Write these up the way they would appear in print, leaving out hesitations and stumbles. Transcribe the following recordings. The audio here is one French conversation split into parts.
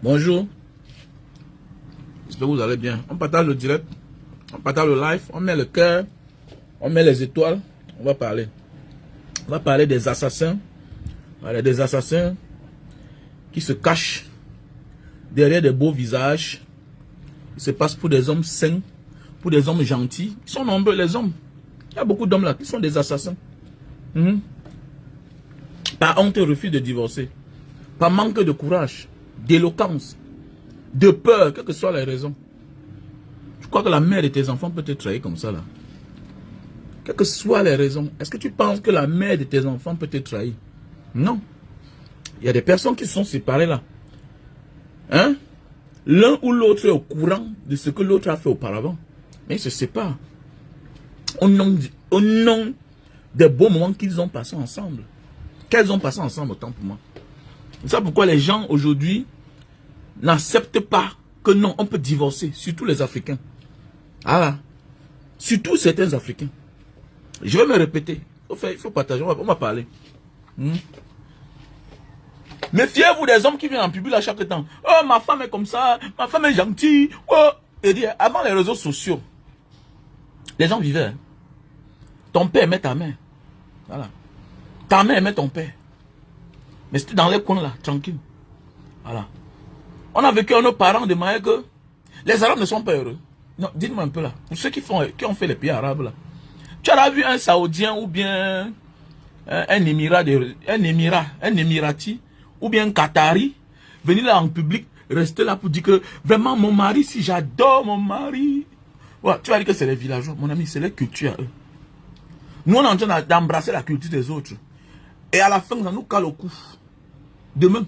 Bonjour. J'espère que vous allez bien. On partage le direct, on partage le live, on met le cœur, on met les étoiles. On va parler. On va parler des assassins. Voilà, des assassins qui se cachent derrière des beaux visages. Ils se passent pour des hommes sains, pour des hommes gentils. Ils sont nombreux, les hommes. Il y a beaucoup d'hommes là qui sont des assassins. Par honte, ils refusent de divorcer. Par manque de courage, d'éloquence, de peur, quelles que soient les raisons. Je crois que la mère de tes enfants peut te trahir comme ça là. Quelles que soient les raisons. Est-ce que tu penses que la mère de tes enfants peut te trahir? Non. Il y a des personnes qui sont séparées là. Hein? L'un ou l'autre est au courant de ce que l'autre a fait auparavant. Mais ils se séparent. Au nom des beaux moments qu'ils ont passés ensemble. Qu'elles ont passé ensemble, autant pour moi. C'est ça pourquoi les gens aujourd'hui n'acceptent pas que non, on peut divorcer. Surtout les Africains. Ah, surtout certains Africains. Je vais me répéter. Il faut partager, on va parler. Méfiez-vous des hommes qui viennent en public à chaque temps. Oh, ma femme est comme ça, ma femme est gentille. Oh, et dire, avant les réseaux sociaux, les gens vivaient. Ton père aimait ta mère. Voilà. Ta mère aimait ton père. Mais c'était dans les coins là, tranquille. Voilà. On a vécu à nos parents de manière que les Arabes ne sont pas heureux. Non, dites-moi un peu là. Pour ceux qui ont fait les pays arabes là. Tu as vu un Saoudien ou bien un Émirati ou bien un Qatari venir là en public, rester là pour dire que vraiment mon mari, si j'adore mon mari. Ouais, tu vas dire que c'est les villageois. Mon ami, c'est leur culture à eux. Nous, on est en train d'embrasser la culture des autres. Et à la fin, ça nous cale au cou. Demain,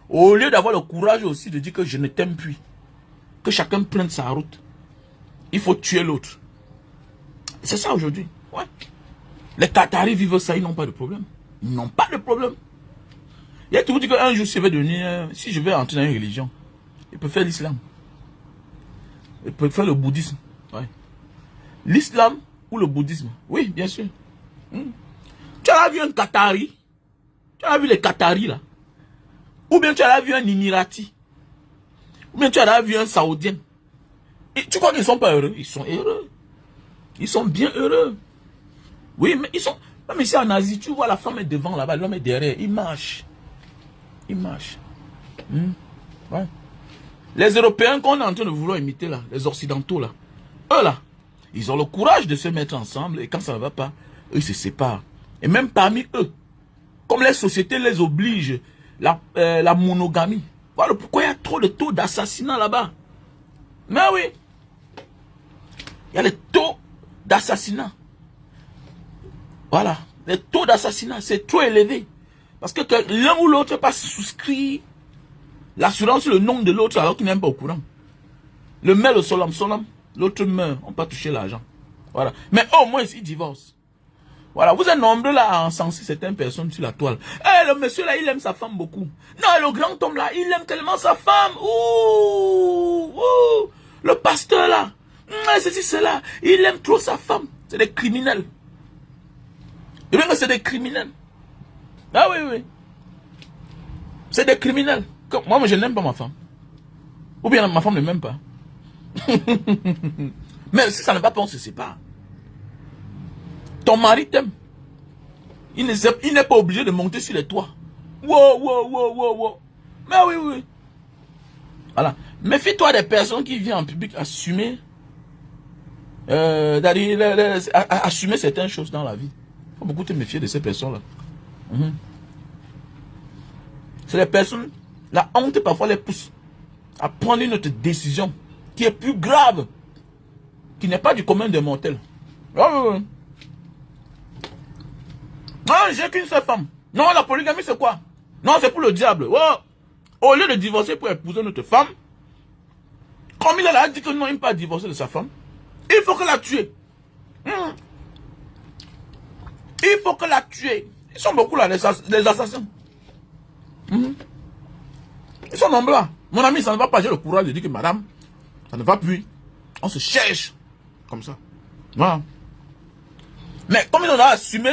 au lieu d'avoir le courage aussi de dire que je ne t'aime plus, que chacun prenne sa route, il faut tuer l'autre. C'est ça aujourd'hui. Ouais. Les Qataris vivent ça, ils n'ont pas de problème. Ils n'ont pas de problème. Il y a tout dit qu'un jour, si je vais entrer dans une religion, il peut faire l'islam. Il peut faire le bouddhisme. Ouais. L'islam ou le bouddhisme. Oui, bien sûr. Tu as vu un Qatari? Tu as vu les Qataris là? Ou bien tu as vu un Émirati? Ou bien tu as vu un Saoudien? Et tu crois qu'ils ne sont pas heureux? Ils sont heureux. Ils sont bien heureux. Oui, mais ils sont... Même ici en Asie, tu vois la femme est devant là-bas, l'homme est derrière. Il marche. Il marche. Ouais. Les Européens qu'on est en train de vouloir imiter là, les Occidentaux là, eux là, ils ont le courage de se mettre ensemble et quand ça ne va pas, eux ils se séparent. Et même parmi eux, comme les sociétés les obligent, la monogamie. Voilà pourquoi il y a trop de taux d'assassinat là-bas. Mais oui. Il y a les taux d'assassinat. Voilà. Les taux d'assassinat, c'est trop élevé. Parce que l'un ou l'autre n'a pas souscrit l'assurance sur le nom de l'autre alors qu'il n'est même pas au courant. Le mail au solam, l'autre meurt. On peut toucher l'argent. Voilà. Mais au moins, il divorce. Voilà, vous êtes nombreux là à encenser certaines personnes sur la toile. Eh, le monsieur là, il aime sa femme beaucoup. Non, le grand homme là, il aime tellement sa femme. Ouh, ouh. Le pasteur là, ceci, cela, il aime trop sa femme. C'est des criminels. Et bien que c'est des criminels. Ah oui, oui. C'est des criminels. Moi, je n'aime pas ma femme. Ou bien ma femme ne m'aime pas. Mais si ça ne va pas, on se sépare. Ton mari t'aime. Il n'est pas obligé de monter sur les toits. Wow, wow, wow, wow, wow. Mais oui, oui. Voilà. Méfie-toi des personnes qui viennent en public assumer, assumer certaines choses dans la vie. Il faut beaucoup te méfier de ces personnes-là. C'est les personnes, la honte parfois les pousse à prendre une autre décision qui est plus grave, qui n'est pas du commun des mortels. Oh, oui, oui. Non, j'ai qu'une seule femme. Non, la polygamie, c'est quoi? Non, c'est pour le diable. Oh. Au lieu de divorcer pour épouser notre femme, comme il a dit que non, il ne peut pas divorcer de sa femme, il faut que la tuer. Il faut que la tuer. Ils sont beaucoup là, les assassins. Ils sont nombreux là. Mon ami, ça ne va pas. J'ai le courage de dire que madame, ça ne va plus. On se cherche. Comme ça. Voilà. Mais comme ils ont assumé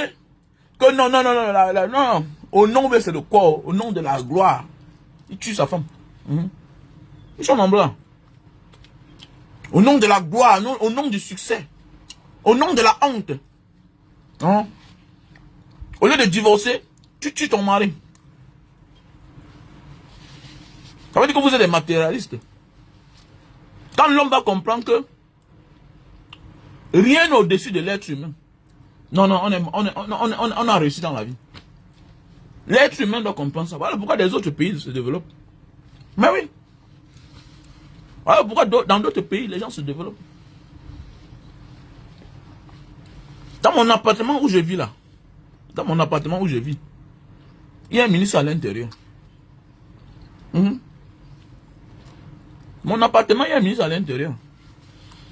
que non, non, non, non, non, non, au nom de c'est le corps, au nom de la gloire, il tue sa femme. Ils sont en blanc. Au nom de la gloire, au nom du succès, au nom de la honte. Hein? Au lieu de divorcer, tu tues ton mari. Ça veut dire que vous êtes des matérialistes. Quand l'homme va comprendre que rien n'est au-dessus de l'être humain. Non, on a réussi dans la vie. L'être humain doit comprendre ça. Voilà pourquoi les autres pays se développent. Mais oui. Voilà pourquoi dans d'autres pays, les gens se développent. Dans mon appartement où je vis là, il y a un ministre à l'intérieur. Mon appartement, il y a un ministre à l'intérieur.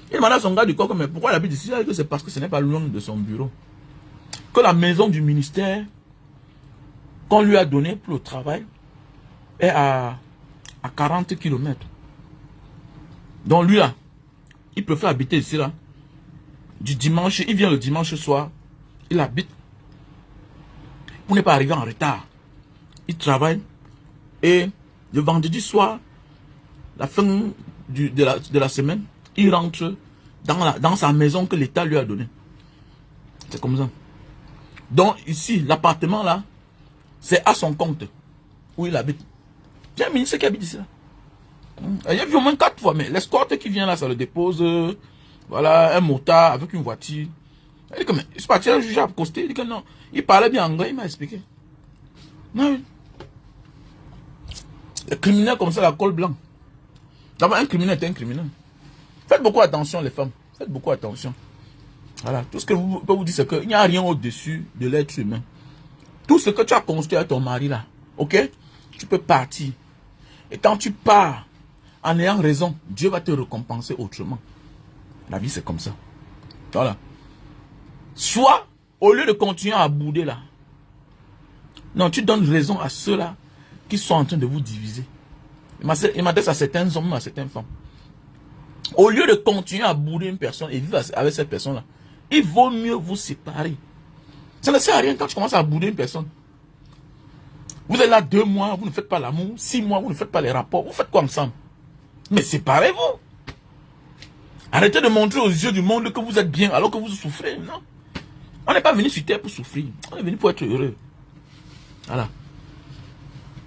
Il demande à son gars du corps, mais pourquoi il habite ici? C'est parce que ce n'est pas loin de son bureau. Que la maison du ministère qu'on lui a donnée pour le travail est à 40 km. Donc lui là, il préfère habiter ici là. Du dimanche, il vient le dimanche soir, il habite. Pour ne pas arriver en retard. Il travaille. Et le vendredi soir, la fin de la semaine, il rentre dans sa maison que l'État lui a donnée. C'est comme ça. Donc ici, l'appartement là, c'est à son compte où il habite. Il y a un ministre qui habite ici là. Il y a vu au moins 4 fois, mais l'escorte qui vient là, ça le dépose. Voilà, un motard avec une voiture. Il dit que, mais, il se parti, le juge a accosté, il dit que non. Il parlait bien anglais, il m'a expliqué. Non, oui. Les criminels comme ça, la col blanc. D'abord, un criminel est un criminel. Faites beaucoup attention, les femmes. Faites beaucoup attention. Voilà. Tout ce que je peux vous dire, c'est qu'il n'y a rien au-dessus de l'être humain. Tout ce que tu as construit à ton mari là, ok? Tu peux partir. Et quand tu pars, en ayant raison, Dieu va te récompenser autrement. La vie, c'est comme ça. Voilà. Soit, au lieu de continuer à bouder là, non, tu donnes raison à ceux-là qui sont en train de vous diviser. Il m'adresse à certains hommes, à certaines femmes. Au lieu de continuer à bouder une personne et vivre avec cette personne-là, il vaut mieux vous séparer. Ça ne sert à rien quand tu commences à bouder une personne. Vous êtes là 2 mois, vous ne faites pas l'amour. 6 mois, vous ne faites pas les rapports. Vous faites quoi ensemble? Mais séparez-vous. Arrêtez de montrer aux yeux du monde que vous êtes bien alors que vous souffrez. Non. On n'est pas venu sur terre pour souffrir. On est venu pour être heureux. Voilà.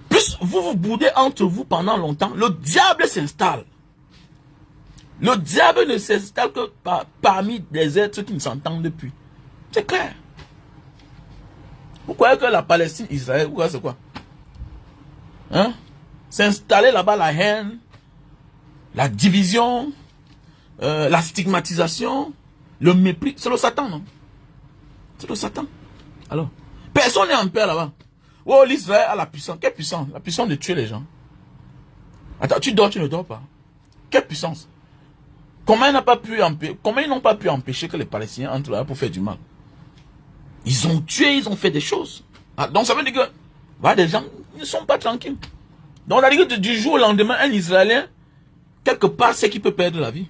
Plus vous vous boudez entre vous pendant longtemps, le diable s'installe. Le diable ne s'installe que parmi des êtres qui ne s'entendent plus. C'est clair. Vous croyez que la Palestine, Israël, c'est quoi? Hein? S'installer là-bas la haine, la division, la stigmatisation, le mépris. C'est le Satan, non? C'est le Satan. Alors, personne n'est en paix là-bas. Oh, l'Israël a la puissance. Quelle puissance? La puissance de tuer les gens. Attends, tu dors, tu ne dors pas. Quelle puissance? Comment ils n'ont pas pu empêcher que les Palestiniens entrent là pour faire du mal? Ils ont tué, ils ont fait des choses. Ah, donc ça veut dire que voilà, des gens ne sont pas tranquilles. Donc on a dit que du jour au lendemain, un Israélien, quelque part, sait qu'il peut perdre la vie.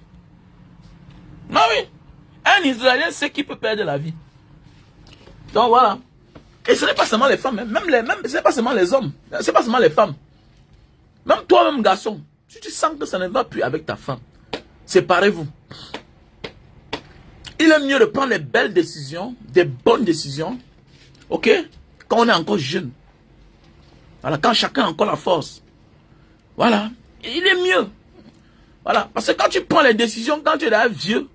Non, oui. Un Israélien sait qu'il peut perdre la vie. Donc voilà. Et ce n'est pas seulement les femmes, ce n'est pas seulement les hommes, ce n'est pas seulement les femmes. Même toi-même, garçon, si tu sens que ça ne va plus avec ta femme, séparez-vous. Il est mieux de prendre les belles décisions, des bonnes décisions, ok? Quand on est encore jeune. Voilà, quand chacun a encore la force. Voilà, il est mieux. Voilà, parce que quand tu prends les décisions, quand tu es là vieux,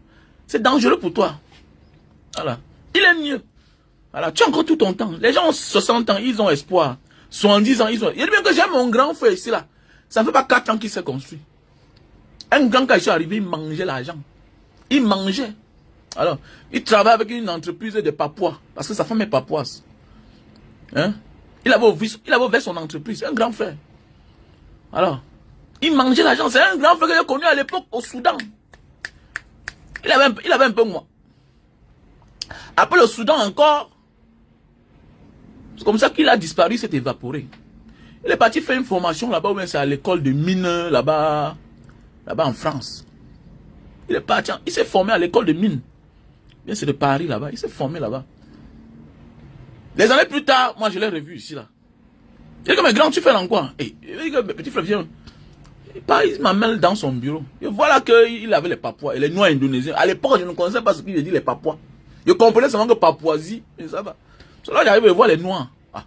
c'est dangereux pour toi. Voilà, il est mieux. Voilà, tu as encore tout ton temps. Les gens ont 60 ans, ils ont espoir. 70 ans, ils ont... Il y a bien que j'ai mon grand frère ici, là. Ça ne fait pas 4 ans qu'il s'est construit. Un grand quand il est arrivé, il mangeait l'argent. Il mangeait. Alors, il travaille avec une entreprise de Papouas. Parce que sa femme est papouase. Hein? Il avait ouvert son entreprise. Un grand frère. Alors, il mangeait l'argent. C'est un grand frère que j'ai connu à l'époque au Soudan. Il avait un peu moi. Après le Soudan encore, c'est comme ça qu'il a disparu, s'est évaporé. Il est parti faire une formation là-bas, ou bien c'est à l'école de mine, là-bas en France. Il est parti, il s'est formé à l'école de mine. Bien, c'est de Paris là-bas, il s'est formé là-bas. Des années plus tard, moi je l'ai revu ici là. Il dit que, mais grand, tu fais dans quoi? Il dit que, petit frère, viens. Il m'amène dans son bureau. Et voilà qu'il avait les Papouas et les Noirs indonésiens. À l'époque, je ne connaissais pas ce qu'il dit, les Papouas. Je comprenais seulement que Papouasie, et ça va. Là, j'arrive à voir les Noirs. Ah.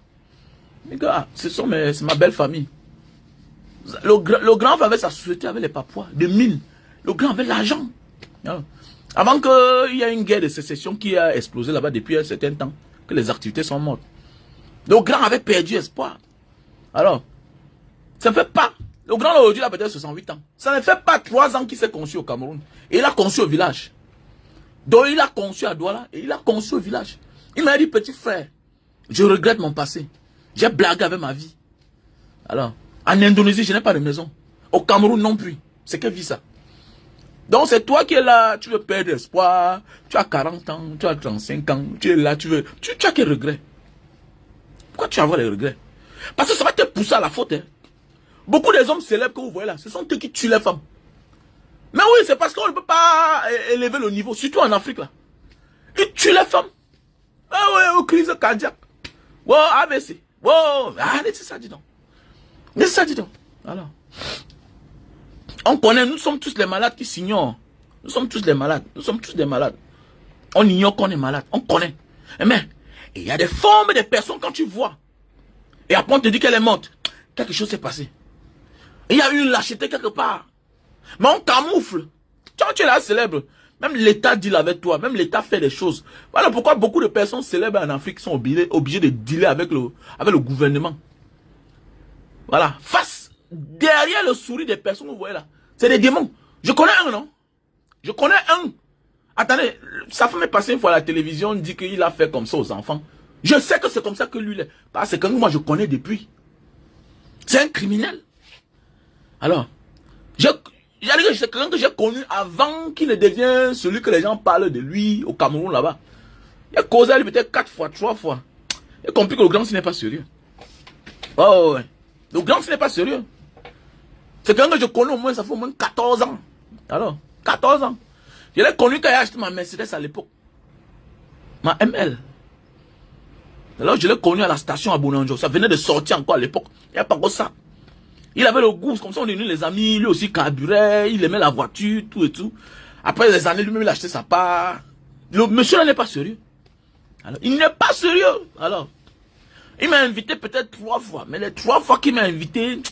Les gars, c'est ma belle famille. Le grand avait sa société avec les Papouas, des mines. Le grand avait l'argent. Avant qu'il y ait une guerre de sécession qui a explosé là-bas depuis un certain temps, que les activités sont mortes. Le grand avait perdu espoir. Alors, ça ne fait pas. Le grand aujourd'hui a peut-être 68 ans. Ça ne fait pas 3 ans qu'il s'est conçu au Cameroun. Et il a conçu au village. Donc il a conçu à Douala et il a conçu au village. Il m'a dit, petit frère, je regrette mon passé. J'ai blagué avec ma vie. Alors, en Indonésie, je n'ai pas de maison. Au Cameroun non plus. C'est que vie ça. Donc c'est toi qui es là, tu veux perdre espoir, tu as 40 ans, tu as 35 ans, tu es là, tu as quel regret? Pourquoi tu as les regrets? Parce que ça va te pousser à la faute. Hein. Beaucoup des hommes célèbres que vous voyez là, ce sont eux qui tuent les femmes. Mais oui, c'est parce qu'on ne peut pas élever le niveau, surtout en Afrique là. Ils tuent les femmes. Ah ouais, aux crises cardiaques. Wow, AVC. Wow, arrêtez ça, dis donc. Mais ça, dis donc. Alors. On connaît, nous sommes tous les malades qui s'ignorent. Nous sommes tous des malades. Nous sommes tous des malades. On ignore qu'on est malade. On connaît. Mais il y a des formes de personnes quand tu vois. Et après on te dit qu'elle est morte. Quelque chose s'est passé. Il y a eu une lâcheté quelque part. Mais on camoufle. Quand tu es là célèbre, même l'État deal avec toi. Même l'État fait des choses. Voilà pourquoi beaucoup de personnes célèbres en Afrique sont obligées de dealer avec le gouvernement. Voilà. Derrière le sourire des personnes que vous voyez là, c'est des démons. Je connais un, non? Je connais un. Attendez, sa femme est passée une fois à la télévision, on dit qu'il a fait comme ça aux enfants. Je sais que c'est comme ça que lui est. Parce que moi je connais depuis. C'est un criminel. Alors, c'est quelqu'un que j'ai connu avant qu'il ne devienne celui que les gens parlent de lui au Cameroun là-bas. Il a causé à lui peut-être 4 fois, 3 fois. Il a compris que le grand, ce n'est pas sérieux. Oh ouais. Le grand, ce n'est pas sérieux. C'est quelqu'un que je connais au moins, ça fait au moins 14 ans. Alors, 14 ans. Je l'ai connu quand il a acheté ma Mercedes à l'époque. Ma ML. Alors, je l'ai connu à la station à Bonanjo. Ça venait de sortir encore à l'époque. Il n'y a pas que ça. Il avait le goût, comme ça on est venus les amis, lui aussi carburait, il aimait la voiture, tout et tout. Après les années, lui-même il a acheté sa part. Le monsieur là n'est pas sérieux. Alors, il n'est pas sérieux. Alors, il m'a invité peut-être 3 fois. Mais les 3 fois qu'il m'a invité,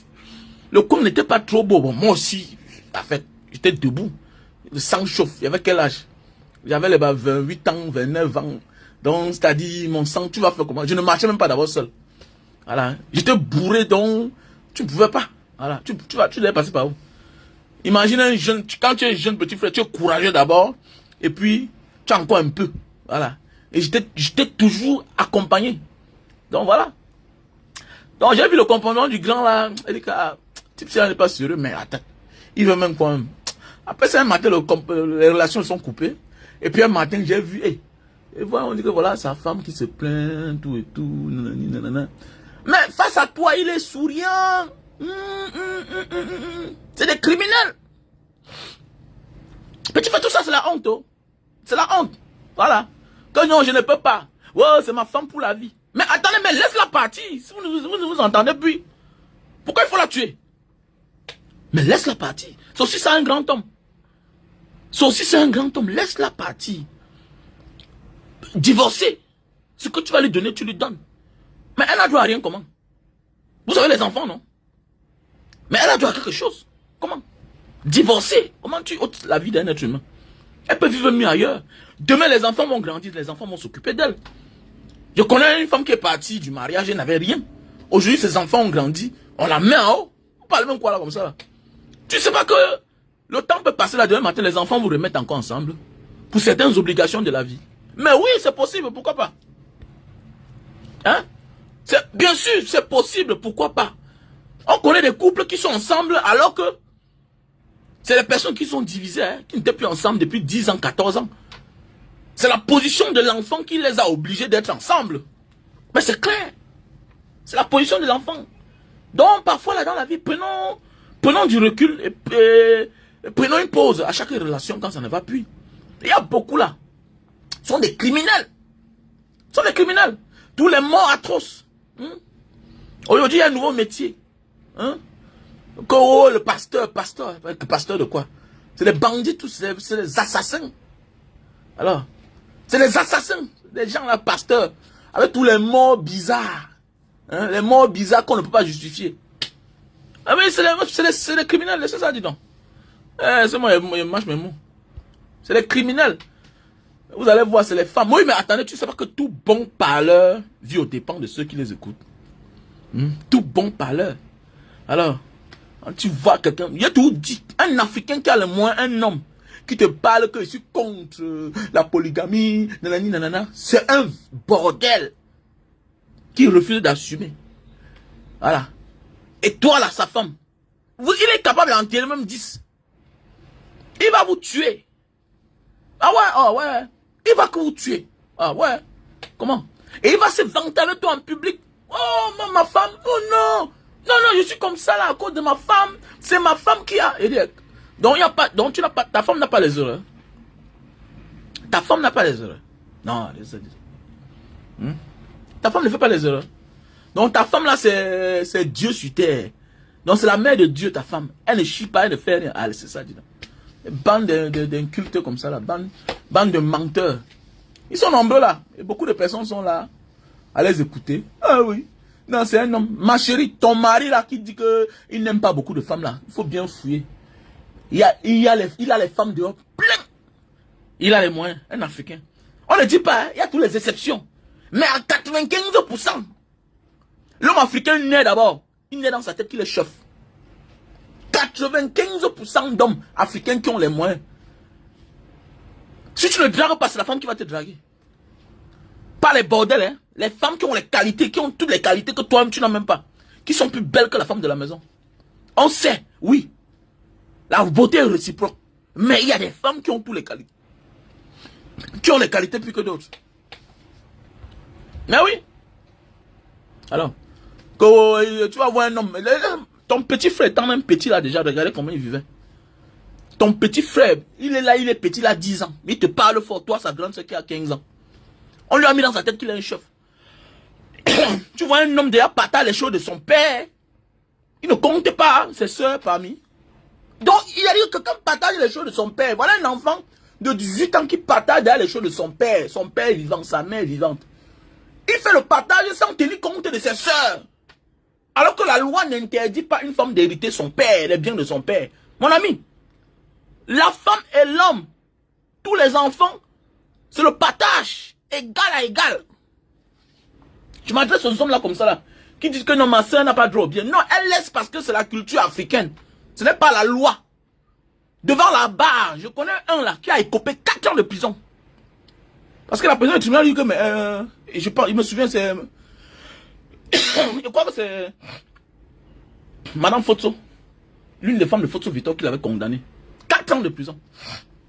le coup n'était pas trop beau. Bon, moi aussi, en fait, j'étais debout. Le sang chauffe. Il y avait quel âge? J'avais les 28 ans, 29 ans. Donc, c'est-à-dire, mon sang, tu vas faire comment? Je ne marchais même pas d'abord seul. Voilà. J'étais bourré, donc, tu ne pouvais pas. Voilà. Tu devais passer par où? Imagine un jeune, quand tu es jeune petit frère, tu es courageux d'abord. Et puis, tu as encore un peu. Voilà. Et j'étais toujours accompagné. Donc, voilà. Donc, j'ai vu le comportement du grand là. Il dit que, type, ça n'est pas sérieux, mais attends. Il veut même quoi même. Après, c'est un matin, les relations sont coupées. Et puis, un matin, j'ai vu, et voilà, on dit que voilà, sa femme qui se plaint, tout et tout, nanani, nanana. Mais face à toi, il est souriant. C'est des criminels. Petit frère, tout ça, c'est la honte. Oh. C'est la honte. Voilà. Que non, je ne peux pas. Ouais, c'est ma femme pour la vie. Mais attendez, mais laisse-la partir. Si vous ne vous entendez plus. Pourquoi il faut la tuer? Mais laisse-la partir. C'est aussi ça un grand homme. C'est aussi ça un grand homme. Laisse-la partir. Divorcer. Ce que tu vas lui donner, tu lui donnes. Mais elle a droit à rien, comment? Vous savez les enfants, non? Mais elle a droit à quelque chose. Comment? Divorcer. Comment tu ôtes la vie d'un être humain? Elle peut vivre mieux ailleurs. Demain, les enfants vont grandir, les enfants vont s'occuper d'elle. Je connais une femme qui est partie du mariage, elle n'avait rien. Aujourd'hui, ses enfants ont grandi. On la met en haut. On parle même quoi là, comme ça là. Tu sais pas que le temps peut passer là, demain matin, les enfants vous remettent encore ensemble. Pour certaines obligations de la vie. Mais oui, c'est possible, pourquoi pas? Hein? Bien sûr, c'est possible, pourquoi pas? On connaît des couples qui sont ensemble alors que c'est les personnes qui sont divisées, hein, qui n'étaient plus ensemble depuis 10 ans, 14 ans. C'est la position de l'enfant qui les a obligés d'être ensemble. Mais c'est clair. C'est la position de l'enfant. Donc, parfois, là, dans la vie, prenons du recul et prenons une pause à chaque relation quand ça ne va plus. Il y a beaucoup là. Ce sont des criminels. Ce sont des criminels. Tous les morts atroces. Aujourd'hui, il y a un nouveau métier. Oh, le pasteur de quoi? C'est les bandits, tous, c'est les assassins. Alors, c'est les assassins, les gens là, pasteurs, avec tous les mots bizarres. Hein, les mots bizarres qu'on ne peut pas justifier. Ah oui, c'est les criminels, c'est ça, dis donc. C'est moi, je mâche mes mots. C'est les criminels. Vous allez voir, c'est les femmes. Oui, mais attendez, tu sais pas que tout bon parleur vit aux dépens de ceux qui les écoutent. Tout bon parleur. Alors, quand tu vois quelqu'un, il y a tout dit, un Africain qui a le moins un homme qui te parle que je suis contre la polygamie, nanani, nanana, c'est un bordel qui refuse d'assumer. Voilà. Et toi là, sa femme, il est capable d'en tirer même 10. Il va vous tuer. Ah ouais, ah ouais. Il va que vous tuer. Ah ouais. Comment? Et il va se vanter avec toi en public. Oh, ma femme, oh non. Non, non, je suis comme ça là à cause de ma femme. C'est ma femme qui a. Donc, y a pas, donc tu n'as pas, ta femme n'a pas les erreurs. Ta femme n'a pas les erreurs. Non, ta femme ne fait pas les erreurs. Donc ta femme là, c'est Dieu sur terre. Donc c'est la mère de Dieu, ta femme. Elle ne chie pas, elle ne fait rien. Allez, c'est ça, dis donc. Bande d'incultes comme ça là, bande de menteurs. Ils sont nombreux là. Et beaucoup de personnes sont là à les écouter. Ah oui. Non, c'est un homme. Ma chérie, ton mari là qui dit qu'il n'aime pas beaucoup de femmes là. Il faut bien fouiller. Il a les femmes dehors plein. Il a les moyens. Un Africain. On ne dit pas, il y a toutes les exceptions. Mais à 95%, l'homme africain naît d'abord. Il naît dans sa tête qu'il est chef. 95% d'hommes africains qui ont les moyens. Si tu ne dragues pas, c'est la femme qui va te draguer. Pas les bordels, hein. Les femmes qui ont les qualités, qui ont toutes les qualités que toi-même tu n'as même pas. Qui sont plus belles que la femme de la maison. On sait, oui. La beauté est réciproque. Mais il y a des femmes qui ont toutes les qualités. Qui ont les qualités plus que d'autres. Mais oui. Alors, tu vas voir un homme. Ton petit frère, étant même petit là déjà, regardez comment il vivait. Ton petit frère, il est là, il est petit, il a 10 ans. Mais il te parle fort, toi, sa grande soeur qui a 15 ans. On lui a mis dans sa tête qu'il est un chef. Tu vois un homme déjà partage les choses de son père. Il ne compte pas ses soeurs parmi. Donc, il a dit que quelqu'un partage les choses de son père. Voilà un enfant de 18 ans qui partage les choses de son père. Son père vivant, sa mère vivante. Il fait le partage sans tenir compte de ses soeurs. Alors que la loi n'interdit pas une femme d'hériter son père, les biens de son père. Mon ami, la femme et l'homme, tous les enfants, c'est le partage, égal à égal. Je m'adresse aux hommes là comme ça là, qui disent que non, ma soeur n'a pas droit au bien. Non, elle laisse parce que c'est la culture africaine. Ce n'est pas la loi. Devant la barre, je connais un là qui a écopé 4 ans de prison. Parce que la présidente du tribunal dit que, mais, il me souvient, c'est... je crois que c'est... Madame Fotso. L'une des femmes de Fotso Victor qui l'avait condamné. 4 ans de prison.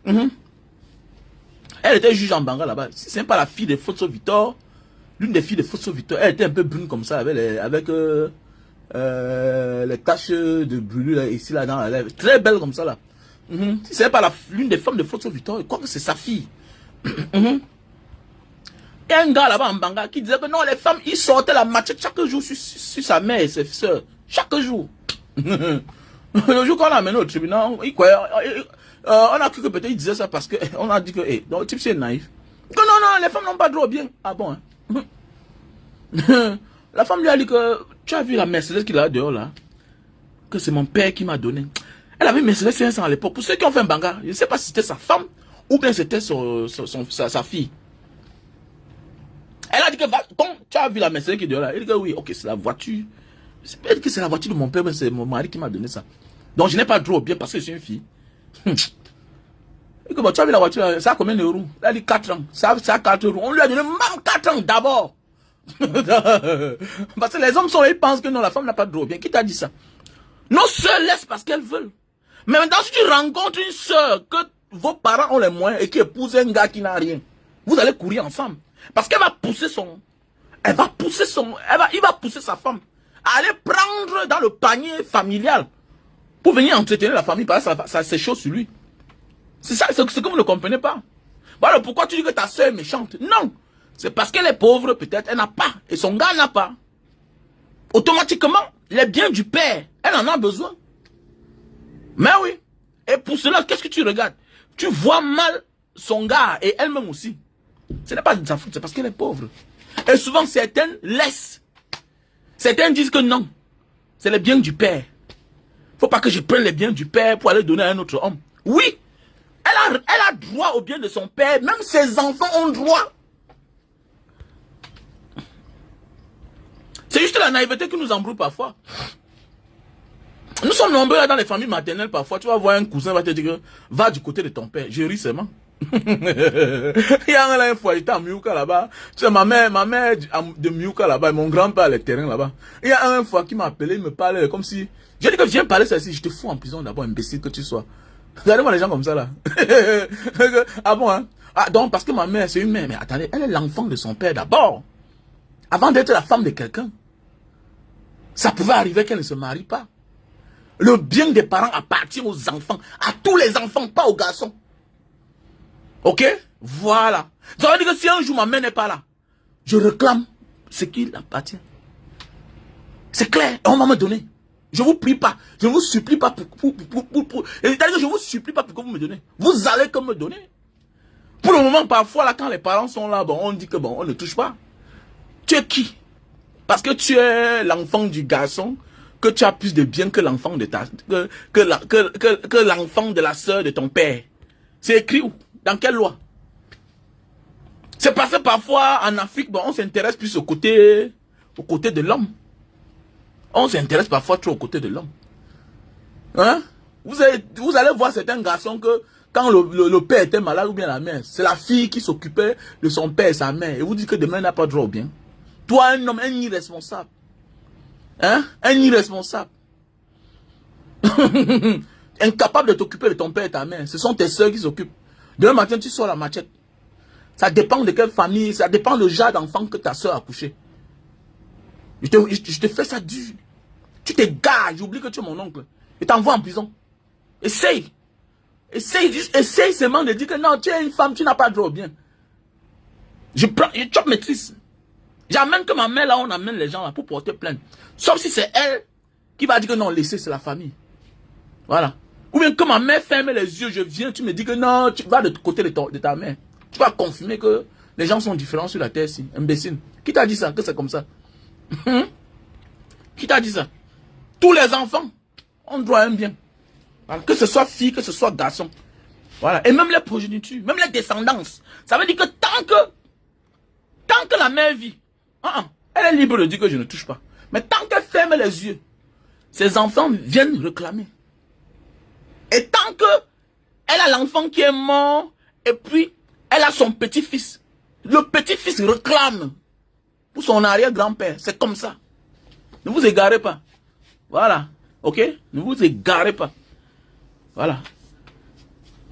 Elle était juge en Banga là-bas. Ce n'est pas la fille de Fotso Victor. L'une des filles de Fotso Victor. Elle était un peu brune comme ça, avec les taches de brûlure là, ici, là, dans la lèvre. Très belle comme ça là. Si ce n'est pas l'une des femmes de Fotso Victor, je crois que c'est sa fille. Et un gars là-bas en Banga qui disait que non, les femmes, ils sortaient la machette chaque jour sur sa mère et ses soeurs. Chaque jour. Le jour qu'on l'a amené au tribunal, on a cru que peut-être il disait ça parce qu'on a dit que, donc le type c'est naïf. Que non, non, les femmes n'ont pas droit au bien. Ah bon, hein? La femme lui a dit que, tu as vu la Mercedes qu'il a dehors là? Que c'est mon père qui m'a donné. Elle avait une Mercedes 500 à l'époque. Pour ceux qui ont fait un Banga, je ne sais pas si c'était sa femme ou bien c'était sa fille. Elle a dit que, quand tu as vu la Mercedes qui est dehors là, elle dit que oui, ok, c'est la voiture. Elle dit que c'est la voiture de mon père, mais c'est mon mari qui m'a donné ça. Donc je n'ai pas droit au bien parce que je suis une fille. Et que, bon, tu as vu la voiture, ça a combien de roues? Elle a dit 4 ans. Ça a 4 roues. On lui a donné même 4 ans d'abord. Parce que les hommes sont là, ils pensent que non, la femme n'a pas de droit au bien. Qui t'a dit ça? Nos soeurs laissent parce qu'elles veulent. Mais maintenant, si tu rencontres une soeur que vos parents ont les moyens et qui épouse un gars qui n'a rien, vous allez courir ensemble. Parce qu'elle va pousser il va pousser sa femme à aller prendre dans le panier familial pour venir entretenir la famille parce que ça c'est chaud sur lui. C'est ça, c'est ce que vous ne comprenez pas. Voilà pourquoi tu dis que ta soeur est méchante. Non, c'est parce qu'elle est pauvre peut-être, elle n'a pas, et son gars n'a pas. Automatiquement, les biens du père, elle en a besoin. Mais oui. Et pour cela, qu'est-ce que tu regardes? Tu vois mal son gars et elle-même aussi. Ce n'est pas de sa faute, c'est parce qu'elle est pauvre. Et souvent, certaines laissent. Certains disent que non. C'est le bien du père. Faut pas que je prenne les biens du père pour aller donner à un autre homme. Oui. Elle a droit au bien de son père. Même ses enfants ont droit. C'est juste la naïveté qui nous embrouille parfois. Nous sommes nombreux là dans les familles maternelles parfois. Tu vas voir un cousin va te dire que va du côté de ton père. Je ris seulement. Il y a une fois, j'étais à Miouka là-bas. Tu sais, ma mère de Miouka là-bas, mon grand-père a les terrains là-bas. Il y a une fois qui m'a appelé, il me parlait comme si... J'ai dit que viens parler ça ici, je te fous en prison d'abord, imbécile que tu sois. Regardez-moi les gens comme ça là. Ah bon, hein? Ah donc, parce que ma mère, c'est une mère. Mais attendez, elle est l'enfant de son père d'abord. Avant d'être la femme de quelqu'un. Ça pouvait arriver qu'elle ne se marie pas. Le bien des parents appartient aux enfants. À tous les enfants, pas aux garçons. Ok? Voilà. Ça veut dire que si un jour ma mère n'est pas là, je réclame ce qui appartient. C'est clair. On va me donner. Je ne vous prie pas. Je ne vous supplie pas c'est-à-dire que je ne vous supplie pas pour que vous me donnez. Vous allez que me donner. Pour le moment, parfois, là, quand les parents sont là, bon, on dit que bon, on ne touche pas. Tu es qui? Parce que tu es l'enfant du garçon, que tu as plus de biens que l'enfant de ta... que l'enfant de la sœur de ton père. C'est écrit où? Dans quelle loi? C'est parce que parfois, en Afrique, bon, on s'intéresse plus au côté de l'homme. On s'intéresse parfois trop au côté de l'homme. Hein? Vous allez voir certains garçons que quand le père était malade ou bien la mère, c'est la fille qui s'occupait de son père et sa mère. Et vous dites que demain n'a pas droit au bien. Toi, un homme, un irresponsable. Hein? Un irresponsable. Incapable de t'occuper de ton père et ta mère. Ce sont tes soeurs qui s'occupent. Demain matin, tu sors la machette. Ça dépend de quelle famille, ça dépend du genre d'enfant que ta soeur a couché. Je te fais ça dur. Tu t'égares, j'oublie que tu es mon oncle. Et t'envoies en prison. Essaye. Essaye seulement de dire que non, tu es une femme, tu n'as pas le droit au bien. Je chope mes tristes. J'amène que ma mère là, on amène les gens là pour porter plainte. Sauf si c'est elle qui va dire que non, laissez, c'est la famille. Voilà. Ou bien que ma mère ferme les yeux, je viens, tu me dis que non, tu vas de côté de ta mère. Tu vas confirmer que les gens sont différents sur la terre ici. Imbécile. Qui t'a dit ça, que c'est comme ça? Qui t'a dit ça? Tous les enfants ont droit à un bien. Voilà. Que ce soit fille, que ce soit garçon. Voilà. Et même les progénitures, même les descendances. Ça veut dire que tant que la mère vit, elle est libre de dire que je ne touche pas. Mais tant qu'elle ferme les yeux, ses enfants viennent réclamer. Et tant que elle a l'enfant qui est mort, et puis elle a son petit-fils. Le petit-fils réclame pour son arrière-grand-père. C'est comme ça. Ne vous égarez pas. Voilà. Ok? Ne vous égarez pas. Voilà.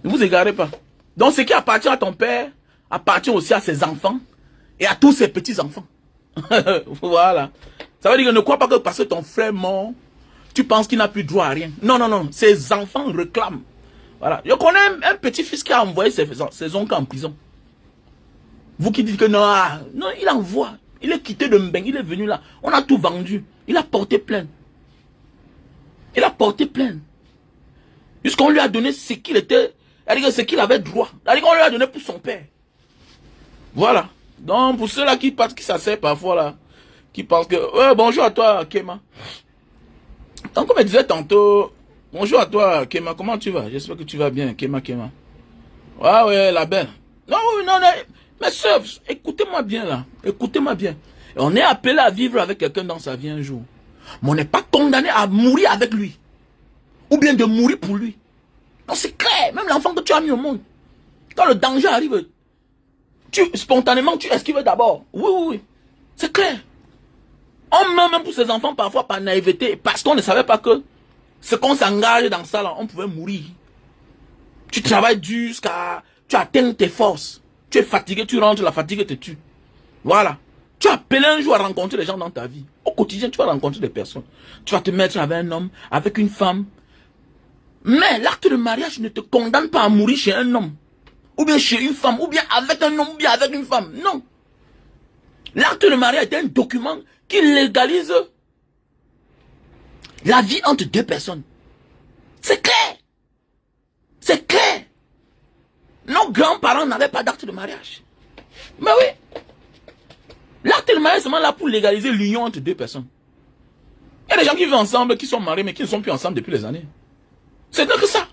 Ne vous égarez pas. Donc ce qui appartient à ton père appartient aussi à ses enfants et à tous ses petits-enfants. Voilà. Ça veut dire que ne crois pas que parce que ton frère est mort, tu penses qu'il n'a plus droit à rien. Non, non, non. Ses enfants réclament. Voilà. Je connais un petit-fils qui a envoyé ses oncles en prison. Vous qui dites que non, non, il envoie. Il est quitté de Mbeng, il est venu là. On a tout vendu. Il a porté plainte. Il a porté plainte. Jusqu'on lui a donné ce qu'il était, c'est-à-dire ce qu'il avait droit. C'est-à-dire qu'on lui a donné pour son père. Voilà. Donc, pour ceux-là qui s'asseyent parfois là, qui pensent que, bonjour à toi, Kema. Donc, comme je disais tantôt, bonjour à toi, Kema, comment tu vas? J'espère que tu vas bien, Kema. Ouais, la belle. Non, non, non, mais soeur, écoutez-moi bien là, écoutez-moi bien. On est appelé à vivre avec quelqu'un dans sa vie un jour. Mais on n'est pas condamné à mourir avec lui. Ou bien de mourir pour lui. Non, c'est clair, même l'enfant que tu as mis au monde. Quand le danger arrive, spontanément, tu esquives d'abord. Oui. C'est clair. On meurt même pour ses enfants parfois par naïveté, parce qu'on ne savait pas que ce qu'on s'engage dans ça, là, on pouvait mourir. Tu travailles dur jusqu'à... Tu atteins tes forces. Tu es fatigué, tu rentres, la fatigue te tue. Voilà. Tu as appelé un jour à rencontrer les gens dans ta vie. Au quotidien, tu vas rencontrer des personnes. Tu vas te mettre avec un homme, avec une femme. Mais l'acte de mariage ne te condamne pas à mourir chez un homme. Ou bien chez une femme, ou bien avec un homme, ou bien avec une femme. Non. L'acte de mariage est un document qui légalise la vie entre deux personnes. C'est clair. C'est clair. Nos grands-parents n'avaient pas d'acte de mariage. Mais oui. L'acte de mariage est seulement là pour légaliser l'union entre deux personnes. Il y a des gens qui vivent ensemble, qui sont mariés, mais qui ne sont plus ensemble depuis les années. C'est que ça.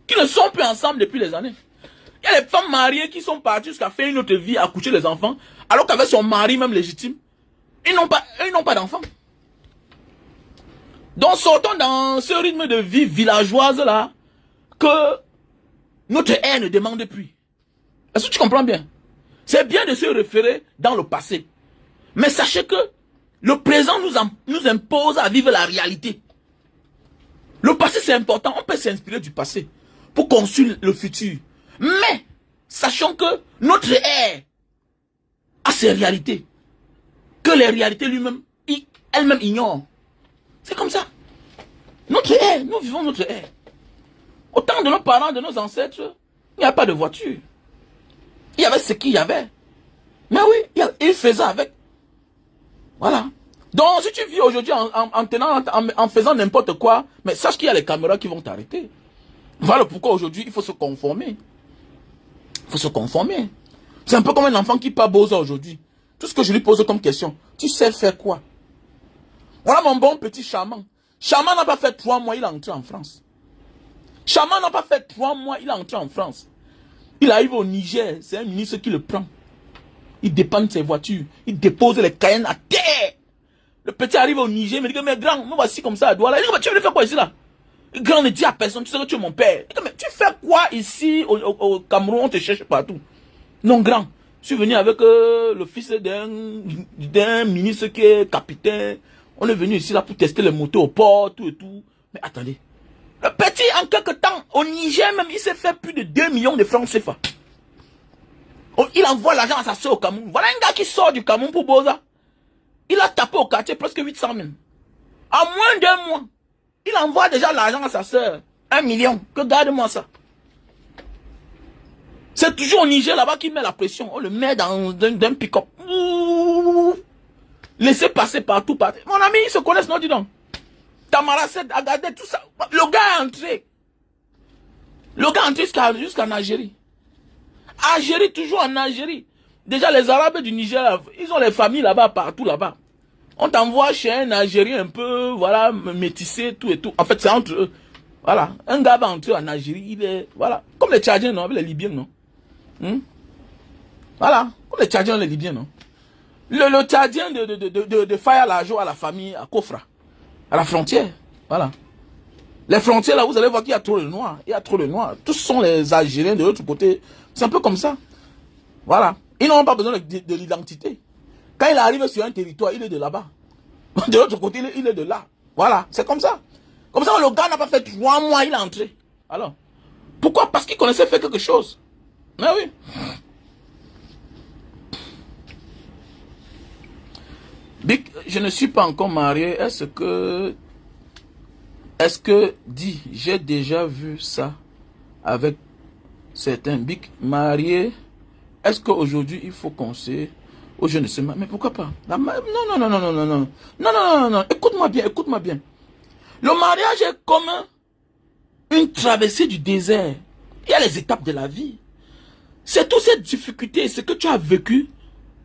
Qui ne sont plus ensemble depuis les années. Il y a des femmes mariées qui sont parties jusqu'à faire une autre vie, à accoucher des enfants, alors qu'avec son mari même légitime, ils n'ont pas d'enfants. Donc sortons dans ce rythme de vie villageoise là, que notre ère ne demande plus. Est-ce que tu comprends bien? C'est bien de se référer dans le passé. Mais sachez que le présent nous impose à vivre la réalité. Le passé c'est important, on peut s'inspirer du passé pour construire le futur. Mais, sachons que notre ère a ses réalités, que les réalités elles-mêmes ignorent. C'est comme ça. Notre ère, nous vivons notre ère. Au temps de nos parents, de nos ancêtres, il n'y a pas de voiture. Il y avait ce qu'il y avait. Mais oui, ils faisaient avec. Voilà. Donc, si tu vis aujourd'hui en faisant n'importe quoi, mais sache qu'il y a les caméras qui vont t'arrêter. Voilà pourquoi aujourd'hui, il faut se conformer. Il faut se conformer. C'est un peu comme un enfant qui part Beaux Arts aujourd'hui. Tout ce que je lui pose comme question, tu sais faire quoi? Voilà mon bon petit Charmant. Charmant n'a pas fait 3 mois, il est entré en France. Charmant n'a pas fait 3 mois, il est entré en France. Il arrive au Niger, c'est un ministre qui le prend. Il dépanne ses voitures, il dépose les Cayennes à terre. Le petit arrive au Niger, il me dit que mais grand, me voici comme ça à Douala. Il dit, mais tu veux faire quoi ici là? Le grand ne dit à personne, tu sais que tu es mon père. Il dit, mais tu fais quoi ici au Cameroun, on te cherche partout. Non grand, je suis venu avec le fils d'un ministre qui est capitaine. On est venu ici là pour tester les motos au port, tout et tout. Mais attendez, le petit en quelque temps, au Niger même, il s'est fait plus de 2 millions de francs CFA. Il envoie l'argent à sa soeur au Cameroun. Voilà un gars qui sort du Cameroun pour Beaux Arts. Il a tapé au quartier presque 800 000. En moins d'1 mois, il envoie déjà l'argent à sa soeur. 1 million. Que garde-moi ça. C'est toujours au Niger là-bas qu'il met la pression. On le met dans un pick-up. Laissez passer partout. Mon ami, ils se connaissent, non, dis donc. Tamaracet, Agadez, tout ça. Le gars est entré. Le gars est entré jusqu'en Algérie. Algérie, toujours en Algérie. Déjà, les Arabes du Niger, ils ont les familles là-bas, partout là-bas. On t'envoie chez un Algérien un peu, voilà, métissé, tout et tout. En fait, c'est entre eux. Voilà. Un gars va entrer en Algérie, il est, voilà. Comme les Tchadiens, non? Avec les Libyens, non? Voilà. Comme les Tchadiens, les Libyens, non? Le Tchadien de Faya Lajo à la famille, à Kofra. À la frontière. Voilà. Les frontières, là, vous allez voir qu'il y a trop de noirs. Il y a trop de noirs. Tous sont les Algériens de l'autre côté. C'est un peu comme ça. Voilà. Ils n'ont pas besoin de l'identité. Quand il arrive sur un territoire, il est de là-bas. De l'autre côté, il est de là. Voilà. C'est comme ça. Comme ça, le gars n'a pas fait 3 mois, il est entré. Alors, pourquoi? Parce qu'il connaissait faire quelque chose. Ah oui. Big, je ne suis pas encore marié. Est-ce que dis, j'ai déjà vu ça avec certains Big mariés. Est-ce qu'aujourd'hui il faut qu'on se... Oh, je ne sais pas. Mais pourquoi pas? Non, non, non, non, non, non, non, non, non, non, non. Écoute-moi bien, écoute-moi bien. Le mariage est comme une traversée du désert. Il y a les étapes de la vie. C'est toutes ces difficultés, ce que tu as vécu,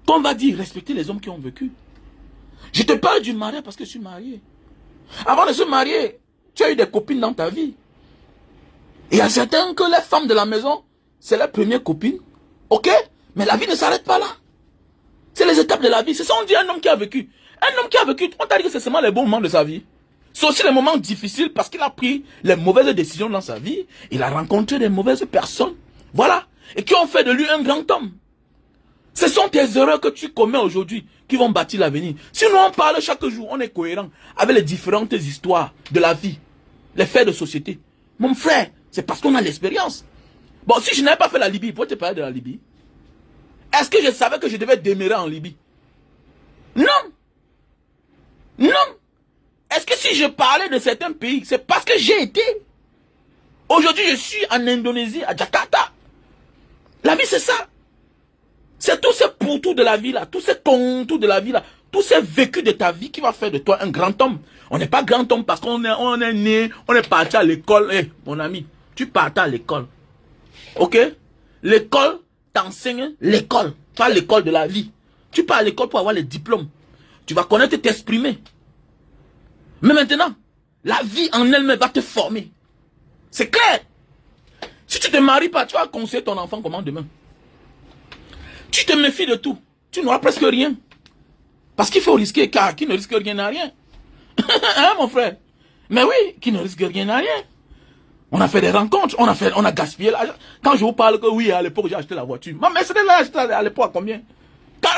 qu'on va dire respecter les hommes qui ont vécu. Je te parle du mariage parce que je suis marié. Avant de se marier, tu as eu des copines dans ta vie. Et il y a certains que les femmes de la maison, c'est leur première copine. Ok? Mais la vie ne s'arrête pas là. C'est les étapes de la vie. C'est ça on dit un homme qui a vécu. Un homme qui a vécu, on t'a dit que c'est seulement les bons moments de sa vie. C'est aussi les moments difficiles parce qu'il a pris les mauvaises décisions dans sa vie. Il a rencontré des mauvaises personnes. Voilà. Et qui ont fait de lui un grand homme. Ce sont tes erreurs que tu commets aujourd'hui qui vont bâtir l'avenir. Si nous on parle chaque jour, on est cohérent avec les différentes histoires de la vie, les faits de société. Mon frère, c'est parce qu'on a l'expérience. Bon, si je n'avais pas fait la Libye, pourquoi te parler de la Libye? Est-ce que je savais que je devais demeurer en Libye? Non. Non. Est-ce que si je parlais de certains pays, c'est parce que j'ai été? Aujourd'hui, je suis en Indonésie, à Jakarta. La vie, c'est ça. C'est tous ces pourtours de la vie là, tous ces contours de la vie là, tous ces vécus de ta vie qui va faire de toi un grand homme. On n'est pas grand homme parce qu'on est né, on est parti à l'école. Eh, mon ami, tu partais à l'école. Ok? L'école t'enseigne l'école, pas l'école de la vie. Tu pars à l'école pour avoir les diplômes. Tu vas connaître et t'exprimer. Mais maintenant, la vie en elle-même va te former. C'est clair. Si tu te maries pas, tu vas conseiller ton enfant comment demain. Tu te méfies de tout. Tu n'auras presque rien. Parce qu'il faut risquer, car qui ne risque rien n'a rien. Hein, mon frère? Mais oui, qui ne risque rien n'a rien. On a fait des rencontres, on a gaspillé l'argent. Quand je vous parle que oui, à l'époque, j'ai acheté la voiture. Ma Mercedes, j'ai acheté à l'époque à combien?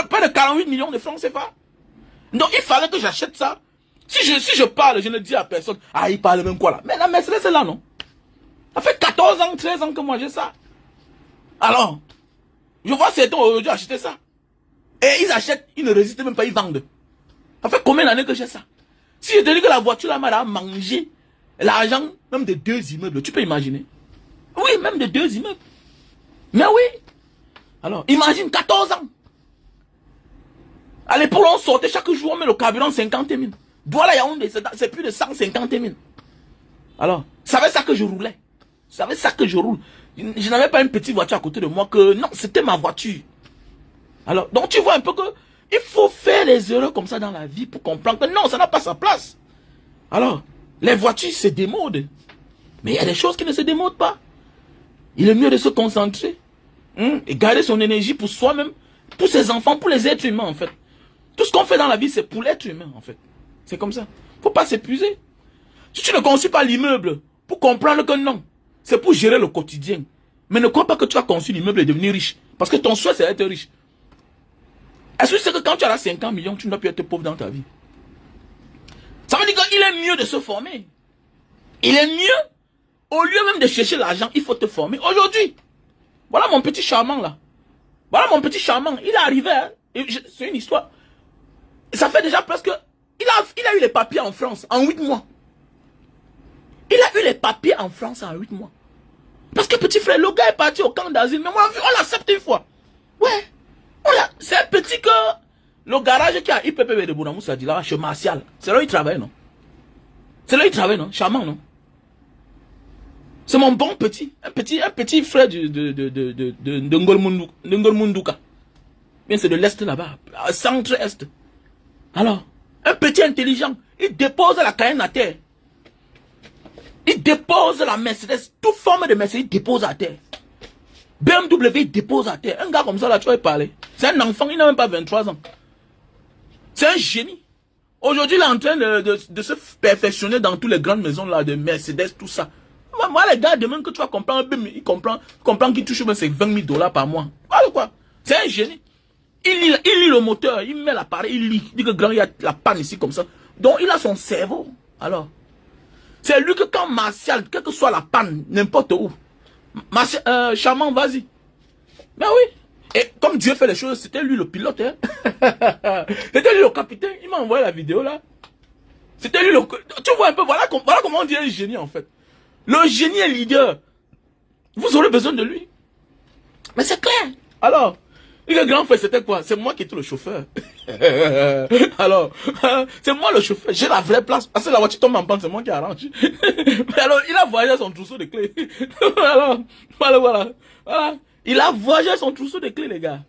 Près de 48 millions de francs, c'est pas. Donc, il fallait que j'achète ça. Si je parle, je ne dis à personne, ah, il parle même quoi là. Mais la Mercedes, c'est là, non? Ça fait 14 ans, 13 ans que moi j'ai ça. Alors, je vois certains aujourd'hui acheter ça. Et ils achètent, ils ne résistent même pas, ils vendent. Ça fait combien d'années que j'ai ça? Si je te dis que la voiture là m'a mangé l'argent même de 2 immeubles, tu peux imaginer? Oui, même de 2 immeubles. Mais oui. Alors, imagine 14 ans. À l'époque, on sortait chaque jour, on met le carburant 50 000. Voilà, c'est plus de 150 000. Alors, ça savais ça que je roulais. Ça savais ça que je roule. Je n'avais pas une petite voiture à côté de moi que, non, c'était ma voiture. Alors, donc tu vois un peu que il faut faire les erreurs comme ça dans la vie pour comprendre que non, ça n'a pas sa place. Alors, les voitures se démodent. Mais il y a des choses qui ne se démodent pas. Il est mieux de se concentrer et garder son énergie pour soi-même, pour ses enfants, pour les êtres humains en fait. Tout ce qu'on fait dans la vie, c'est pour l'être humain en fait. C'est comme ça. Il ne faut pas s'épuiser. Si tu ne conçus pas l'immeuble pour comprendre que non, c'est pour gérer le quotidien. Mais ne crois pas que tu as conçu l'immeuble et devenir riche. Parce que ton souhait, c'est d'être riche. Est-ce que c'est que quand tu as 50 millions, tu ne dois plus être pauvre dans ta vie? Ça veut dire qu'il est mieux de se former. Il est mieux, au lieu même de chercher l'argent, il faut te former. Aujourd'hui, voilà mon petit charmant là. Voilà mon petit charmant. Il est arrivé, hein, c'est une histoire. Ça fait déjà presque... Il a eu les papiers en France en 8 mois. Il a eu les papiers en France en 8 mois. Parce que petit frère, le gars est parti au camp d'asile. Mais moi, on l'accepte une fois. Ouais. C'est un petit que... Le garage qui a IPPB de Bounamoussa dit là, chez Martial. C'est là où il travaille, non? C'est là où il travaille, non? Charmant, non? C'est mon bon petit. Un petit frère de Ngolmundouka. Bien, c'est de l'Est là-bas. Centre-Est. Alors, un petit intelligent. Il dépose la Cayenne à terre. Il dépose la Mercedes. Toute forme de Mercedes, il dépose à terre. BMW, il dépose à terre. Un gars comme ça, là, tu vas parler. C'est un enfant, il n'a même pas 23 ans. C'est un génie. Aujourd'hui, il est en train de se perfectionner dans toutes les grandes maisons là, de Mercedes, tout ça. Moi, les gars, demain que tu vas comprendre, il comprend qu'il touche ses 20 000 $ par mois. Voilà quoi. C'est un génie. Il lit le moteur, il met l'appareil, il lit. Il dit que grand, il y a la panne ici comme ça. Donc, il a son cerveau. Alors, c'est lui que quand Martial, quelle que soit la panne, n'importe où, Charmant, vas-y. Ben oui. Et comme Dieu fait les choses, c'était lui le pilote. Hein? C'était lui le capitaine. Il m'a envoyé la vidéo là. C'était lui le... Tu vois un peu, voilà comment on dit un génie en fait. Le génie est leader. Vous aurez besoin de lui. Mais c'est clair. Alors, le grand frère, c'était quoi? C'est moi qui étais le chauffeur. Alors, c'est moi le chauffeur. J'ai la vraie place. Parce que la voiture tombe en panne, c'est moi qui arrange. Alors, il a voyagé son trousseau de clés. Alors, voilà. Il a voyagé son trousseau de clés, les gars.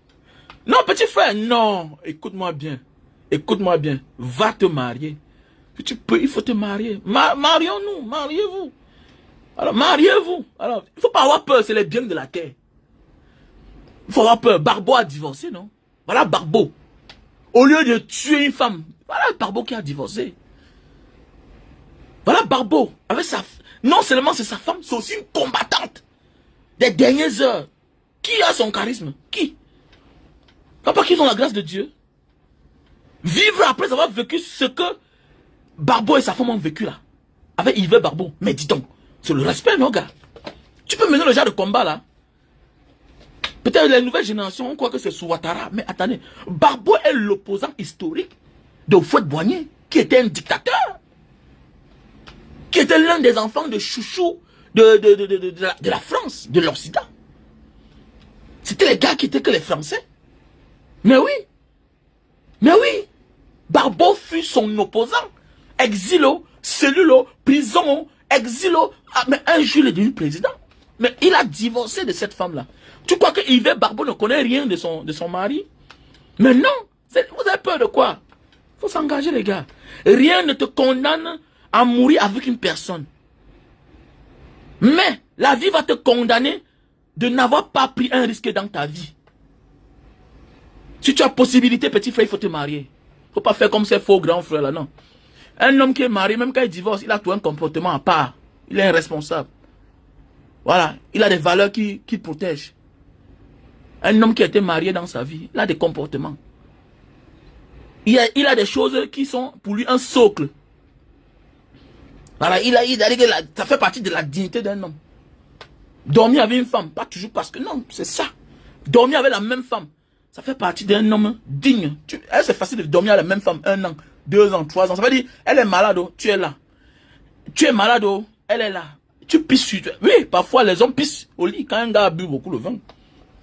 Non, petit frère, non. Écoute-moi bien. Écoute-moi bien. Va te marier. Si tu peux, il faut te marier. Marions-nous. Mariez-vous. Alors, mariez-vous. Alors, il ne faut pas avoir peur. C'est les biens de la terre. Il faut avoir peur. Barbeau a divorcé, non? Voilà Barbeau. Au lieu de tuer une femme, voilà Barbeau qui a divorcé. Voilà Barbeau. Avec non seulement c'est sa femme, c'est aussi une combattante. Des dernières heures. Qui a son charisme? Qui? Pas qu'ils ont la grâce de Dieu. Vivre après avoir vécu ce que Barbeau et sa femme ont vécu là. Avec Yves Barbeau. Mais dis donc, c'est le respect, non, gars? Tu peux mener le genre de combat là. Peut-être les nouvelles générations, on croit que c'est sous Ouattara. Mais attendez, Barbeau est l'opposant historique de Houphouët-Boigny, qui était un dictateur. Qui était l'un des enfants de chouchou de la France, de l'Occident. C'était les gars qui étaient que les Français. Mais oui. Mais oui. Barbeau fut son opposant. Exilo, cellulo, prison, exilo. Ah, mais un jour, il est devenu président. Mais il a divorcé de cette femme-là. Tu crois que Yves Barbeau ne connaît rien de son mari? Mais non. Vous avez peur de quoi? Il faut s'engager, les gars. Rien ne te condamne à mourir avec une personne. Mais la vie va te condamner de n'avoir pas pris un risque dans ta vie. Si tu as possibilité, petit frère, il faut te marier. Il ne faut pas faire comme ces faux grands frères là, non. Un homme qui est marié, même quand il divorce, il a tout un comportement à part. Il est irresponsable. Voilà, il a des valeurs qui protègent. Un homme qui a été marié dans sa vie, il a des comportements. Il a des choses qui sont pour lui un socle. Voilà, il a dit que ça fait partie de la dignité d'un homme. Dormir avec une femme, pas toujours parce que non, c'est ça. Dormir avec la même femme, ça fait partie d'un homme digne. C'est facile de dormir avec la même femme 1 an, 2 ans, 3 ans. Ça veut dire, elle est malade, oh, tu es là. Tu es malade, oh, elle est là. Tu pisses sur toi. Oui, parfois les hommes pissent au lit quand un gars a bu beaucoup le vin.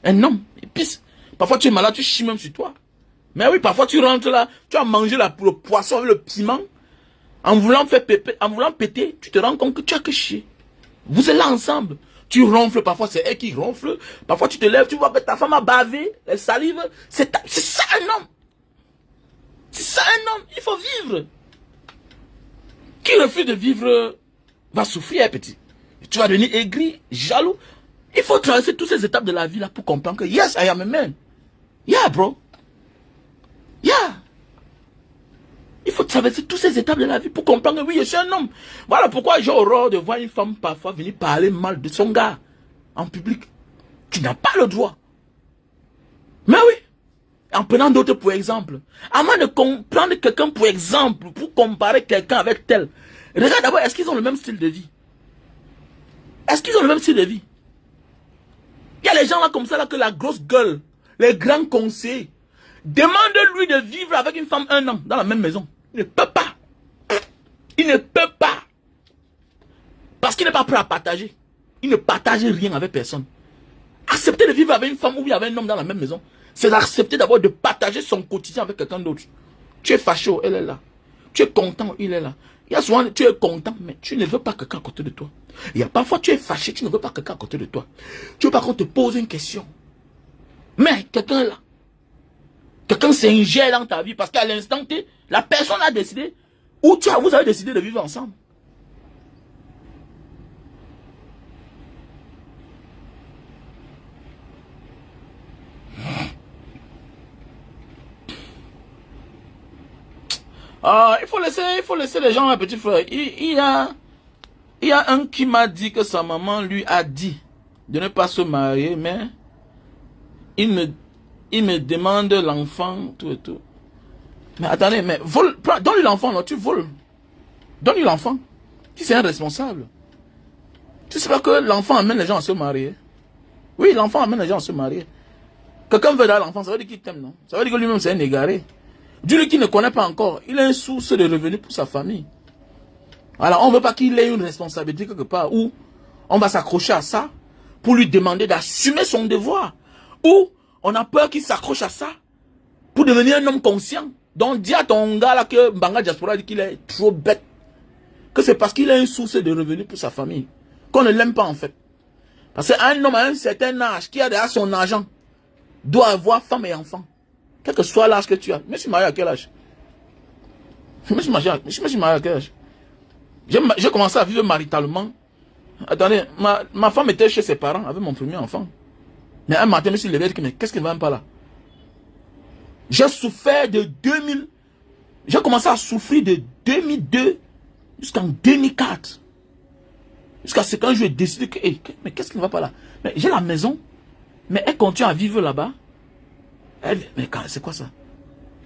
Un homme, il pisse. Parfois tu es malade, tu chies même sur toi. Mais oui, parfois tu rentres là, tu as mangé le poisson avec le piment. En voulant péter, tu te rends compte que tu as que chier. Vous êtes là ensemble. Tu ronfles, parfois c'est elle qui ronfle. Parfois tu te lèves, tu vois que ta femme a bavé, elle salive. C'est ça un homme. C'est ça un homme. Il faut vivre. Qui refuse de vivre va souffrir, petit. Tu vas devenir aigri, jaloux. Il faut traverser toutes ces étapes de la vie là pour comprendre que yes, I am a man. Yeah, bro. Yeah. Il faut traverser toutes ces étapes de la vie pour comprendre que oui, je suis un homme. Voilà pourquoi j'ai horreur de voir une femme parfois venir parler mal de son gars en public. Tu n'as pas le droit. Mais oui. En prenant d'autres pour exemple. Avant de prendre quelqu'un pour exemple, pour comparer quelqu'un avec tel. Regarde d'abord, est-ce qu'ils ont le même style de vie? Est-ce qu'ils ont le même style de vie? Il y a les gens là comme ça, là, que la grosse gueule, les grands conseils, demandent-lui de vivre avec une femme 1 an dans la même maison. Il ne peut pas. Il ne peut pas. Parce qu'il n'est pas prêt à partager. Il ne partage rien avec personne. Accepter de vivre avec une femme ou avec un homme dans la même maison, c'est d'accepter d'abord de partager son quotidien avec quelqu'un d'autre. Tu es fâché, elle est là. Tu es content, il est là. Il y a souvent, tu es content, mais tu ne veux pas quelqu'un à côté de toi. Il y a parfois, tu es fâché, tu ne veux pas quelqu'un à côté de toi. Tu veux pas qu'on te pose une question. Mais quelqu'un est là. Quelqu'un s'ingère dans ta vie parce qu'à l'instant T, la personne a décidé, ou vous avez décidé de vivre ensemble. Il faut laisser les gens, petit frère. Il y a un qui m'a dit que sa maman lui a dit de ne pas se marier, mais il me demande l'enfant, tout et tout. Mais attendez, mais donne-lui l'enfant, non, tu voles. Donne-lui l'enfant. Si c'est un responsable. Tu sais pas que l'enfant amène les gens à se marier. Oui, l'enfant amène les gens à se marier. Quelqu'un veut dar l'enfant, ça veut dire qu'il t'aime, non? Ça veut dire que lui-même c'est un égaré. Dieu qui ne connaît pas encore, il a une source de revenus pour sa famille. Alors on ne veut pas qu'il ait une responsabilité quelque part où on va s'accrocher à ça pour lui demander d'assumer son devoir. Ou on a peur qu'il s'accroche à ça pour devenir un homme conscient. Donc dis à ton gars là que Mbanga Diaspora dit qu'il est trop bête. Que c'est parce qu'il a une source de revenus pour sa famille. Qu'on ne l'aime pas en fait. Parce qu'un homme à un certain âge qui a déjà son argent doit avoir femme et enfant. Quel que soit l'âge que tu as. Je me suis marié à quel âge? Je me suis marié à quel âge? J'ai commencé à vivre maritalement. Attendez, ma femme était chez ses parents avec mon premier enfant. Mais un matin, je me suis levé et dit, mais qu'est-ce qui ne va pas là? J'ai souffert de 2000. J'ai commencé à souffrir de 2002 jusqu'en 2004. Jusqu'à ce qu'un jour, j'ai décidé que, hey, mais qu'est-ce qui ne va pas là? Mais j'ai la maison, mais elle continue à vivre là-bas. Mais c'est quoi ça?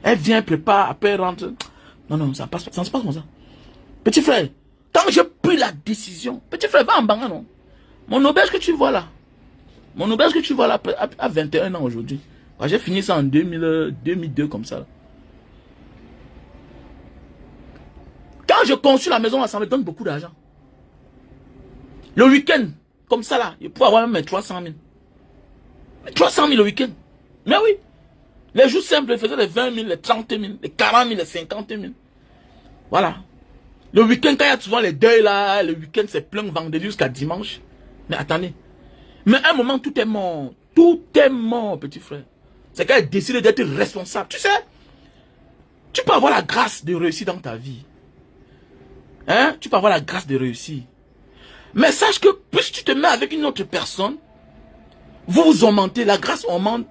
Elle vient, prépare, après elle rentre. Non, ça ne se passe pas comme ça. Petit frère, quand j'ai pris la décision, petit frère, va en Banga, non? Mon auberge que tu vois là, à 21 ans aujourd'hui. J'ai fini ça en 2002 comme ça. Quand je construis la maison, ça me donne beaucoup d'argent. Le week-end, comme ça là, je peux avoir même 300 000. 300 000 le week-end. Mais oui. Les jours simples, ils faisaient les 20 000, les 30 000, les 40 000, les 50 000. Voilà. Le week-end, quand il y a souvent les deuils là, le week-end c'est plein vendredi jusqu'à dimanche. Mais attendez. Mais à un moment, tout est mort. Tout est mort, petit frère. C'est qu'elle a décidé d'être responsable. Tu sais, tu peux avoir la grâce de réussir dans ta vie. Hein? Tu peux avoir la grâce de réussir. Mais sache que plus tu te mets avec une autre personne, vous vous augmentez, la grâce augmente.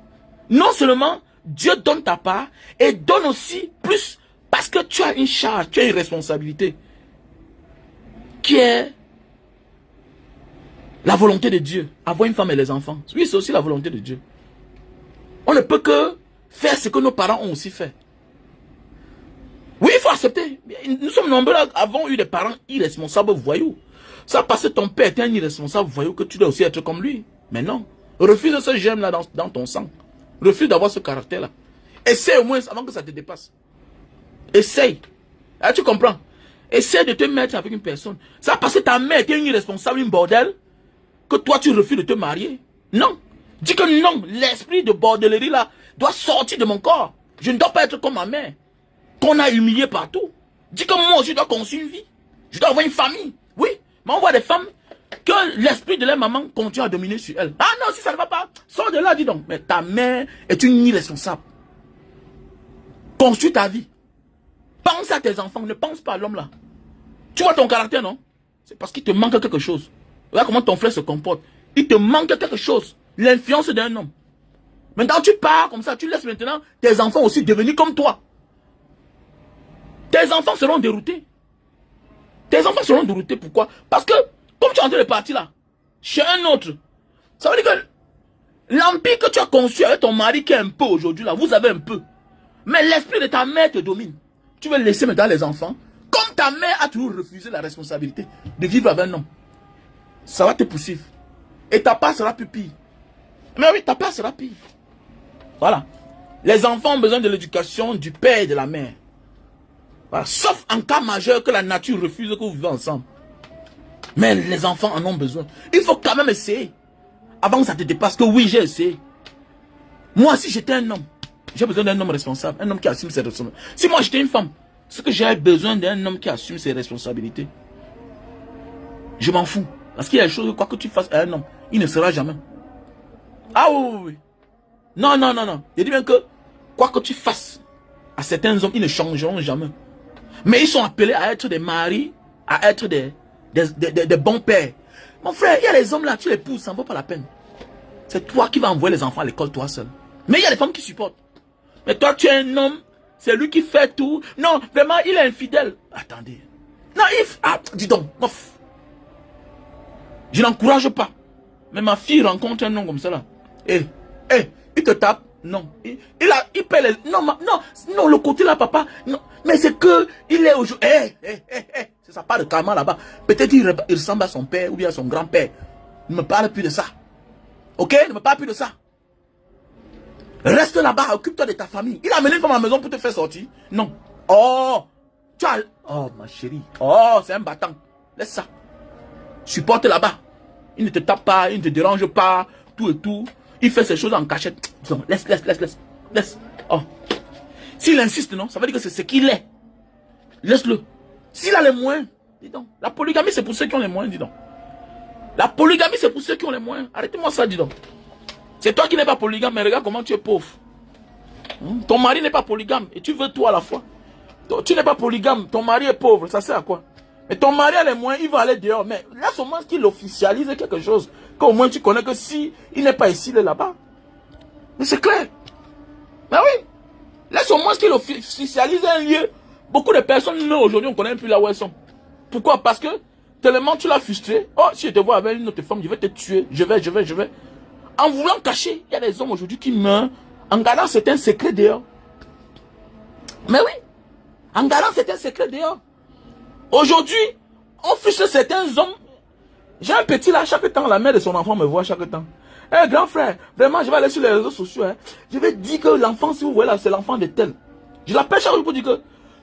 Non seulement Dieu donne ta part, et donne aussi plus parce que tu as une charge, tu as une responsabilité qui est la volonté de Dieu. Avoir une femme et les enfants. Oui, c'est aussi la volonté de Dieu. On ne peut que faire ce que nos parents ont aussi fait. Oui, il faut accepter. Nous sommes nombreux là, avons eu des parents irresponsables voyous. Ça parce que ton père était un irresponsable voyou que tu dois aussi être comme lui. Mais non. Refuse ce germe là dans ton sang. Refuse d'avoir ce caractère là. Essaye au moins avant que ça te dépasse. Essaye. Ah, tu comprends? Essaye de te mettre avec une personne. Ça parce que ta mère était une irresponsable, une bordel, que toi tu refuses de te marier. Non. Dis que non. L'esprit de bordellerie là doit sortir de mon corps. Je ne dois pas être comme ma mère, qu'on a humilié partout. Dis que moi je dois construire une vie. Je dois avoir une famille. Oui. Mais on voit des femmes que l'esprit de leur maman continue à dominer sur elles. Ah non, si ça ne va pas, sors de là, dis donc. Mais ta mère est une irresponsable. Construis ta vie. Pense à tes enfants, ne pense pas à l'homme là. Tu vois ton caractère, non? C'est parce qu'il te manque quelque chose. Regarde comment ton frère se comporte. Il te manque quelque chose. L'influence d'un homme. Maintenant, tu pars comme ça, tu laisses maintenant tes enfants aussi devenir comme toi. Tes enfants seront déroutés. Tes enfants seront déroutés. Pourquoi? Parce que, comme tu es en train de partir là, chez un autre, ça veut dire que l'empire que tu as construit avec ton mari qui est un peu aujourd'hui là, vous avez un peu. Mais l'esprit de ta mère te domine. Tu veux laisser maintenant les enfants. Comme ta mère a toujours refusé la responsabilité de vivre avec un homme. Ça va te poursuivre. Et ta part sera plus pire. Mais oui, ta part sera pire. Voilà. Les enfants ont besoin de l'éducation du père et de la mère. Voilà. Sauf en cas majeur que la nature refuse que vous vivez ensemble. Mais les enfants en ont besoin. Il faut quand même essayer. Avant que ça te dépasse, que oui, j'ai essayé. Moi, si j'étais un homme, j'ai besoin d'un homme responsable. Un homme qui assume ses responsabilités. Si moi j'étais une femme, ce que j'ai besoin d'un homme qui assume ses responsabilités. Je m'en fous. Parce qu'il y a des choses, quoi que tu fasses à un homme, il ne sera jamais. Ah oui, oui, oui. Non, non, non, non. Je dis bien que, quoi que tu fasses à certains hommes, ils ne changeront jamais. Mais ils sont appelés à être des maris, à être des bons pères. Mon frère, il y a les hommes là, tu les pousses, ça ne vaut pas la peine. C'est toi qui vas envoyer les enfants à l'école, toi seul. Mais il y a les femmes qui supportent. Mais toi, tu es un homme, c'est lui qui fait tout. Non, vraiment, il est infidèle. Attendez. Non, dis donc, mof. Je n'encourage pas. Mais ma fille rencontre un homme comme ça là. Il te tape. Non. Il paie les... Non, non, le côté là, papa. Non. Mais c'est que il est aujourd'hui. C'est ça part de karma là-bas. Peut-être il ressemble à son père ou bien à son grand-père. Ne me parle plus de ça. Ok? Ne me parle plus de ça. Reste là-bas, occupe-toi de ta famille. Il a amené une femme à la maison pour te faire sortir. Non. Oh, tu as... Oh, ma chérie. Oh, c'est un battant. Laisse ça. Supporte là-bas. Il ne te tape pas, il ne te dérange pas, tout et tout. Il fait ses choses en cachette. Non, laisse. Oh. S'il insiste, non, ça veut dire que c'est ce qu'il est. Laisse-le. S'il a les moyens, dis donc. La polygamie, c'est pour ceux qui ont les moyens, dis donc. La polygamie, c'est pour ceux qui ont les moyens. Arrêtez-moi ça, dis donc. C'est toi qui n'es pas polygame, mais regarde comment tu es pauvre. Ton mari n'est pas polygame et tu veux tout à la fois. Tu n'es pas polygame, ton mari est pauvre, ça sert à quoi? Mais ton mari a les moyens, il va aller dehors. Mais laisse au moins qu'il officialise quelque chose. Qu'au moins tu connais que si il n'est pas ici, il est là-bas. Mais c'est clair. Mais oui. Laisse au moins qu'il officialise un lieu. Beaucoup de personnes, nous, aujourd'hui, on ne connaît plus là où elles sont. Pourquoi? Parce que tellement tu l'as frustré. Oh, si je te vois avec une autre femme, je vais te tuer. Je vais. En voulant cacher, il y a des hommes aujourd'hui qui meurent en gardant certains secrets dehors. Mais oui. En gardant certains secrets dehors. Aujourd'hui, on frustre certains hommes. J'ai un petit là, chaque temps, la mère de son enfant me voit chaque temps. Grand frère, vraiment, je vais aller sur les réseaux sociaux. Je vais dire que l'enfant, si vous voyez là, c'est l'enfant de tel. Je l'appelle chaque jour pour dire que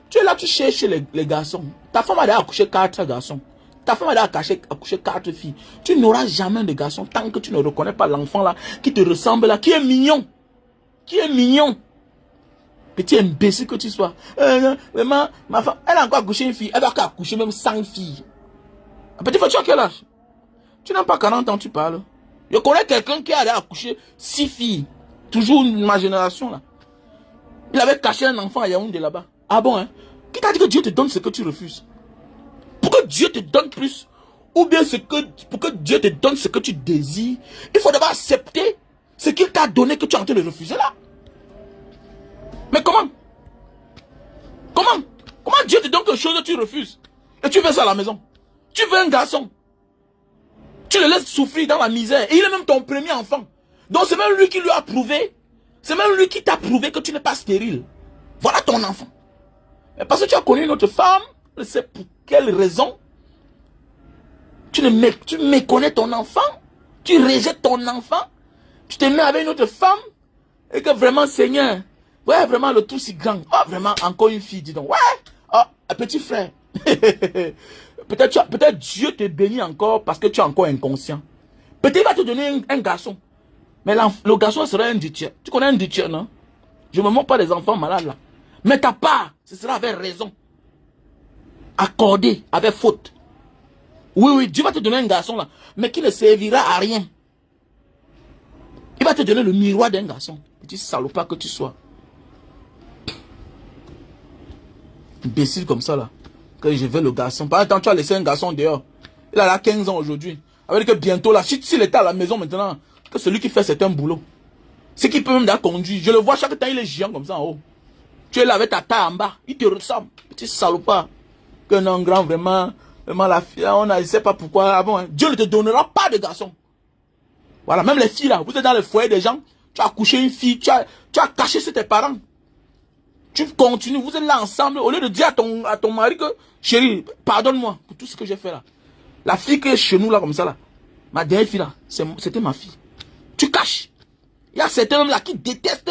tu es là, tu cherches les garçons. Ta femme a déjà accouché 4 garçons. Ta femme a déjà accouché 4 filles. Tu n'auras jamais de garçon tant que tu ne reconnais pas l'enfant là, qui te ressemble là, qui est mignon. Qui est mignon. Petit imbécile que tu sois. Vraiment, ma femme, elle a encore accouché une fille. Elle va encore accoucher même 100 filles. Petit frère, tu as quel âge? Tu n'as pas 40 ans, tu parles. Je connais quelqu'un qui a allé accoucher 6 filles. Toujours ma génération là. Il avait caché un enfant à Yaoundé là-bas. Ah bon, hein? Qui t'a dit que Dieu te donne ce que tu refuses? Pour que Dieu te donne plus, ou bien pour que Dieu te donne ce que tu désires, il faut d'abord accepter ce qu'il t'a donné que tu es en train de refuser là. Mais comment? Comment Dieu te donne quelque chose que tu refuses? Et tu fais ça à la maison. Tu veux un garçon. Tu le laisses souffrir dans la misère. Et il est même ton premier enfant. Donc c'est même lui qui lui a prouvé. C'est même lui qui t'a prouvé que tu n'es pas stérile. Voilà ton enfant. Mais parce que tu as connu une autre femme, je ne sais pour quelle raison, tu méconnais ton enfant, tu rejettes ton enfant, tu te mets avec une autre femme, et que vraiment, Seigneur, ouais, vraiment le tout si grand. Oh, vraiment, encore une fille, dis donc. Ouais, oh, un petit frère. Peut-être Dieu te bénit encore parce que tu es encore inconscient. Peut-être il va te donner un garçon. Mais le garçon sera un dithier. Tu connais un dithier, non? Je ne me moque pas des enfants malades là. Mais ta part, ce sera avec raison. Accordé, avec faute. Oui, Dieu va te donner un garçon là, mais qui ne servira à rien. Il va te donner le miroir d'un garçon. Petit salopard que tu sois. Imbécile comme ça là. Que je veux le garçon. Par exemple, tu as laissé un garçon dehors. Il a là 15 ans aujourd'hui. Avec que bientôt là, s'il était à la maison maintenant, que celui qui fait c'est un boulot. Ce qui peut même la conduire. Je le vois chaque temps, il est géant comme ça en haut. Tu es là avec ta taille en bas. Il te ressemble. Petit salopard. Que non, grand, vraiment la fille, on ne sait pas pourquoi. Ah bon, hein. Dieu ne te donnera pas de garçon. Voilà, même les filles là, vous êtes dans le foyer des gens, tu as couché une fille, tu as caché chez tes parents. Tu continues, vous êtes là ensemble, au lieu de dire à ton mari que, chérie, pardonne-moi pour tout ce que j'ai fait là. La fille qui est chez nous là, comme ça là, ma dernière fille là, c'était ma fille. Tu caches. Il y a certains hommes là qui détestent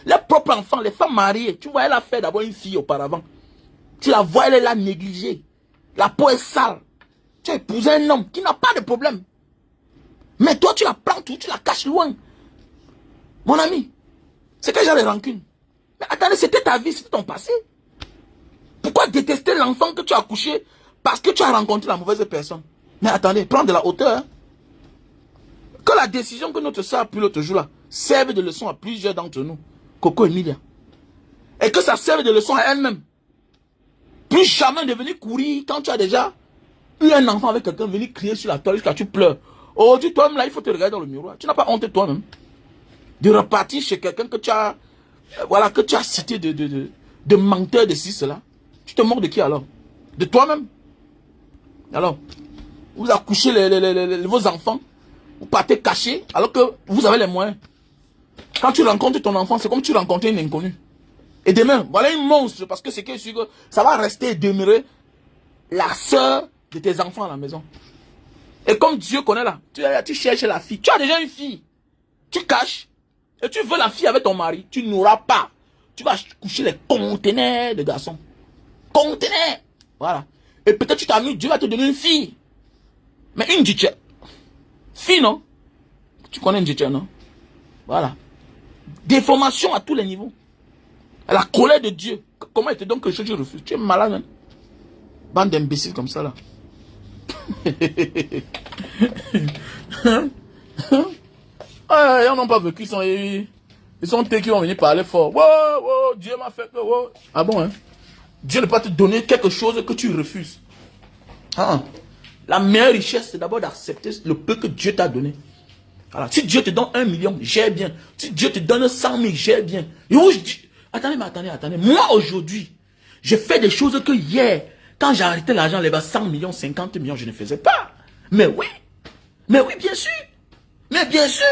les propres enfants, les femmes mariées. Tu vois, elle a fait d'abord une fille auparavant. Tu la vois, elle est là négligée. La peau est sale. Tu as épousé un homme qui n'a pas de problème. Mais toi, tu la prends tout, tu la caches loin. Mon ami, c'est que j'ai des rancunes. Mais attendez, c'était ta vie, c'était ton passé. Pourquoi détester l'enfant que tu as couché parce que tu as rencontré la mauvaise personne? Mais attendez, prends de la hauteur. Hein. Que la décision que notre soeur a prise l'autre jour là serve de leçon à plusieurs d'entre nous. Coco et Emilia. Et que ça serve de leçon à elle-même. Plus jamais de venir courir quand tu as déjà eu un enfant avec quelqu'un, venir crier sur la toile jusqu'à tu pleures. Oh, dis toi-même là, il faut te regarder dans le miroir. Tu n'as pas honte toi-même de repartir chez quelqu'un que tu as, voilà, que tu as cité de menteur de ci, cela. Tu te moques de qui alors? De toi-même. Alors, vous accouchez vos enfants, vous partez cachés alors que vous avez les moyens. Quand tu rencontres ton enfant, c'est comme tu rencontres une inconnue. Et demain, voilà une monstre, parce que c'est que ça va rester et demeurer la sœur de tes enfants à la maison. Et comme Dieu connaît là, tu cherches la fille. Tu as déjà une fille. Tu caches. Et tu veux la fille avec ton mari. Tu n'auras pas. Tu vas coucher les conteneurs de garçons. Conteneurs. Voilà. Et peut-être tu t'amuses, Dieu va te donner une fille. Mais une ditchère. Fille, non? Tu connais une ditchère, non? Voilà. Déformation à tous les niveaux. La colère de Dieu. Comment il te donne quelque chose que tu refuses? Tu es malade, hein? Bande d'imbéciles comme ça, là. Ils n'ont pas vécu, ils sont eux qui vont venir parler fort. Wow, Dieu m'a fait. Wow. Ah bon, hein? Dieu ne peut pas te donner quelque chose que tu refuses. Ah. La meilleure richesse, c'est d'abord d'accepter le peu que Dieu t'a donné. Alors, si Dieu te donne 1 million, gère bien. Si Dieu te donne 100 000, gère bien. Et où je dis, attendez. Moi, aujourd'hui, je fais des choses que hier, quand j'ai arrêté l'argent, les 100 millions, 50 millions, je ne faisais pas. Mais oui, bien sûr. Mais bien sûr.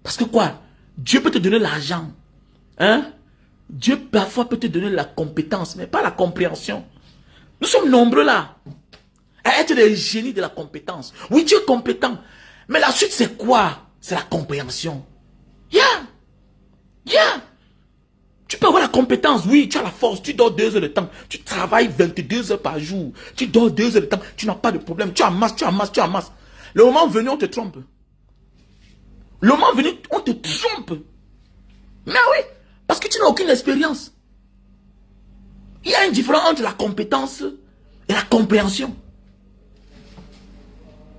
Parce que quoi? Dieu peut te donner l'argent. Hein? Dieu parfois peut te donner la compétence, mais pas la compréhension. Nous sommes nombreux là. À être des génies de la compétence. Oui, tu es compétent. Mais la suite, c'est quoi? C'est la compréhension. Tu peux avoir la compétence, oui, tu as la force, tu dors 2 heures de temps, tu travailles 22 heures par jour, tu dors 2 heures de temps, tu n'as pas de problème, tu amasses. Le moment venu, on te trompe. Le moment venu, on te trompe. Mais oui, Parce que tu n'as aucune expérience. Il y a une différence entre la compétence et la compréhension.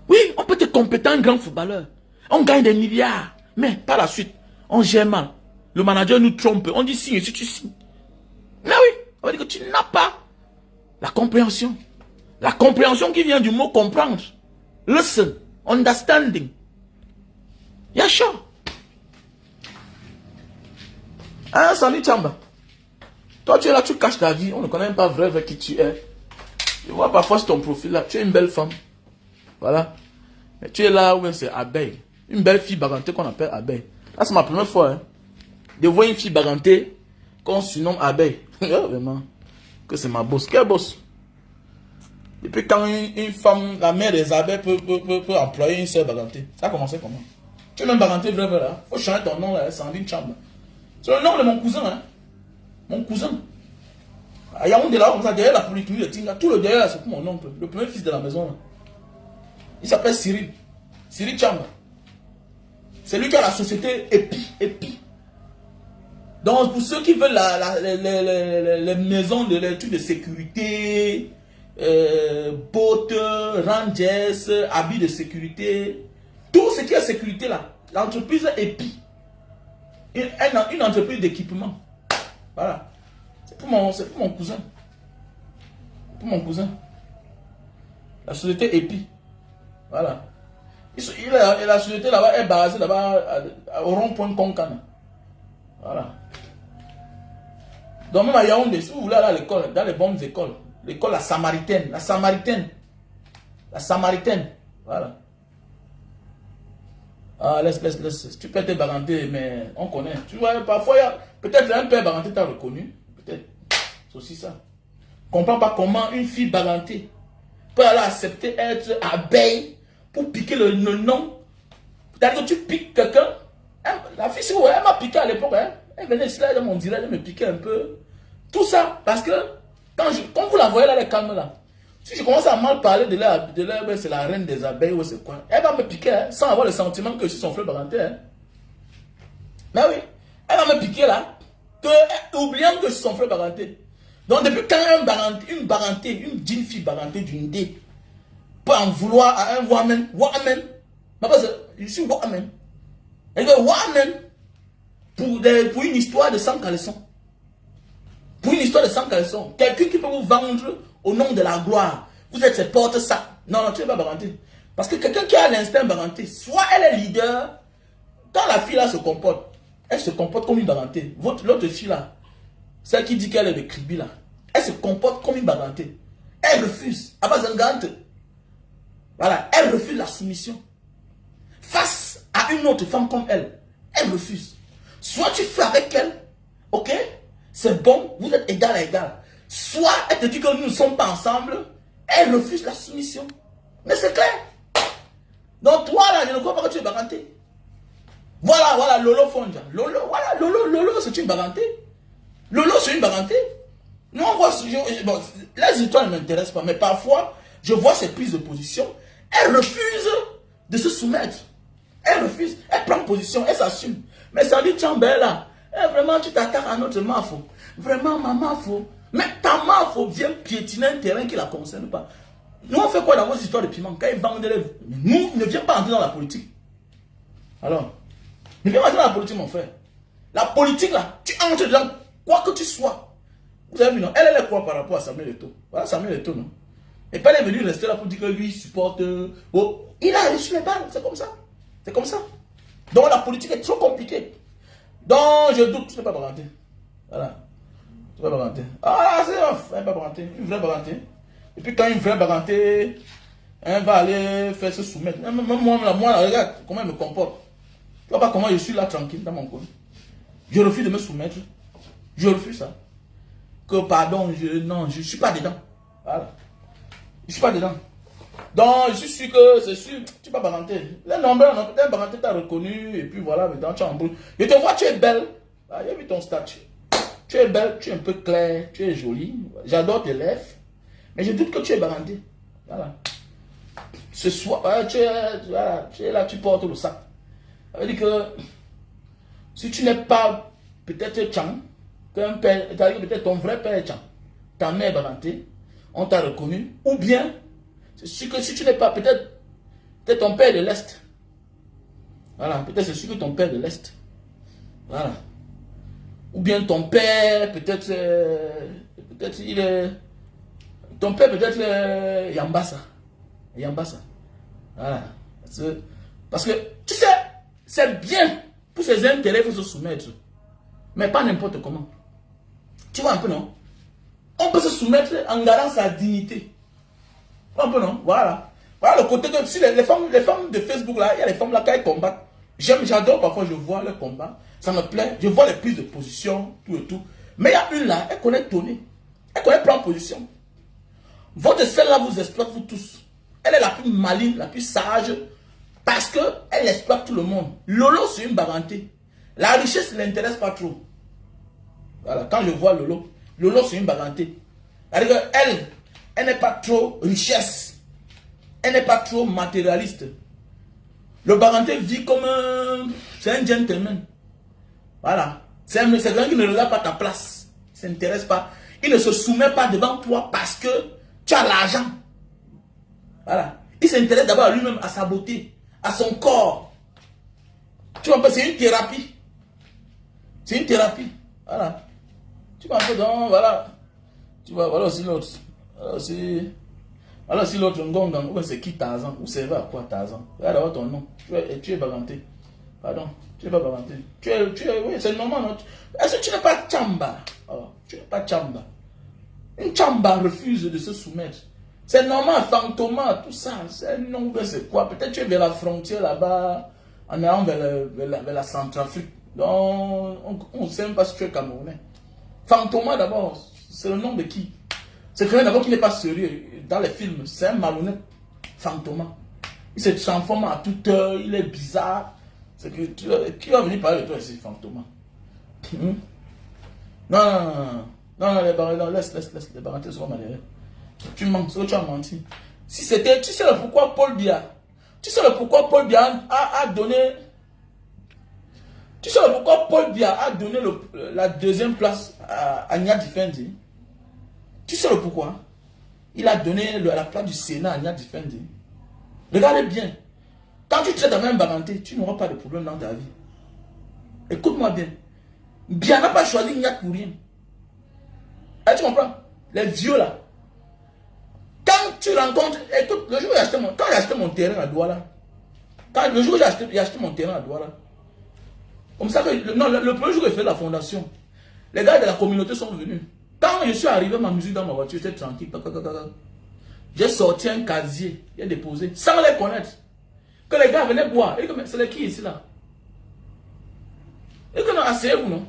Oui, on peut être compétent, un grand footballeur. On gagne des milliards. Mais par la suite, on gère mal. Le manager nous trompe. On dit signe si tu signes. Mais oui, on va dire que tu n'as pas la compréhension. La compréhension qui vient du mot comprendre. Listen, understanding. Yeah, sure. Hein, Sani Chamba. Toi, tu es là, tu caches ta vie. On ne connaît même pas vrai qui tu es. Je vois parfois sur ton profil là. Tu es une belle femme. Voilà. Mais tu es là où c'est abeille. Une belle fille barantée qu'on appelle abeille. Là, c'est ma première fois. Hein, de voir une fille barantée qu'on surnomme abeille. Vraiment. Que c'est ma boss. Quelle boss? Et puis quand une femme, la mère des abeilles peut employer une soeur barantée. Ça a commencé comment? Tu es même baranté vrai là. Faut changer ton nom là. Sandrine Chamba. C'est le nom de mon cousin. Hein. Mon cousin. À Yaoundé là, comme ça, derrière la polyclinique de Tinga. Tout le derrière, c'est pour mon oncle. Le premier fils de la maison là. Il s'appelle Cyril. Cyril Chamba. C'est lui qui a la société Epi. Donc pour ceux qui veulent les maisons les trucs de sécurité, bottes, rangers, habits de sécurité, tout ce qui est sécurité là, l'entreprise Epi. Une entreprise d'équipement. Voilà. C'est pour mon cousin. Pour mon cousin. La société Epi. Voilà. La société là-bas est basée là-bas au rond-point Konkana. Voilà. Donc même à Yaoundé, si vous voulez aller à l'école, dans les bonnes écoles, l'école la Samaritaine. La Samaritaine. La Samaritaine. Voilà. Ah, laisse. Tu peux être baranté, mais on connaît. Tu vois, parfois, peut-être un père baranté t'a reconnu. Peut-être. C'est aussi ça. Je ne comprends pas comment une fille barantée peut aller accepter être abeille pour piquer le nom. C'est-à-dire que tu piques quelqu'un. La fille, elle m'a piqué à l'époque. Hein. Elle venait ici, là, dans mon direct, elle me piquait un peu. Tout ça, parce que quand vous la voyez là, elle est calme là. Si je commence à mal parler de l'herbe, c'est la reine des abeilles ou c'est quoi, elle va me piquer hein, sans avoir le sentiment que je suis son frère baranté. Hein. Mais oui, elle va me piquer là, oubliant que je suis son frère baranté. Donc depuis quand une jeune fille barantée d'une dé peut en vouloir à un woman, je suis woman. Elle veut woman pour une histoire de 100 caleçons. Pour une histoire de 100 caleçons. Quelqu'un qui peut vous vendre au nom de la gloire. Vous êtes ses porte-sacs. Non, tu n'es pas baranté. Parce que quelqu'un qui a l'instinct baranté, soit elle est leader, quand la fille là se comporte, elle se comporte comme une baranté. L'autre fille là, celle qui dit qu'elle est de Kribi là, elle se comporte comme une baranté. Elle refuse. Abazangante. Voilà, elle refuse la soumission. Face à une autre femme comme elle, elle refuse. Soit tu fais avec elle, ok, c'est bon, vous êtes égal à égal. Soit elle te dit que nous ne sommes pas ensemble, elle refuse la soumission. Mais c'est clair. Donc toi là, je ne crois pas que tu es baranté. Voilà, Lolo Fonja. Lolo, c'est une baranté. Lolo, c'est une baranté. Nous, on voit, bon, les histoires ne m'intéressent pas, mais parfois, je vois ces prises de position. Elle refuse de se soumettre. Elle refuse, elle prend position, elle s'assume. Mais ça dit, Chambé là, vraiment, tu t'attaques à notre mafo. Vraiment, ma mafo. Mais ta mafo vient piétiner un terrain qui ne la concerne pas. Nous, on fait quoi dans vos histoires de piment? Quand ils vendent des lèvres, nous, ne viens pas entrer dans la politique. Alors, ne viens pas entrer dans la politique, mon frère. La politique, là, tu entres dedans, quoi que tu sois. Vous avez vu, non? Elle est quoi par rapport à Samuel Eto'o? Voilà Samuel Eto'o, non? Et puis elle est venue rester là pour dire que lui, il supporte. Oh, il a reçu les balles, c'est comme ça. C'est comme ça. Donc la politique est trop compliquée. Donc je doute, tu n'es pas baranté. Voilà. Tu n'es pas baranté. Ah, c'est off, elle n'est pas baranté. Une vraie baranté. Et puis quand une vraie baranté, elle va aller faire se soumettre. Même moi, regarde comment elle me comporte. Tu vois pas comment je suis là tranquille dans mon coin. Je refuse de me soumettre. Je refuse ça. Que pardon, je ne suis pas dedans. Voilà. Je ne suis pas dedans. Donc, je suis sûr que c'est sûr, tu vas baranter. Les nombres, peut-être baranter t'a reconnu, et puis voilà, maintenant tu es en boule. Je te vois, tu es belle. Ah, j'ai vu ton statut. Tu es belle, tu es un peu claire, tu es jolie. J'adore tes lèvres. Mais je doute que tu es baranté. Voilà. Ce soir, tu es là, tu portes le sac. Ça veut dire que si tu n'es pas peut-être Tchang, peut-être ton vrai père est Tchang, ta mère est Baganté, on t'a reconnu, ou bien, c'est sûr que si tu n'es pas, peut-être ton père est de l'Est. Voilà, peut-être c'est sûr que ton père est de l'Est. Voilà. Ou bien ton père, peut-être il est... Ton père peut-être Yambassa. Yambassa. Voilà. Parce que, tu sais, c'est bien pour ses intérêts, il faut se soumettre. Mais pas n'importe comment. Tu vois un peu, non? On peut se soumettre en gardant sa dignité. Un peu, non? Voilà. Voilà le côté de... Si les femmes de Facebook, là, il y a les femmes là, quand elles combattent. J'adore parfois, je vois le combat. Ça me plaît. Je vois les prises de position, tout et tout. Mais il y a une là, elle connaît tourner. Elle connaît prendre position. Votre celle-là vous exploite, vous tous. Elle est la plus maligne, la plus sage. Parce qu'elle exploite tout le monde. Lolo, c'est une Baganté. La richesse ne l'intéresse pas trop. Voilà, quand je vois Lolo, Lolo, c'est une Baganté. C'est-à-dire qu'elle n'est pas trop richesse. Elle n'est pas trop matérialiste. Le Baganté vit comme c'est un gentleman. Voilà. C'est quelqu'un qui ne regarde pas ta place. Il ne s'intéresse pas. Il ne se soumet pas devant toi parce que tu as l'argent. Voilà. Il s'intéresse d'abord à lui-même, à sa beauté, à son corps. Tu vois, c'est une thérapie. C'est une thérapie. Voilà. Tu vois un peu dans, voilà. Tu vois, voilà aussi l'autre. Voilà aussi l'autre Ngongang. C'est qui Tarzan? Ou c'est à quoi Tarzan? Regarde d'abord ton nom. Tu es Baganté. Pardon. Tu n'es pas Baganté. Oui, c'est normal. Non? Est-ce que tu n'es pas Chamba? Oh, tu n'es pas Chamba. Une Chamba refuse de se soumettre. C'est normal, Fantoma, tout ça. C'est non, c'est quoi? Peut-être tu es vers la frontière là-bas, en allant vers la Centrafrique. Donc, on ne sait même pas si tu es Camerounais. Fantoma d'abord, c'est le nom de qui? C'est quelqu'un d'abord qui n'est pas sérieux. Dans les films, c'est un malhonnête. Fantoma. Il se transforme à toute heure, il est bizarre. C'est que qui va venir parler de toi ici, Fantoma? Non, laisse, les Bagantés seront malheureux. Tu mens, c'est que tu as menti. Si c'était, tu sais le pourquoi Paul Biya, a donné, tu sais le pourquoi Paul Biya a donné la deuxième place à Nyadi Fendi. Tu sais le pourquoi? Il a donné la place du Sénat à Nyadi Fendi. Regardez bien. Quand tu traites avec un Baganté, tu n'auras pas de problème dans ta vie. Écoute-moi bien. Biya n'a pas choisi Nyadi pour rien. Tu comprends? Les vieux là. Quand tu rencontres, écoute, le jour où j'ai acheté mon terrain à Douala, le jour où j'ai acheté mon terrain à Douala, comme ça que, le premier jour où j'ai fait la fondation, les gars de la communauté sont venus. Quand je suis arrivé, ma musique dans ma voiture, j'étais tranquille. J'ai sorti un casier, j'ai déposé, sans les connaître. Que les gars venaient boire. Et que c'est qui ici là? Et que non, asseyez-vous, non?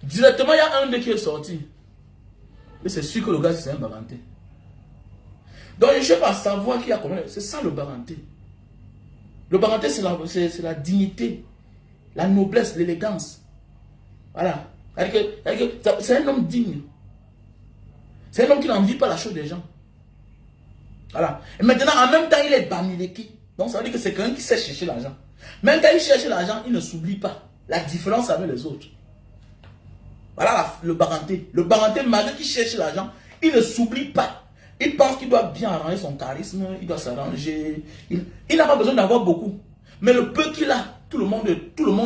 Directement, il y a un de qui est sorti. Et c'est sûr que le gars, c'est un Baganté. Donc, je ne sais pas savoir qui a combien. C'est ça le Baganté. Le Baganté, c'est la dignité, la noblesse, l'élégance. Voilà. C'est un homme digne. C'est un homme qui n'envie pas la chose des gens. Voilà. Et maintenant, en même temps, il est Bamileki. Donc, ça veut dire que c'est quelqu'un qui sait chercher l'argent. Même quand il cherche l'argent, il ne s'oublie pas. La différence avec les autres. Voilà le Baganté. Le Baganté, malgré qu'il cherche l'argent, il ne s'oublie pas. Il pense qu'il doit bien arranger son charisme, il doit s'arranger. Il n'a pas besoin d'avoir beaucoup. Mais le peu qu'il a, tout le monde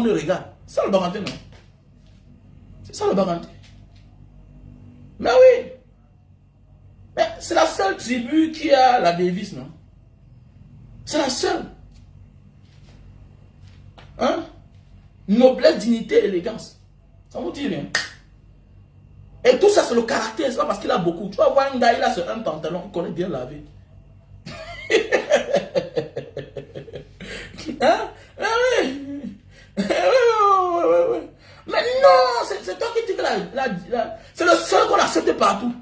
regarde. C'est ça le Baganté, non? C'est ça le Baganté. Mais oui. Mais c'est la seule tribu qui a la devise, non? C'est la seule. Hein? Noblesse, dignité, élégance. Ça vous dit rien. Et tout ça, c'est le caractère. C'est pas parce qu'il a beaucoup. Tu vas voir un gars, il a un pantalon, il connaît bien laver. Hein? Oui. Mais non, c'est toi qui dis que c'est le seul qu'on accepte partout.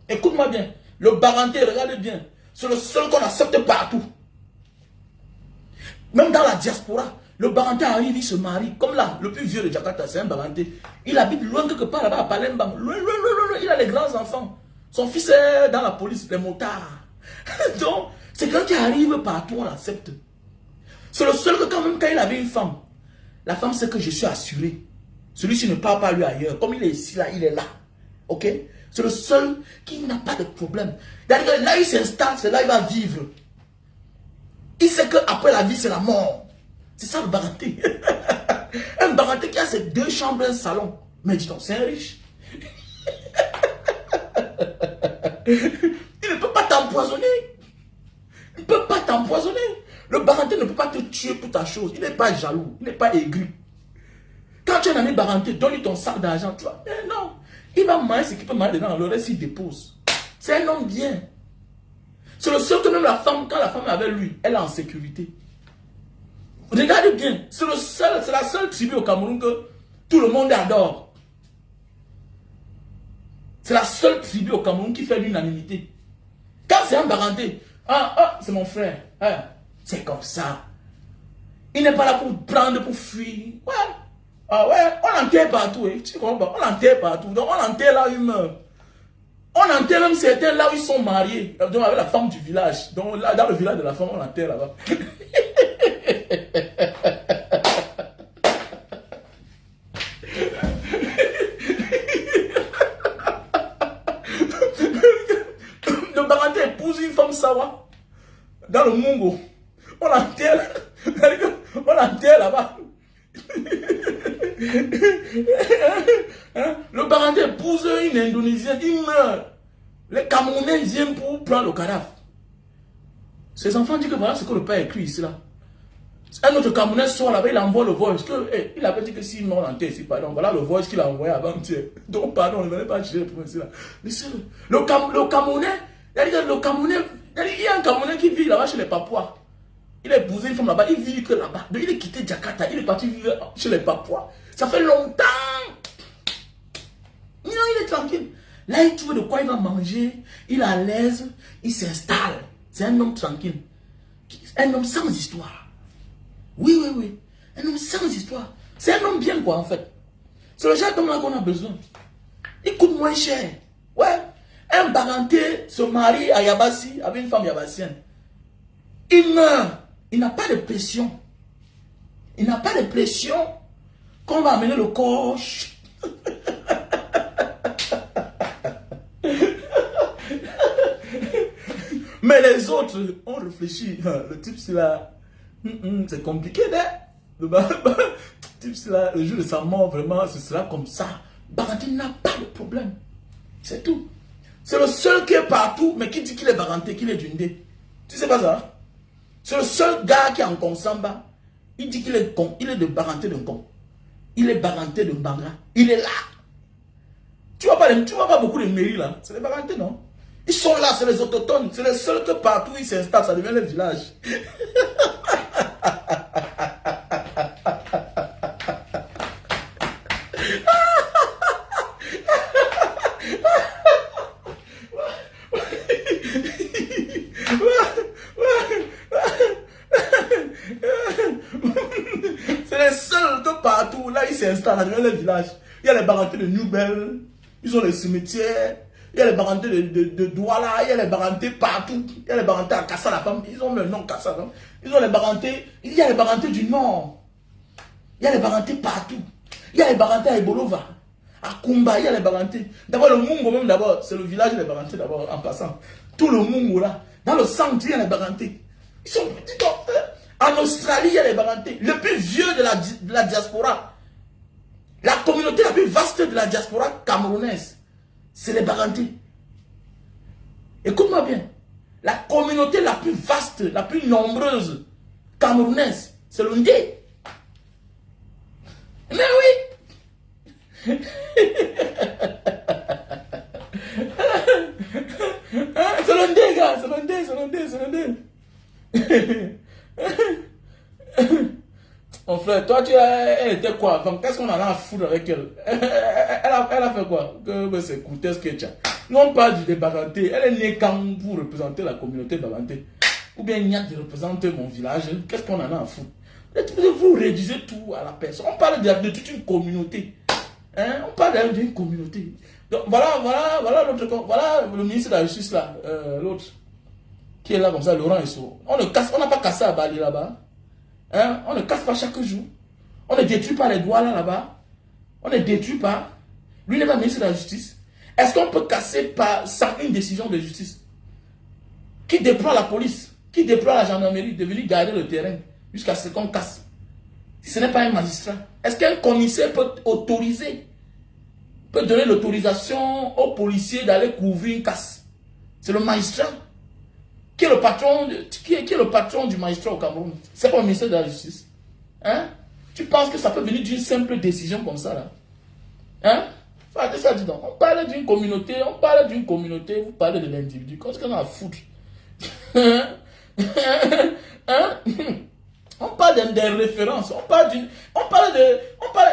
Écoute-moi bien. Le Baganté, regarde bien. C'est le seul qu'on accepte partout. Même dans la diaspora. Le Baganté arrive, il se marie. Comme là, le plus vieux de Jakarta, c'est un Baganté. Il habite loin quelque part là-bas à Palembang. Loin. Il a les grands enfants. Son fils est dans la police, les motards. Donc, c'est quelqu'un qui arrive partout, on l'accepte. C'est le seul que quand même quand il avait une femme, la femme sait que je suis assuré. Celui-ci ne parle pas lui ailleurs. Comme il est ici, là, il est là. Ok? C'est le seul qui n'a pas de problème. Là, il s'installe, c'est là il va vivre. Il sait qu'après la vie, c'est la mort. C'est ça le Baranté. Un Baranté qui a ses 2 chambres, un salon. Mais dis donc, c'est un riche. Il ne peut pas t'empoisonner. Il ne peut pas t'empoisonner. Le Baranté ne peut pas te tuer pour ta chose. Il n'est pas jaloux. Il n'est pas aigri. Quand tu es un ami Baranté, donne-lui ton sac d'argent. Tu vois, mais non. Il va manger ce qu'il peut manger dedans. Le reste, il dépose. C'est un homme bien. C'est le seul que même la femme, quand la femme est avec lui, elle est en sécurité. Regardez bien. C'est la seule tribu au Cameroun que tout le monde adore. C'est la seule tribu au Cameroun qui fait l'unanimité. Quand c'est un Baranté, c'est mon frère. C'est comme ça. Il n'est pas là pour prendre, pour fuir. Ouais. Ouais, on l'enterre partout. Tu comprends? On l'enterre partout. Donc on l'enterre là où il meurt. On enterre même certains là où ils sont mariés. Donc avec la femme du village. Donc là, dans le village de la femme, on l'enterre là-bas. Le Baranté épouse une femme Sawa. Dans le Mungo. On l'enterre. On l'enterre là-bas. Le Baranté épouse une Indonésienne, il meurt. Les Camerounais viennent pour prendre le cadavre. Ses enfants disent que voilà ce que le père écrit ici là. Un autre Camerounais sort là-bas, il envoie le voice. Il avait dit que s'il meurt en terre ici, pardon, voilà le voice qu'il a envoyé avant-hier. Donc pardon, il ne venait pas chercher pour ici là. Mais c'est le Camerounais, il y a un Camerounais qui vit là-bas chez les Papouas. Il a épousé une femme là-bas, il vit que là-bas. Donc il est quitté Jakarta, il est parti vivre chez les Papouas. Ça fait longtemps. Non, il est tranquille. Là, il trouve de quoi il va manger. Il est à l'aise. Il s'installe. C'est un homme tranquille. Un homme sans histoire. Oui, oui, oui. Un homme sans histoire. C'est un homme bien, quoi, en fait. C'est le genre d'homme-là qu'on a besoin. Il coûte moins cher. Ouais. Un Baranté se marie à Yabassi avec une femme yabassienne. Il meurt. Il n'a pas de pression. Il n'a pas de pression qu'on va amener le corps. Mais les autres ont réfléchi. Le type, c'est là. C'est compliqué, hein? Le type, c'est là. Le jour de sa mort, vraiment, ce sera comme ça. Baranté n'a pas de problème. C'est tout. C'est le seul qui est partout, mais qui dit qu'il est Baranté, qu'il est Dundé. Tu sais pas ça? C'est le seul gars qui est en Konsamba. Il dit qu'il est con. Il est de Baranté de Con. Il est Baranté de Mbanga. Il est là. Tu vois pas beaucoup de mairies là. C'est les Baranté, non? Ils sont là, c'est les autochtones. C'est les seuls que partout ils s'installent, ça devient le village. C'est les seuls que partout, là ils s'installent, ça devient le village. Il y a les Barantés de Newbell, ils ont les cimetières. Il y a les Barantés de Douala, il y a les Barantés partout. Il y a les Barantés à Kassa, la femme. Ils ont le nom Kassa. Non? Ils ont les Barantés. Il y a les Barantés du Nord. Il y a les Barantés partout. Il y a les Barantés à Ebolova. À Kumba, il y a les Barantés. D'abord, le Mungo même, d'abord. C'est le village des Barantés, d'abord, en passant. Tout le Mungo là. Dans le centre, il y a les Barantés. Ils sont petits. En Australie, il y a les Barantés. Le plus vieux de la diaspora. La communauté la plus vaste de la diaspora camerounaise. C'est les Barantés. Écoute-moi bien. La communauté la plus vaste, la plus nombreuse camerounaise, c'est le Ndé. Mais oui. C'est le Ndé, gars. C'est le Ndé, c'est le Ndé, c'est le Ndé. Mon frère, toi, elle était quoi? Qu'est-ce qu'on en a à foutre avec elle? Elle a fait quoi? Que c'est coûteux ce que tu as. Nous, on parle des Barantés. Elle est née quand vous représentez la communauté Baranté. Ou bien Niat de représenter mon village. Qu'est-ce qu'on en a à foutre? Vous réduisez tout à la personne. On parle de toute une communauté. Hein? On parle d'une communauté. Donc voilà l'autre. Voilà le ministre de la Justice là. L'autre. Qui est là comme ça, Laurent Esso. On n'a pas cassé à Bali là-bas. Hein? On ne casse pas chaque jour. On ne détruit pas les doigts là-bas. On est détruit par... Lui n'est pas ministre de la justice. Est-ce qu'on peut casser sans une décision de justice? Qui déploie la police? Qui déploie la gendarmerie de venir garder le terrain jusqu'à ce qu'on casse? Si ce n'est pas un magistrat, est-ce qu'un commissaire peut autoriser, peut donner l'autorisation aux policiers d'aller couvrir une casse? C'est le magistrat. Qui est le patron, qui est le patron du magistrat au Cameroun? C'est pas le ministère de la Justice. Hein? Tu penses que ça peut venir d'une simple décision comme ça là? Hein? Ça dit donc. On parle d'une communauté, vous parlez de l'individu. Qu'est-ce qu'on a à foutre? Hein? On parle des références, il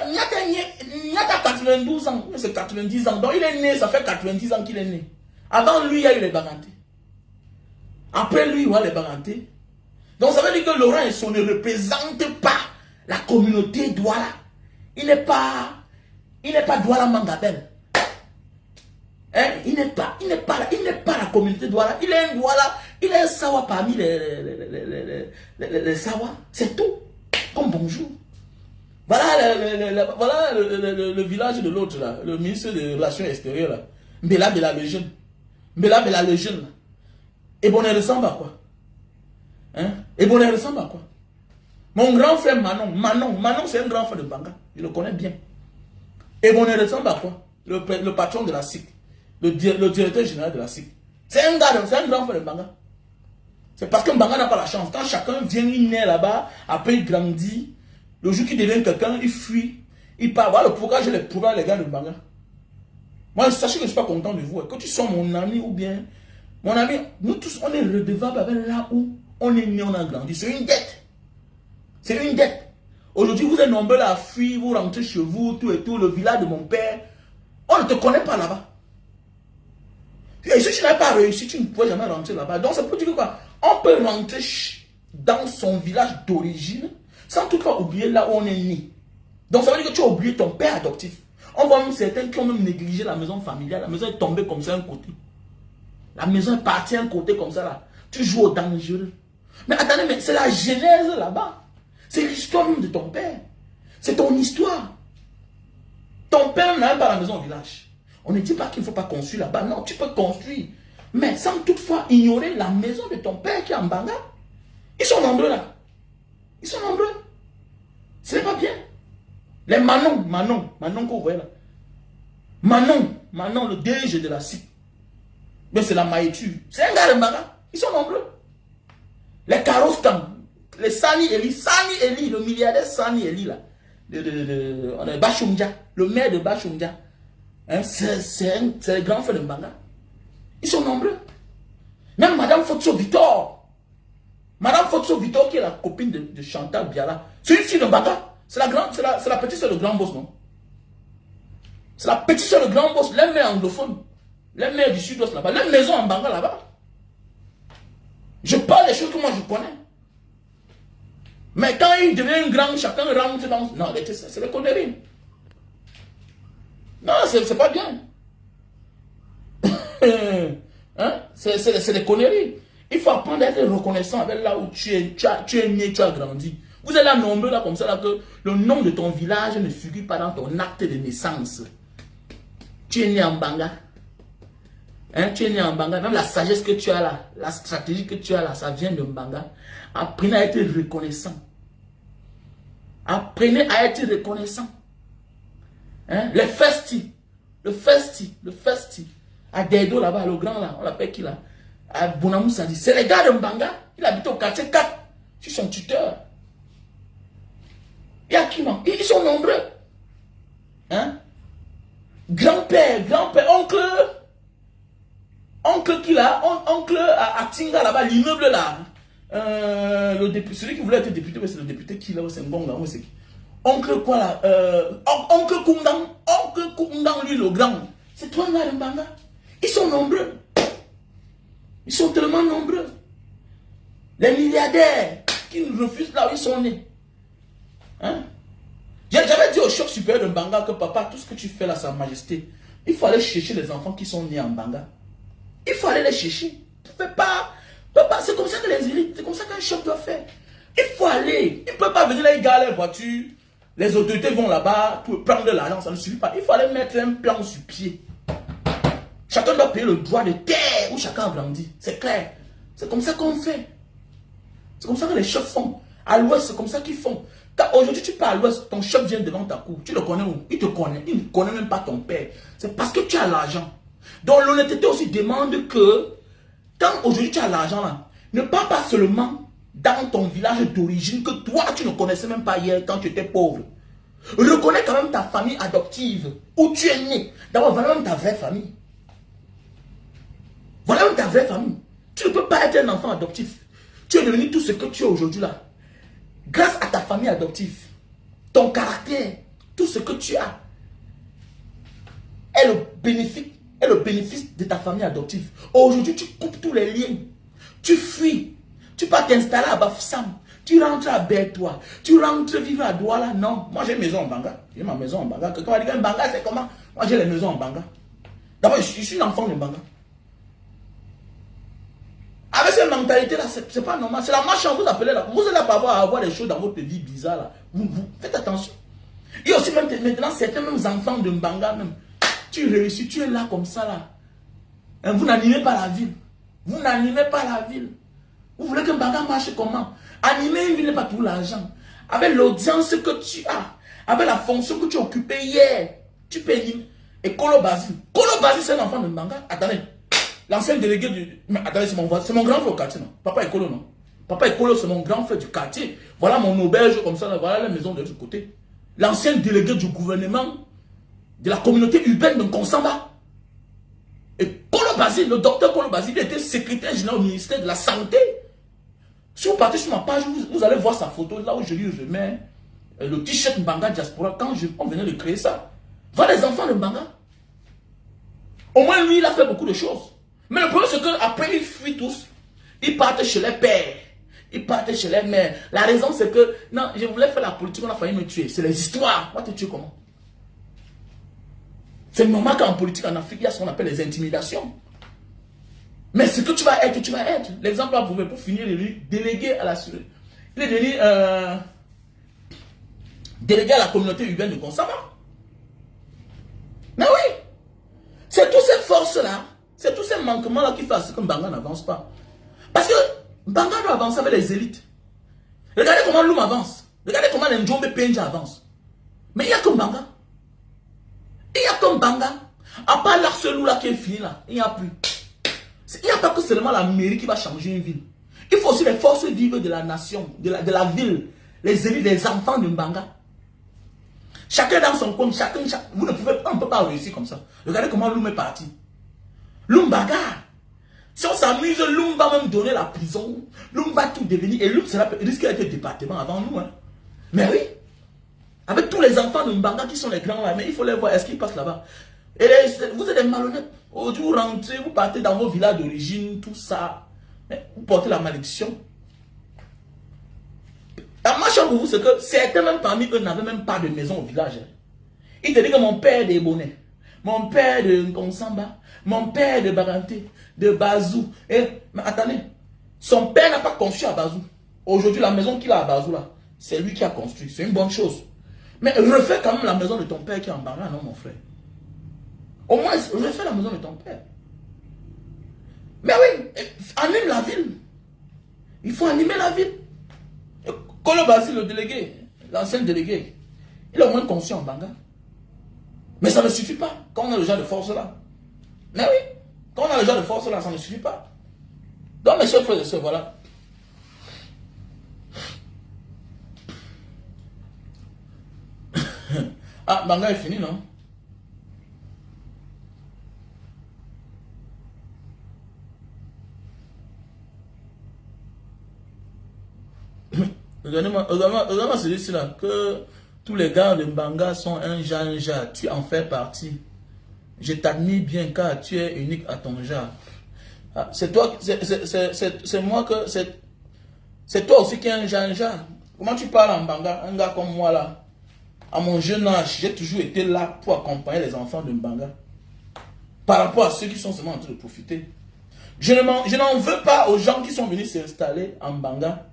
n'y a qu'à 92 ans, c'est 90 ans, donc il est né, ça fait 90 ans qu'il est né. Avant lui, il y a eu les Barantés. Après lui, il y a les Barantés. Donc ça veut dire que Laurent Esso ne représente pas la communauté Douala. Il n'est pas Douala Mangabel. Hein? Il n'est pas la communauté Douala. Il est un Douala, il est un Sawa parmi les Sawa. C'est tout. Comme bonjour. Voilà le village de l'autre là, le ministre des Relations Extérieures là. Mbela Bela le jeune. Mbela Bela le jeune là. Et bon, elle ressemble à quoi? Hein? Et bon, elle ressemble à quoi? Mon grand frère Manon c'est un grand frère de Banga. Je le connais bien. Et bon, elle ressemble à quoi? Le patron de la SIC. Le directeur général de la SIC. C'est un grand frère de Banga. C'est parce que Mbanga n'a pas la chance. Quand chacun vient, il naît là-bas, après il grandit, le jour qu'il devient quelqu'un, il fuit, il part. Voilà pourquoi j'ai les problèmes, les gars de Mbanga. Moi, sachez que je ne suis pas content de vous. Que tu sois mon ami ou bien... Mon ami, nous tous, on est redevables avec là où on est né, on a grandi. C'est une dette. C'est une dette. Aujourd'hui, vous êtes nombreux à fuir, vous rentrez chez vous, tout et tout, le village de mon père. On ne te connaît pas là-bas. Et si tu n'as pas réussi, tu ne pourrais jamais rentrer là-bas. Donc, ça peut dire quoi? On peut rentrer dans son village d'origine sans toutefois oublier là où on est né. Donc, ça veut dire que tu as oublié ton père adoptif. On voit même certains qui ont même négligé la maison familiale. La maison est tombée comme ça d'un côté. La maison est partie d'un côté comme ça là. Tu joues au dangereux. Mais attendez, mais c'est la genèse là-bas. C'est l'histoire même de ton père. C'est ton histoire. Ton père n'a pas la maison au village. On ne dit pas qu'il ne faut pas construire là-bas. Non, tu peux construire. Mais sans toutefois ignorer la maison de ton père qui est en Banga. Ils sont nombreux là. Ils sont nombreux. Ce n'est pas bien. Les Manon que vous voyez là. Manon, le DG de la SIC. Mais c'est la maïture. C'est un gars de Banga. Ils sont nombreux. Les Karostan, les Sani Eli, le milliardaire Sani Eli là. De Bachumja, le maire de Bachumja. Hein, c'est le grand frère de Mbanga. Ils sont nombreux. Même Madame Fotso Vitor. Madame Fotso Vitor qui est la copine de Chantal Biala. C'est une fille de Mbanga. C'est la petite soeur de grand boss, non? C'est la petite soeur de grand boss. Les mères anglophones. Les mères du sud-ouest là-bas. Les maisons en Mbanga là-bas. Je parle des choses que moi je connais. Mais quand il devient grand, chacun rentre dans... Non, c'est des conneries. Non, c'est pas bien. Hein? C'est des conneries. Il faut apprendre à être reconnaissant avec là où tu es né, tu as grandi. Vous êtes là nombreux là comme ça là que le nom de ton village ne figure pas dans ton acte de naissance. Tu es né en Banga. Hein? Tu es né en Banga. Même la sagesse que tu as là, la stratégie que tu as là, ça vient de Banga. Apprenez à être reconnaissant. Apprenez à être reconnaissant. Hein? Le festi. À Dedo là-bas, le grand là, on l'appelle qui là? À Bonamou Sadi. C'est les gars de Mbanga. Il habite au quartier 4. Je suis son tuteur. Il y a qui non? Ils sont nombreux. Hein? Grand-père, oncle qui là? Oncle à Tinga là-bas, l'immeuble là. Celui qui voulait être député, c'est le député qui là, c'est un bon là. C'est qui? Oncle quoi là? Oncle Koundang, lui le grand. C'est toi là, Mbanga. Ils sont nombreux. Ils sont tellement nombreux. Les milliardaires qui nous refusent là où ils sont nés. Hein? J'avais dit au chef supérieur de Mbanga que papa, tout ce que tu fais là, sa majesté, il faut aller chercher les enfants qui sont nés en Mbanga. Il faut aller les chercher. Tu ne fais pas. Papa, c'est comme ça que les élites, c'est comme ça qu'un chef doit faire. Il faut aller. Il ne peut pas venir là, il gare les voitures. Les autorités vont là-bas pour prendre de l'argent, ça ne suffit pas. Il fallait mettre un plan sur pied. Chacun doit payer le droit de terre où chacun a grandi. C'est clair. C'est comme ça qu'on fait. C'est comme ça que les chefs font. À l'ouest, c'est comme ça qu'ils font. Aujourd'hui, tu pars à l'ouest, ton chef vient devant ta cour. Tu le connais où? Il te connaît. Il ne connaît même pas ton père. C'est parce que tu as l'argent. Donc l'honnêteté aussi demande que, quand aujourd'hui tu as l'argent là, ne pars pas seulement dans ton village d'origine que toi tu ne connaissais même pas hier quand tu étais pauvre. Reconnais quand même ta famille adoptive, où tu es né. D'abord, voilà même ta vraie famille. Voilà même ta vraie famille. Tu ne peux pas être un enfant adoptif. Tu es devenu tout ce que tu es aujourd'hui là. Grâce à ta famille adoptive, ton caractère, tout ce que tu as est le bénéfice de ta famille adoptive. Aujourd'hui, tu coupes tous les liens. Tu fuis. Tu pars t'installer à Bafoussam. Tu rentres à Bertois. Tu rentres vivre à Douala. Non, moi j'ai une maison en Banga. J'ai ma maison en Banga. Quelqu'un va dire que Banga, c'est comment? Moi j'ai les maisons en Banga. D'abord, je suis un enfant de Banga. Avec cette mentalité-là, c'est pas normal. C'est la marche en vous appelez là. Vous allez pas avoir des choses dans votre vie bizarres là. Vous faites attention. Il y a aussi même maintenant certains mêmes enfants de Mbanga même. Tu réussis, tu es là comme ça là. Et vous n'animez pas la ville. Vous n'animez pas la ville. Vous voulez que Mbanga marche comment? Animer une ville n'est pas tout l'argent. Avec l'audience que tu as, avec la fonction que tu occupais hier, tu peux animer. Et Kolo Basile. Kolo Basile, c'est un enfant de Mbanga. Attendez. L'ancien délégué du... Mais attendez, c'est mon grand frère au quartier, non? Papa Ekolo, non? Papa Ekolo, c'est mon grand frère du quartier. Voilà mon auberge comme ça, là, voilà la maison de l'autre côté. L'ancien délégué du gouvernement de la communauté urbaine de Konsamba. Et Kolo Basile, le docteur Kolo Basile, il était secrétaire général au ministère de la Santé. Si vous partez sur ma page, vous allez voir sa photo, là où je lui remets le t-shirt Mbanga Diaspora, quand on venait de créer ça. Voilà les enfants de Mbanga. Au moins, lui, il a fait beaucoup de choses. Mais le problème, c'est qu'après, ils fuient tous. Ils partent chez les pères. Ils partent chez les mères. La raison, c'est que, non, je voulais faire la politique, on a failli me tuer. C'est les histoires. On va te tuer comment? C'est normal qu'en politique, en Afrique, il y a ce qu'on appelle les intimidations. Mais ce que tu vas être, tu vas être. L'exemple, là, pour finir, il est délégué à la... Il est devenu délégué à la communauté urbaine de Konsama. Mais oui, c'est toutes ces forces-là, c'est tous ces manquements-là qui font que Mbanga n'avance pas. Parce que Mbanga doit avancer avec les élites. Regardez comment Loum avance. Regardez comment les Njombe Penja avance. Mais il n'y a que Mbanga. Il n'y a que Mbanga. À part l'Arcelou là qui est fini là, il n'y a plus. Il n'y a pas que seulement la mairie qui va changer une ville. Il faut aussi les forces vives de la nation, de la ville, les élites, les enfants de Mbanga. Chacun dans son coin, vous ne pouvez pas, on ne peut pas réussir comme ça. Regardez comment Loum est parti. Loum bagarre. Si on s'amuse, Loum va même donner la prison. Loum va tout devenir. Et Loum risque d'être département avant nous. Hein. Mais oui. Avec tous les enfants de Mbanga qui sont les grands là, mais il faut les voir, est-ce qu'ils passent là-bas? Et vous êtes des malhonnêtes. Aujourd'hui, vous rentrez, vous partez dans vos villages d'origine, tout ça. Mais vous portez la malédiction. La marche pour vous, c'est que certains même parmi eux n'avaient même pas de maison au village. Ils te disent que mon père est des Bonnets, mon père de Konsamba, mon père de Baranté, de Bazou. Mais attendez, son père n'a pas construit à Bazou. Aujourd'hui, la maison qu'il a à Bazou, là, c'est lui qui a construit. C'est une bonne chose. Mais refais quand même la maison de ton père qui est en Banga, non, mon frère. Au moins, refais la maison de ton père. Mais oui, anime la ville. Il faut animer la ville. Kolo Basile, le délégué, l'ancien délégué, il est au moins conscient en Banga. Mais ça ne suffit pas quand on a le genre de force là. Mais oui, quand on a le genre de force là, ça ne suffit pas. Donc mes chers frères et sœurs, voilà. Ah, Banga est fini, non? Regardez-moi celui-ci-là, que tous les gars de Mbanga sont un genre, tu en fais partie. Je t'admire bien car tu es unique à ton genre. Ah, c'est toi, c'est moi que, c'est toi aussi qui es un genre. Comment tu parles en Mbanga, un gars comme moi là? À mon jeune âge, j'ai toujours été là pour accompagner les enfants de Mbanga. Par rapport à ceux qui sont seulement en train de profiter. Je n'en veux pas aux gens qui sont venus s'installer en Mbanga.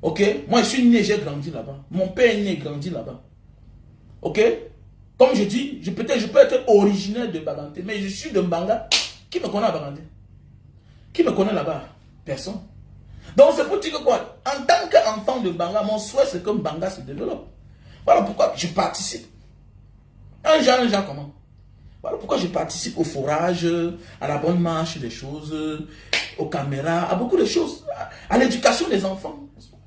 Ok, moi je suis né, j'ai grandi là-bas. Mon père est né et grandi là-bas. Ok? Comme je dis, je peux être originaire de Baganté, mais je suis de Mbanga. Qui me connaît à Baganté? Qui me connaît là-bas? Personne. Donc c'est pour dire que quoi? En tant qu'enfant de Mbanga, mon souhait c'est que Mbanga se développe. Voilà pourquoi je participe. Un genre comment? Voilà pourquoi je participe au forage, à la bonne marche des choses, aux caméras, à beaucoup de choses, à l'éducation des enfants.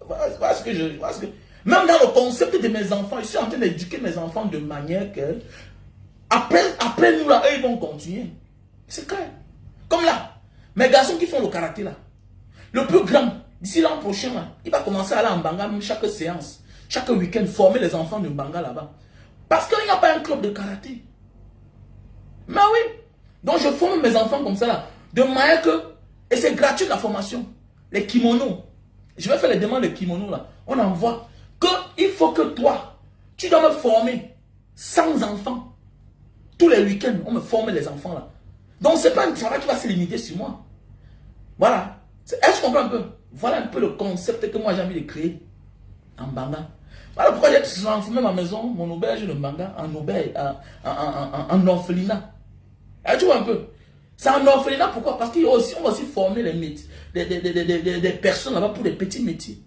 Voilà ce que je... Même dans le concept de mes enfants, je suis en train d'éduquer mes enfants de manière que après nous là, eux ils vont continuer. C'est clair. Comme là, mes garçons qui font le karaté là, le plus grand, d'ici l'an prochain là, il va commencer à aller en Mbanga même chaque séance, chaque week-end, former les enfants de Mbanga là-bas. Parce qu'il n'y a pas un club de karaté. Mais oui. Donc je forme mes enfants comme ça là, de manière que, et c'est gratuit la formation, les kimonos. Je vais faire les demandes de kimonos là, on envoie. Il faut que toi, tu dois me former 100 enfants. Tous les week-ends, on me forme les enfants là. Donc, ce n'est pas un travail qui va se limiter sur moi. Voilà. Est-ce que tu comprends un peu? Voilà un peu le concept que moi j'ai envie de créer en Mbanga. Voilà pourquoi j'ai transformé ma maison, mon auberge de Mbanga, en auberge, en orphelinat. Et tu vois un peu? C'est un orphelinat, pourquoi? Parce qu'on va aussi former les métiers, des personnes là-bas pour des petits métiers.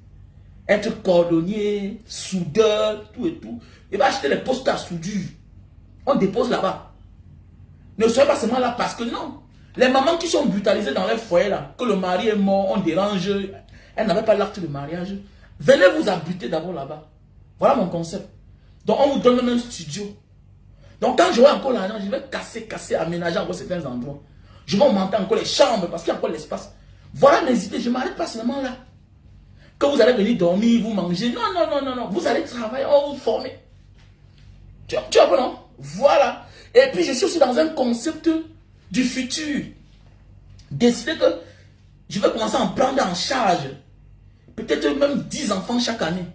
Être cordonnier, soudeur, tout et tout. Il va acheter les postes à soudure. On dépose là-bas. Ne soyez pas seulement là parce que non. Les mamans qui sont brutalisées dans les foyers là, que le mari est mort, on dérange, elles n'avaient pas l'acte de mariage. Venez vous abriter d'abord là-bas. Voilà mon concept. Donc on vous donne même un studio. Donc quand j'aurai encore l'argent, je vais casser, aménager encore certains endroits. Je vais augmenter encore les chambres parce qu'il y a encore l'espace. Voilà mes idées. Je ne m'arrête pas seulement là. Que vous allez venir dormir, vous manger. Non, non, non, non, non. Vous allez travailler, on va vous former. Tu vois, non? Voilà. Et puis, je suis aussi dans un concept du futur. Décider que je vais commencer à en prendre en charge. Peut-être même 10 enfants chaque année.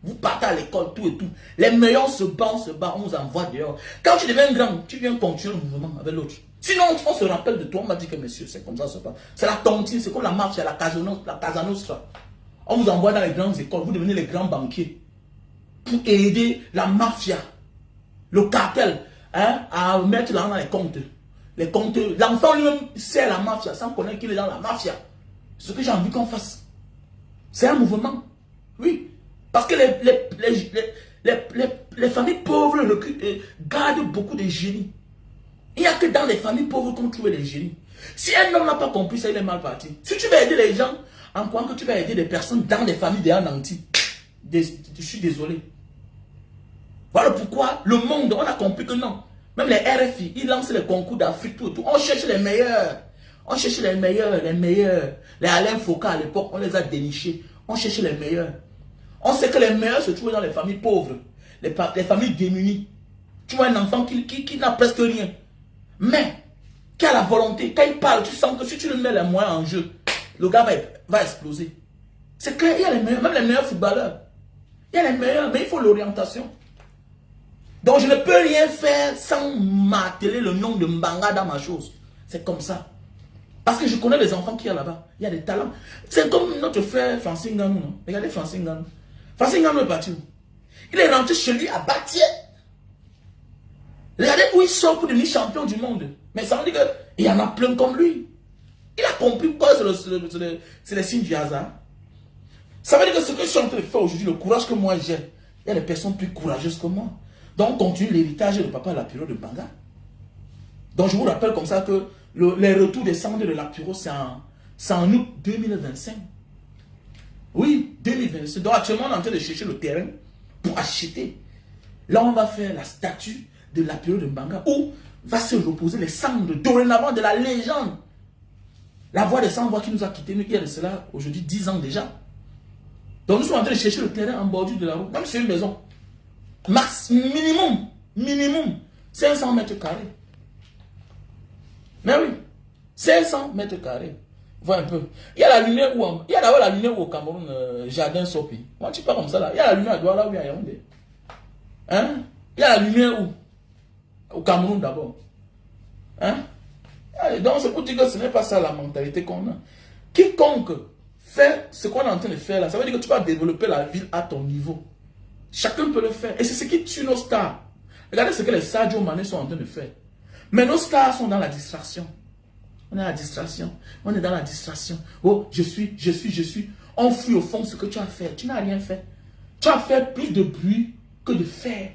Vous partez à l'école, tout et tout. Les meilleurs se battent, on vous envoie dehors. Quand tu deviens grand, tu viens continuer le mouvement avec l'autre. Sinon, on se rappelle de toi, on m'a dit que monsieur, c'est comme ça, c'est pas. C'est la tontine, c'est comme la mafia, la Casa Nostra. On vous envoie dans les grandes écoles, vous devenez les grands banquiers. Pour aider la mafia, le cartel, hein, à mettre l'argent dans les comptes. Les comptes, l'enfant lui-même sert la mafia sans connaître qu'il est dans la mafia. C'est ce que j'ai envie qu'on fasse. C'est un mouvement. Oui. Parce que les familles pauvres gardent beaucoup de génies. Il n'y a que dans les familles pauvres qu'on trouve les génies. Si un homme n'a pas compris ça, il est mal parti. Si tu veux aider les gens, en croyant que tu vas aider des personnes dans des familles déjà nantis, je suis désolé. Voilà pourquoi le monde, on a compris que non. Même les RFI, ils lancent les concours d'Afrique, tout, tout. On cherche les meilleurs. On cherche les meilleurs. Les Alain Foucault à l'époque, on les a dénichés. On cherche les meilleurs. On sait que les meilleurs se trouvent dans les familles pauvres, les familles démunies. Tu vois un enfant qui n'a presque rien, mais qui a la volonté. Quand il parle, tu sens que si tu lui mets les moyens en jeu, le gars va exploser. C'est clair, il y a les meilleurs, même les meilleurs footballeurs. Il y a les meilleurs, mais il faut l'orientation. Donc je ne peux rien faire sans m'atteler le nom de Mbanga dans ma chose. C'est comme ça. Parce que je connais les enfants qui y a là-bas. Il y a des talents. C'est comme notre frère Francine Ganou. Non? Regardez Francine Ganou. Francine Ganou est parti où? Il est rentré chez lui à Batier. Regardez où il sort pour devenir champion du monde. Mais ça veut dire qu'il y en a plein comme lui. Il a compris pourquoi c'est le signe du hasard. Ça veut dire que ce que je suis en train de faire aujourd'hui, le courage que moi j'ai, il y a des personnes plus courageuses que moi. Donc, on continue l'héritage de papa Lapiro de Mbanga. Donc, je vous rappelle comme ça que les retours des cendres de Lapiro, c'est en août 2025. Oui, 2025. Donc, actuellement, on est en train de chercher le terrain pour acheter. Là, on va faire la statue de Lapiro de Mbanga où va se reposer les cendres dorénavant de la légende. La voix des sans-voix qui nous a quittés, il y a de cela aujourd'hui 10 ans déjà. Donc, nous sommes en train de chercher le terrain en bordure de la route. Même c'est une maison. Max, minimum, 500 mètres carrés. Mais oui, 500 mètres carrés. Vois un peu. Il y a la lumière où, il y a d'abord la lumière au Cameroun, Jardin Sopi. Moi, tu parles comme ça là. Il y a la lumière à Douala où il y a Yaoundé. Hein? Il y a la lumière où? Au Cameroun d'abord. Hein? Donc, c'est pour dire que ce n'est pas ça la mentalité qu'on a. Quiconque fait ce qu'on est en train de faire là, ça veut dire que tu vas développer la ville à ton niveau. Chacun peut le faire. Et c'est ce qui tue nos stars. Regardez ce que les Sadio Mané sont en train de faire. Mais nos stars sont dans la distraction. On est à la distraction. On est dans la distraction. Oh, je suis. On fuit au fond ce que tu as fait. Tu n'as rien fait. Tu as fait plus de bruit que de faire.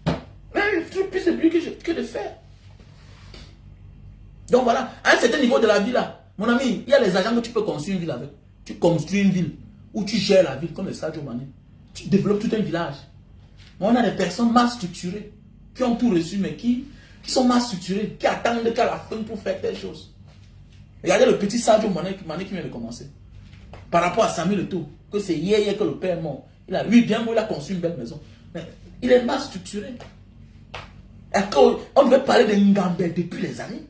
Plus de bruit que de faire. Donc voilà, à un certain niveau de la vie là, mon ami, il y a les agents que tu peux construire une ville avec. Tu construis une ville où tu gères la ville comme le Sadio Mané. Tu développes tout un village. Mais on a des personnes mal structurées qui ont tout reçu, mais qui sont mal structurées, qui attendent qu'à la fin pour faire telle chose. Regardez le petit Sadio Mané qui vient de commencer. Par rapport à Samuel Eto'o, que c'est hier que le père est mort. Lui, bien il a construit une belle maison. Mais il est mal structuré. Et quand on devait parler de Ngambé depuis les années.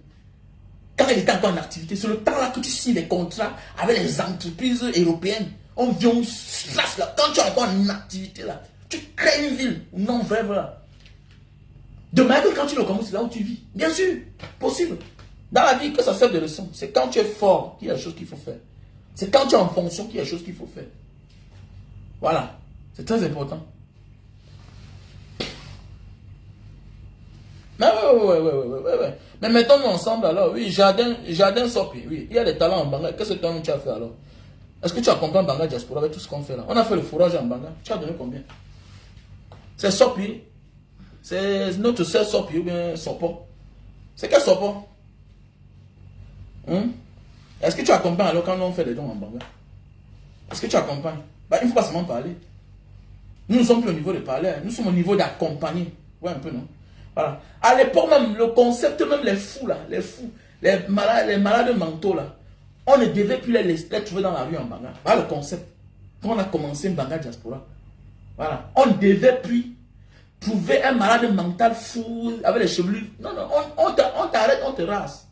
Quand il était encore en activité, c'est le temps-là que tu signes des contrats avec les entreprises européennes. On vient, on slash là. Quand tu es encore en activité là, tu crées une ville. Non, vrai. Demain, quand tu le commences, c'est là où tu vis. Bien sûr, possible. Dans la vie, que ça serve de leçon. C'est quand tu es fort qu'il y a des choses qu'il faut faire. C'est quand tu es en fonction qu'il y a des choses qu'il faut faire. Voilà. C'est très important. Mais ouais. Mais mettons-nous ensemble alors. Oui, jardin Sopi. Oui, il y a des talents en Banga. Qu'est-ce que toi tu as fait alors? Est-ce que tu accompagnes Banga Diaspora avec tout ce qu'on fait là? On a fait le fourrage en Banga. Tu as donné combien? C'est Sopi. C'est notre sœur Sopi ou bien Sopo. C'est quel Sopo? Est-ce que tu accompagnes alors quand on fait des dons en Banga? Est-ce que tu accompagnes? Bah, il ne faut pas seulement parler. Nous ne sommes plus au niveau de parler. Nous sommes au niveau d'accompagner. Ouais, un peu, non? Voilà. À l'époque même, le concept même, les fous là, les malades mentaux là, on ne devait plus les trouver dans la rue en Banga. Voilà le concept. Quand on a commencé Banga Diaspora, voilà, on ne devait plus trouver un malade mental fou avec les chevelures. Non, on t'arrête, on te rase.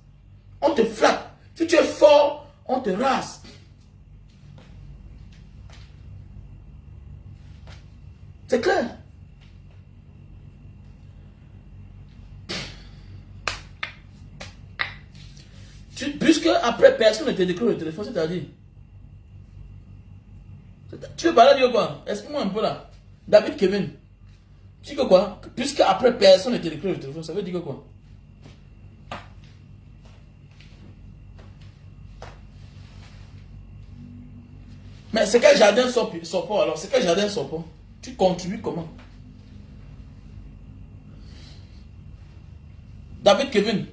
On te flatte. Si tu es fort, on te rase. C'est clair. Puisque après personne ne te décroche le téléphone, c'est-à-dire. Tu veux parler de quoi? Explique-moi un peu là. David Kevin. Tu dis que quoi? Puisque après personne ne te décroche le téléphone, ça veut dire que quoi? Mais c'est quel jardin Sopo alors? C'est quel jardin Sopo? Tu contribues comment? David Kevin.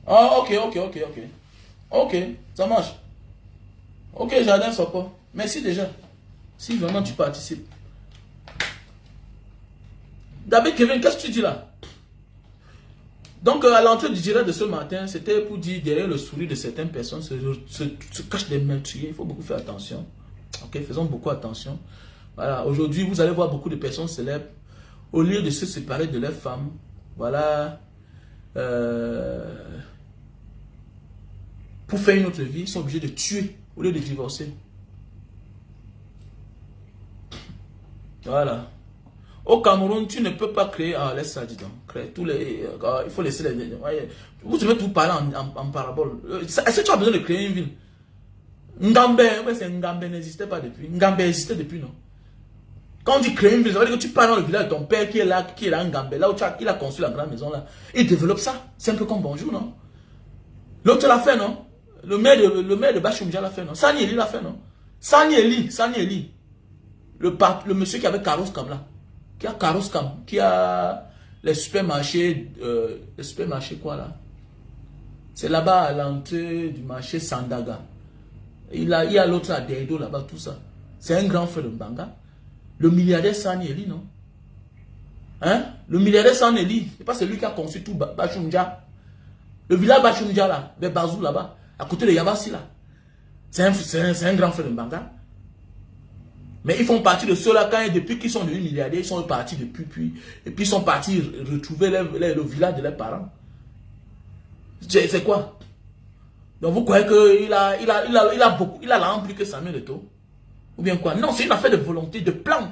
Ah, ok. Ok, ça marche. Ok, jardin Sopo. Merci déjà. Si vraiment tu participes. David Kevin, qu'est-ce que tu dis là? Donc, à l'entrée du direct de ce matin, c'était pour dire derrière le sourire de certaines personnes se cachent des meurtriers. Il faut beaucoup faire attention. Ok, faisons beaucoup attention. Voilà, aujourd'hui, vous allez voir beaucoup de personnes célèbres. Au lieu de se séparer de leurs femmes, voilà, pour faire une autre vie, ils sont obligés de tuer au lieu de divorcer. Voilà. Au Cameroun, tu ne peux pas créer, laisse ça, dis donc, créer tous les, il faut laisser les, vous devez tout parler en parabole. Est-ce que tu as besoin de créer une ville? Ngambé, c'est Ngambé n'existait pas depuis. Ngambé existait depuis, non? Quand tu crées une ville, ça veut dire que tu pars dans le village de ton père qui est là en Ngambé, là où il a construit la grande maison là. Il développe ça. C'est un peu comme Bonjour, non? L'autre l'a fait, non? Le maire de Bachumja l'a fait, non? Sani Eli l'a fait, non? Sani Eli. Le monsieur qui avait Carlos Cam là. Qui a Carlos Cam, qui a les supermarchés quoi là? C'est là-bas à l'entrée du marché Sandaga. Il y a l'autre à Dedo là-bas, tout ça. C'est un grand frère de Mbanga. Le milliardaire Sani Eli, non? Hein? Le milliardaire Sani Eli, c'est pas celui qui a construit tout Bachumja. Le village Bachumja là, vers Bazou là-bas, à côté de Yabassi là. C'est un grand frère de Mbanga. Mais ils font partie de ceux-là, depuis qu'ils sont devenus milliardaires, ils sont partis depuis, et puis ils sont partis retrouver le village de leurs parents. C'est quoi? Donc vous croyez qu'il a l'argent plus que Samuel Eto'o? Ou bien quoi? Non, c'est une affaire de volonté, de plan.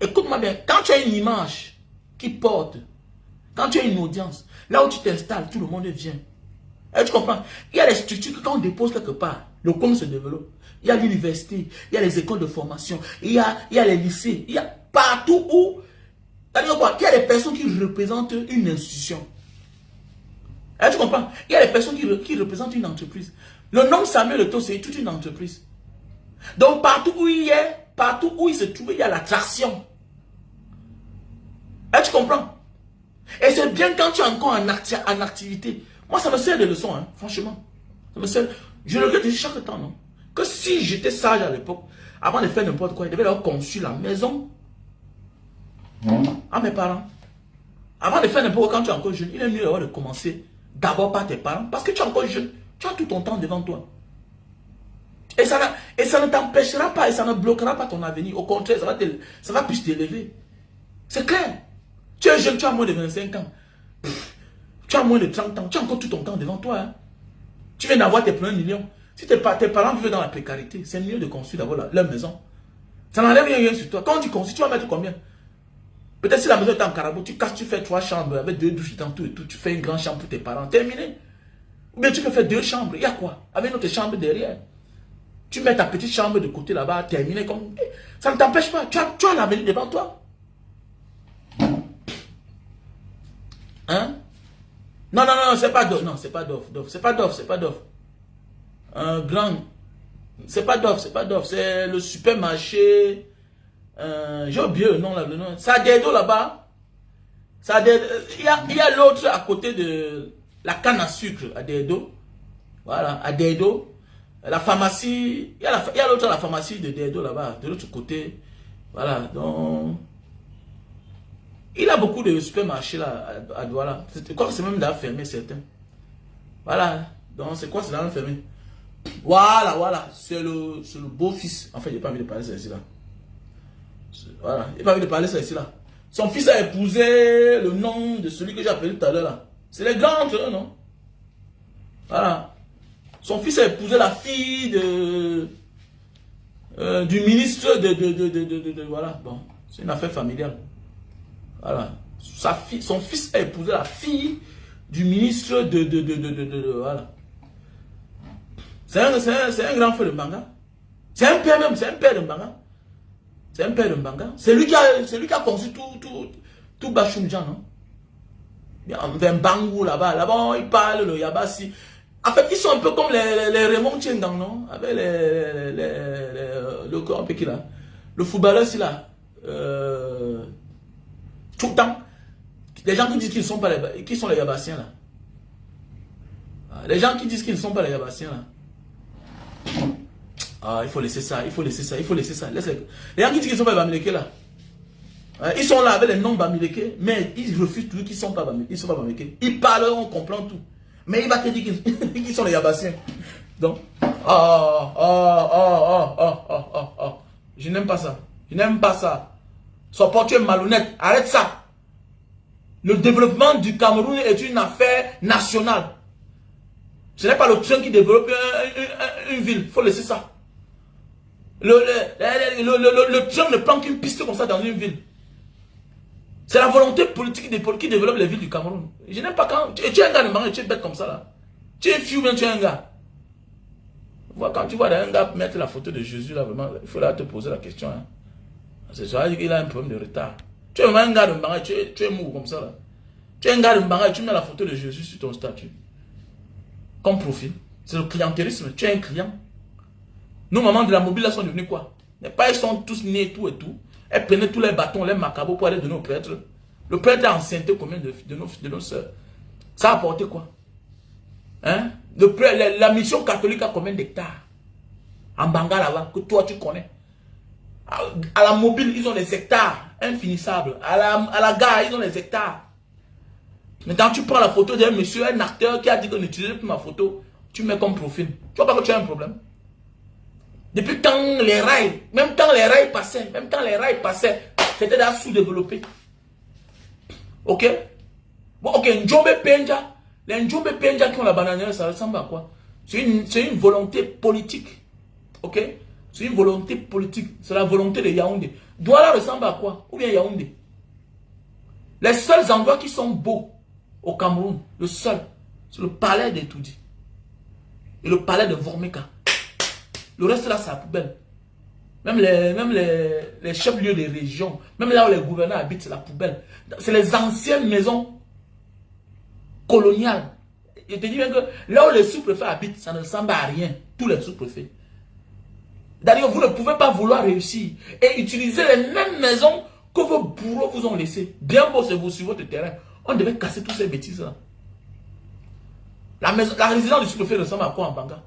Écoute-moi bien, quand tu as une image qui porte, quand tu as une audience, là où tu t'installes, tout le monde vient. Et tu comprends? Il y a des structures que quand on dépose quelque part, Le Congo se développe. Il y a l'université, il y a les écoles de formation, il y a les lycées, il y a partout où il y a des personnes qui représentent une institution. Tu comprends? Il y a des personnes qui représentent une entreprise. Le nom Samuel Eto'o, c'est toute une entreprise. Donc partout où il est, partout où il se trouve, il y a l'attraction. Tu comprends? Et c'est bien quand tu es encore en activité. Moi, ça me sert de leçon, hein, franchement. Ça me sert. Je le regrette chaque temps, non? Que si j'étais sage à l'époque, avant de faire n'importe quoi, il devait avoir conçu la maison à mes parents. Avant de faire n'importe quoi, quand tu es encore jeune, il est mieux de commencer d'abord par tes parents. Parce que tu es encore jeune. Tu as tout ton temps devant toi. Et ça ne t'empêchera pas, et ça ne bloquera pas ton avenir. Au contraire, ça va plus t'élever. C'est clair. Tu es jeune, tu as moins de 25 ans. Tu as moins de 30 ans. Tu as encore tout ton temps devant toi. Hein. Tu viens d'avoir tes premiers millions. Si tes parents vivent dans la précarité, c'est mieux de construire d'abord leur maison. Ça n'enlève rien sur toi. Quand tu construis, tu vas mettre combien? Peut-être si la maison est en carabo, tu casses, tu fais 3 chambres avec 2 douches dans tout et tout. Tu fais une grande chambre pour tes parents. Terminé. Ou bien tu peux faire 2 chambres. Il y a quoi? Avec notre chambre derrière. Tu mets ta petite chambre de côté là-bas, terminé comme... Ça ne t'empêche pas. Tu as l'avenir devant toi. Hein? Non, c'est pas d'offre. Non, c'est pas d'offre. C'est pas d'offre, c'est pas d'offre. Un grand... C'est pas d'offre, c'est pas d'offre. C'est le supermarché... j'ai oublié le nom là, le nom. Sadedo là-bas. Il y a l'autre à côté de la canne à sucre, à Dedo. Voilà, à Dedo. La pharmacie, il y a l'autre, la pharmacie de Dedo là-bas, de l'autre côté. Voilà, donc... Il a beaucoup de supermarchés là, à Douala. Je crois que c'est même d'ailleurs fermé, certains. Voilà, donc c'est quoi, c'est d'ailleurs fermé. Voilà, c'est le beau-fils. En fait, il n'a pas envie de parler ça ici là. Voilà, il n'a pas envie de parler ça ici là. Son fils a épousé le nom de celui que j'ai appelé tout à l'heure là. C'est les grands entre eux, non? Voilà. Son fils a épousé la fille du ministre voilà, bon, c'est une affaire familiale. Voilà. Son fils a épousé la fille du ministre voilà. C'est un grand frère de Mbanga. C'est un père même, c'est un père de Mbanga. C'est un père de Mbanga. C'est lui qui a conçu tout Bachumjan, non? Vers Bangou là-bas, il parle le Yabassi. En fait, ils sont un peu comme les Raymond Tchengang, non? Avec le corps qui là. Le footballeur, c'est là. Tout le temps. Les gens qui disent qu'ils ne sont pas qui sont les Yabassiens là. Les gens qui disent qu'ils ne sont pas les Yabassiens là. Ah, il faut laisser ça, il faut laisser ça. Les gens qui disent qu'ils ne sont pas les Bamileke là. Ils sont là avec les noms Bamileke, mais ils refusent toujours qu'ils ne sont pas Bamileke. Ils parlent, on comprend tout. Mais il va te dire qu'ils sont les Yabassiens. Donc, je n'aime pas ça. Je n'aime pas ça. Sois pas, tu es malhonnête. Arrête ça. Le développement du Cameroun est une affaire nationale. Ce n'est pas le train qui développe une ville. Il faut laisser ça. Le train ne prend qu'une piste comme ça dans une ville. C'est la volonté politique qui développe les villes du Cameroun. Je n'aime pas quand... Tu es un gars de Mbanga, tu es bête comme ça là. Tu es fou, bien tu es un gars. Quand tu vois un gars mettre la photo de Jésus là, vraiment, il faut là te poser la question. Hein. C'est ça qu'il a un problème de retard. Tu es vraiment un gars de Mbanga, tu es mou comme ça là. Tu es un gars de Mbanga et tu mets la photo de Jésus sur ton statut. Comme profil. C'est le clientélisme. Tu es un client. Nos mamans de la mobile là sont devenues quoi? Pas ils sont tous nés tout et tout. Elles prenaient tous les bâtons, les macabos pour aller donner au prêtre. Le prêtre a enceinté combien de nos soeurs? Ça a apporté quoi? Hein? La mission catholique a combien d'hectares? En Banga là-bas, que toi tu connais. À la mobile, ils ont des hectares infinissables. À la gare, ils ont des hectares. Mais quand tu prends la photo d'un monsieur, un acteur qui a dit qu'on utilisait plus ma photo, tu mets comme profil. Tu vois pas que tu as un problème? Depuis quand les rails, même quand les rails passaient, c'était déjà sous-développé. Ok? Bon, ok, Njombe Penja, les Njombe Penja qui ont la bananière, ça ressemble à quoi? C'est une volonté politique. Ok? C'est une volonté politique. C'est la volonté de Yaoundé. Douala ressemble à quoi? Ou bien Yaoundé? Les seuls endroits qui sont beaux au Cameroun, le seul, c'est le palais d'Etoudi et le palais de Vormeka. Le reste là, c'est la poubelle. Même les chefs-lieux des régions, même là où les gouverneurs habitent, c'est la poubelle. C'est les anciennes maisons coloniales. Je te dis bien que là où les sous-préfets habitent, ça ne ressemble à rien. Tous les sous-préfets. D'ailleurs, vous ne pouvez pas vouloir réussir et utiliser les mêmes maisons que vos bourreaux vous ont laissées. Bien beau, c'est vous sur votre terrain. On devait casser toutes ces bêtises-là. La résidence du sous-préfet ressemble à quoi en Banga?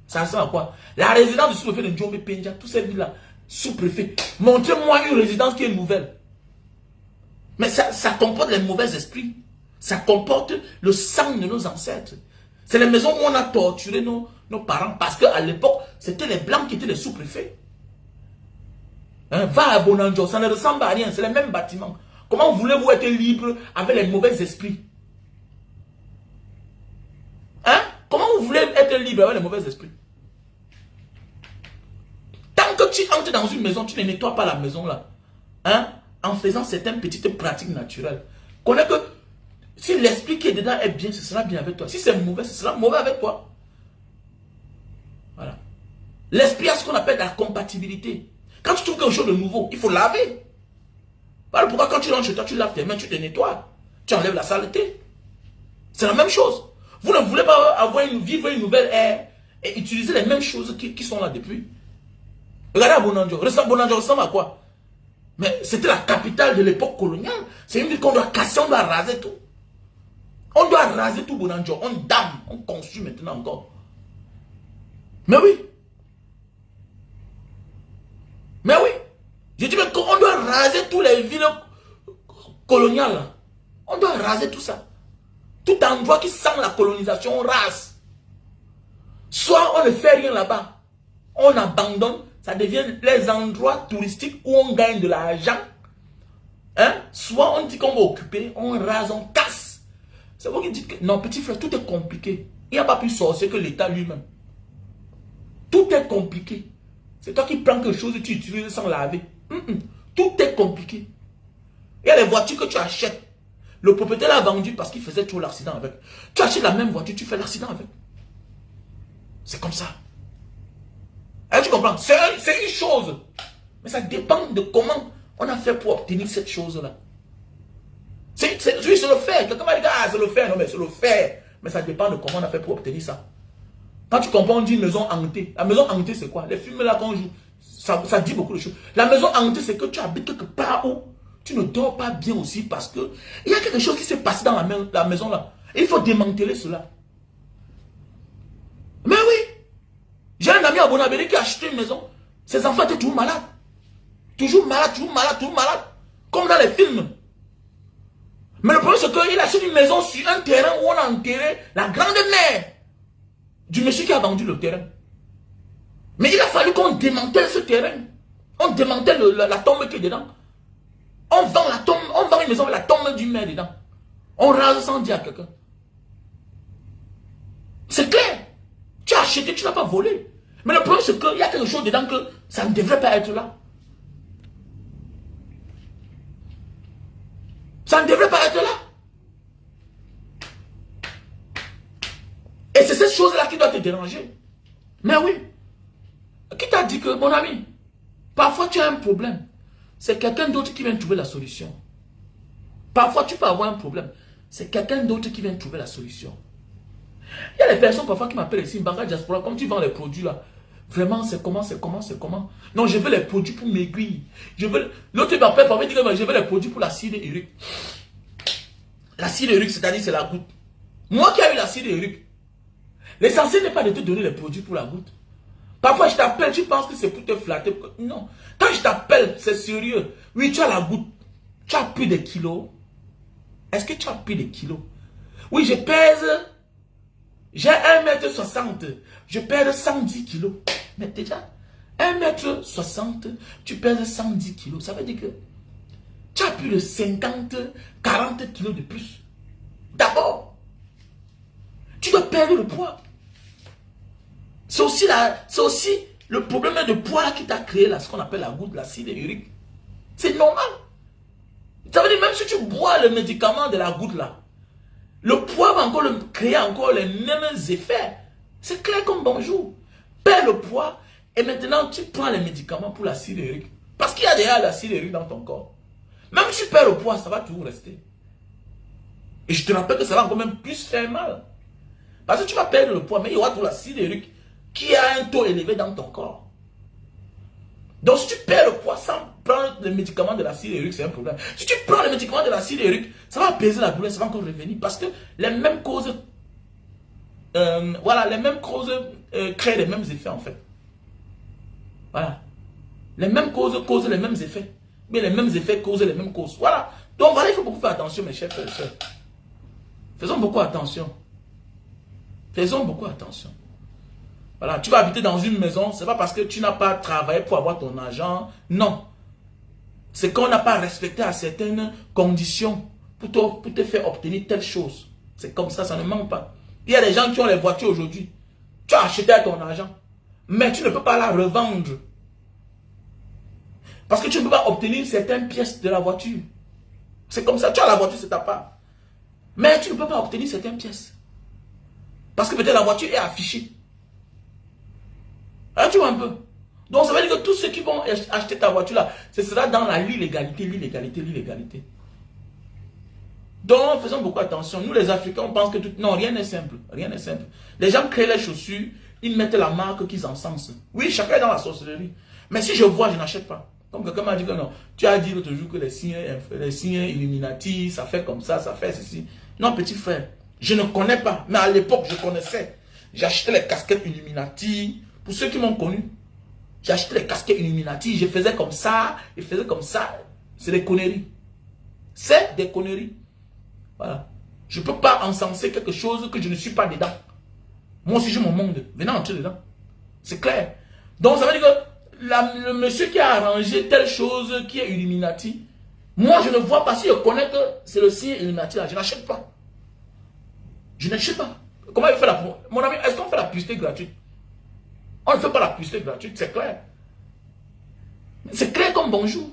Ça ressemble à quoi? La résidence du sous-préfet de Djombe Penja, toutes ces villes-là, sous-préfet. Montrez-moi une résidence qui est nouvelle. Mais ça comporte les mauvais esprits. Ça comporte le sang de nos ancêtres. C'est les maisons où on a torturé nos parents. Parce qu'à l'époque, c'était les blancs qui étaient les sous-préfets. Hein, va à Bonanjo, ça ne ressemble à rien. C'est les mêmes bâtiments. Comment voulez-vous être libre avec les mauvais esprits? Hein? Comment vous voulez être libre avec les mauvais esprits? Tant que tu entres dans une maison, tu ne nettoies pas la maison là. Hein? En faisant certaines petites pratiques naturelles. Connais que si l'esprit qui est dedans est bien, ce sera bien avec toi. Si c'est mauvais, ce sera mauvais avec toi. Voilà. L'esprit a ce qu'on appelle la compatibilité. Quand tu trouves quelque chose de nouveau, il faut laver. Voilà pourquoi quand tu rentres chez toi, tu laves tes mains, tu te nettoies. Tu enlèves la saleté. C'est la même chose. Vous ne voulez pas vivre une nouvelle ère et utiliser les mêmes choses qui sont là depuis. Regardez à Bonanjo. Bonanjo ressemble à quoi? Mais c'était la capitale de l'époque coloniale. C'est une ville qu'on doit casser, on doit raser tout. On doit raser tout Bonanjo. On dame, on construit maintenant encore. Mais oui. Mais oui. Je dis qu'on doit raser toutes les villes coloniales. On doit raser tout ça. Tout endroit qui sent la colonisation, on rase. Soit on ne fait rien là-bas. On abandonne. Ça devient les endroits touristiques où on gagne de l'argent. Hein? Soit on dit qu'on va occuper, on rase, on casse. C'est vous qui dites que non, petit frère, tout est compliqué. Il n'y a pas plus sorcier que l'État lui-même. Tout est compliqué. C'est toi qui prends quelque chose et tu utilises sans laver. Tout est compliqué. Il y a les voitures que tu achètes. Le propriétaire l'a vendu parce qu'il faisait trop l'accident avec. Tu achètes la même voiture, tu fais l'accident avec. C'est comme ça. Tu comprends? C'est une chose. Mais ça dépend de comment on a fait pour obtenir cette chose-là. Oui, c'est le faire. Quelqu'un m'a dit, ah, c'est le faire. Non, mais c'est le faire. Mais ça dépend de comment on a fait pour obtenir ça. Quand tu comprends, on dit une maison hantée. La maison hantée, c'est quoi? Les films là qu'on joue, ça dit beaucoup de choses. La maison hantée, c'est que tu habites quelque part où tu ne dors pas bien aussi parce que il y a quelque chose qui s'est passé dans la maison là. Il faut démanteler cela. Mais oui. J'ai un ami à Bonabéry qui a acheté une maison. Ses enfants étaient toujours malades. Toujours malades, toujours malades, toujours malades. Comme dans les films. Mais le problème, c'est qu'il achète une maison sur un terrain où on a enterré la grande mère du monsieur qui a vendu le terrain. Mais il a fallu qu'on démantèle ce terrain. On démantèle la tombe qui est dedans. On vend la tombe, on vend une maison avec la tombe du maire dedans. On rase sans dire à quelqu'un. C'est clair. Tu as acheté, tu n'as pas volé. Mais le problème, c'est qu'il y a quelque chose dedans que ça ne devrait pas être là. Ça ne devrait pas être là. Et c'est cette chose-là qui doit te déranger. Mais oui. Qui t'a dit que, mon ami, parfois tu as un problème. C'est quelqu'un d'autre qui vient trouver la solution. Parfois tu peux avoir un problème. C'est quelqu'un d'autre qui vient trouver la solution. Il y a des personnes parfois qui m'appellent ici, Mbanga Diaspora, comme tu vends les produits là. Vraiment, c'est comment, c'est comment, c'est comment. Non, je veux les produits pour maigrir. L'autre m'appelle parfois, il dit que je veux les produits pour l'acide urique. L'acide urique, c'est-à-dire c'est la goutte. Moi qui ai eu l'acide urique, l'essentiel n'est pas de te donner les produits pour la goutte. Parfois, je t'appelle, tu penses que c'est pour te flatter. Non. Quand je t'appelle, c'est sérieux. Oui, tu as la goutte. Tu as pris des kilos. Est-ce que tu as pris des kilos? Oui, je pèse. J'ai 1m60. Je pèse 110 kilos. Mais déjà, 1m60, tu pèses 110 kilos. Ça veut dire que tu as plus de 50, 40 kilos de plus. D'abord, tu dois perdre le poids. C'est aussi le problème de poids là qui t'a créé là, ce qu'on appelle la goutte, l'acide urique. C'est normal. Ça veut dire même si tu bois le médicament de la goutte là, le poids va encore créer encore les mêmes effets. C'est clair comme bonjour. Perds le poids Et maintenant, tu prends les médicaments pour l'acide urique. Parce qu'il y a déjà l'acide urique dans ton corps. Même si tu perds le poids, ça va toujours rester. Et je te rappelle que ça va encore même plus faire mal. Parce que tu vas perdre le poids, mais il y aura tout l'acide urique qui a un taux élevé dans ton corps. Donc si tu perds le poids sans prendre les médicaments de l'acide urique, c'est un problème. Si tu prends les médicaments de l'acide urique, ça va apaiser la douleur, ça va encore revenir. Parce que les mêmes causes, voilà, les mêmes causes créent les mêmes effets en fait. Voilà. Les mêmes causes causent les mêmes effets. Mais les mêmes effets causent les mêmes causes. Voilà. Donc voilà, il faut beaucoup faire attention, mes chers frères et sœurs. Faisons beaucoup attention. Faisons beaucoup attention. Voilà, tu vas habiter dans une maison, c'est pas parce que tu n'as pas travaillé pour avoir ton argent. Non. C'est qu'on n'a pas respecté à certaines conditions pour te faire obtenir telle chose. C'est comme ça ne manque pas. Il y a des gens qui ont les voitures aujourd'hui. Tu as acheté à ton argent. Mais tu ne peux pas la revendre. Parce que tu ne peux pas obtenir certaines pièces de la voiture. C'est comme ça. Tu as la voiture, c'est ta part. Mais tu ne peux pas obtenir certaines pièces. Parce que peut-être la voiture est affichée. Alors tu vois un peu. Donc ça veut dire que tous ceux qui vont acheter ta voiture là, ce sera dans l'illégalité, l'illégalité. Donc faisons beaucoup attention. Nous les Africains, on pense que tout... Non, rien n'est simple. Rien n'est simple. Les gens créent les chaussures, ils mettent la marque qu'ils encensent. Oui, chacun est dans la sorcellerie. Mais si je vois, je n'achète pas. Comme quelqu'un m'a dit que non. Tu as dit l'autre jour que les signes Illuminati, ça fait comme ça fait ceci. Non, petit frère, je ne connais pas. Mais à l'époque, je connaissais. J'achetais les casquettes Illuminati. Pour ceux qui m'ont connu, j'achetais les casquettes Illuminati. Je faisais comme ça, je faisais comme ça. C'est des conneries. C'est des conneries. Voilà. Je ne peux pas encenser quelque chose que je ne suis pas dedans. Moi aussi, j'ai mon monde. Venez entrer dedans. C'est clair. Donc, ça veut dire que le monsieur qui a arrangé telle chose qui est Illuminati, moi, je ne vois pas si je connais que c'est le signe Illuminati là. Je n'achète pas. Je n'achète pas. Comment il fait la... Mon ami, est-ce qu'on fait la publicité gratuite? On ne fait pas la publicité gratuite, c'est clair. C'est clair comme bonjour.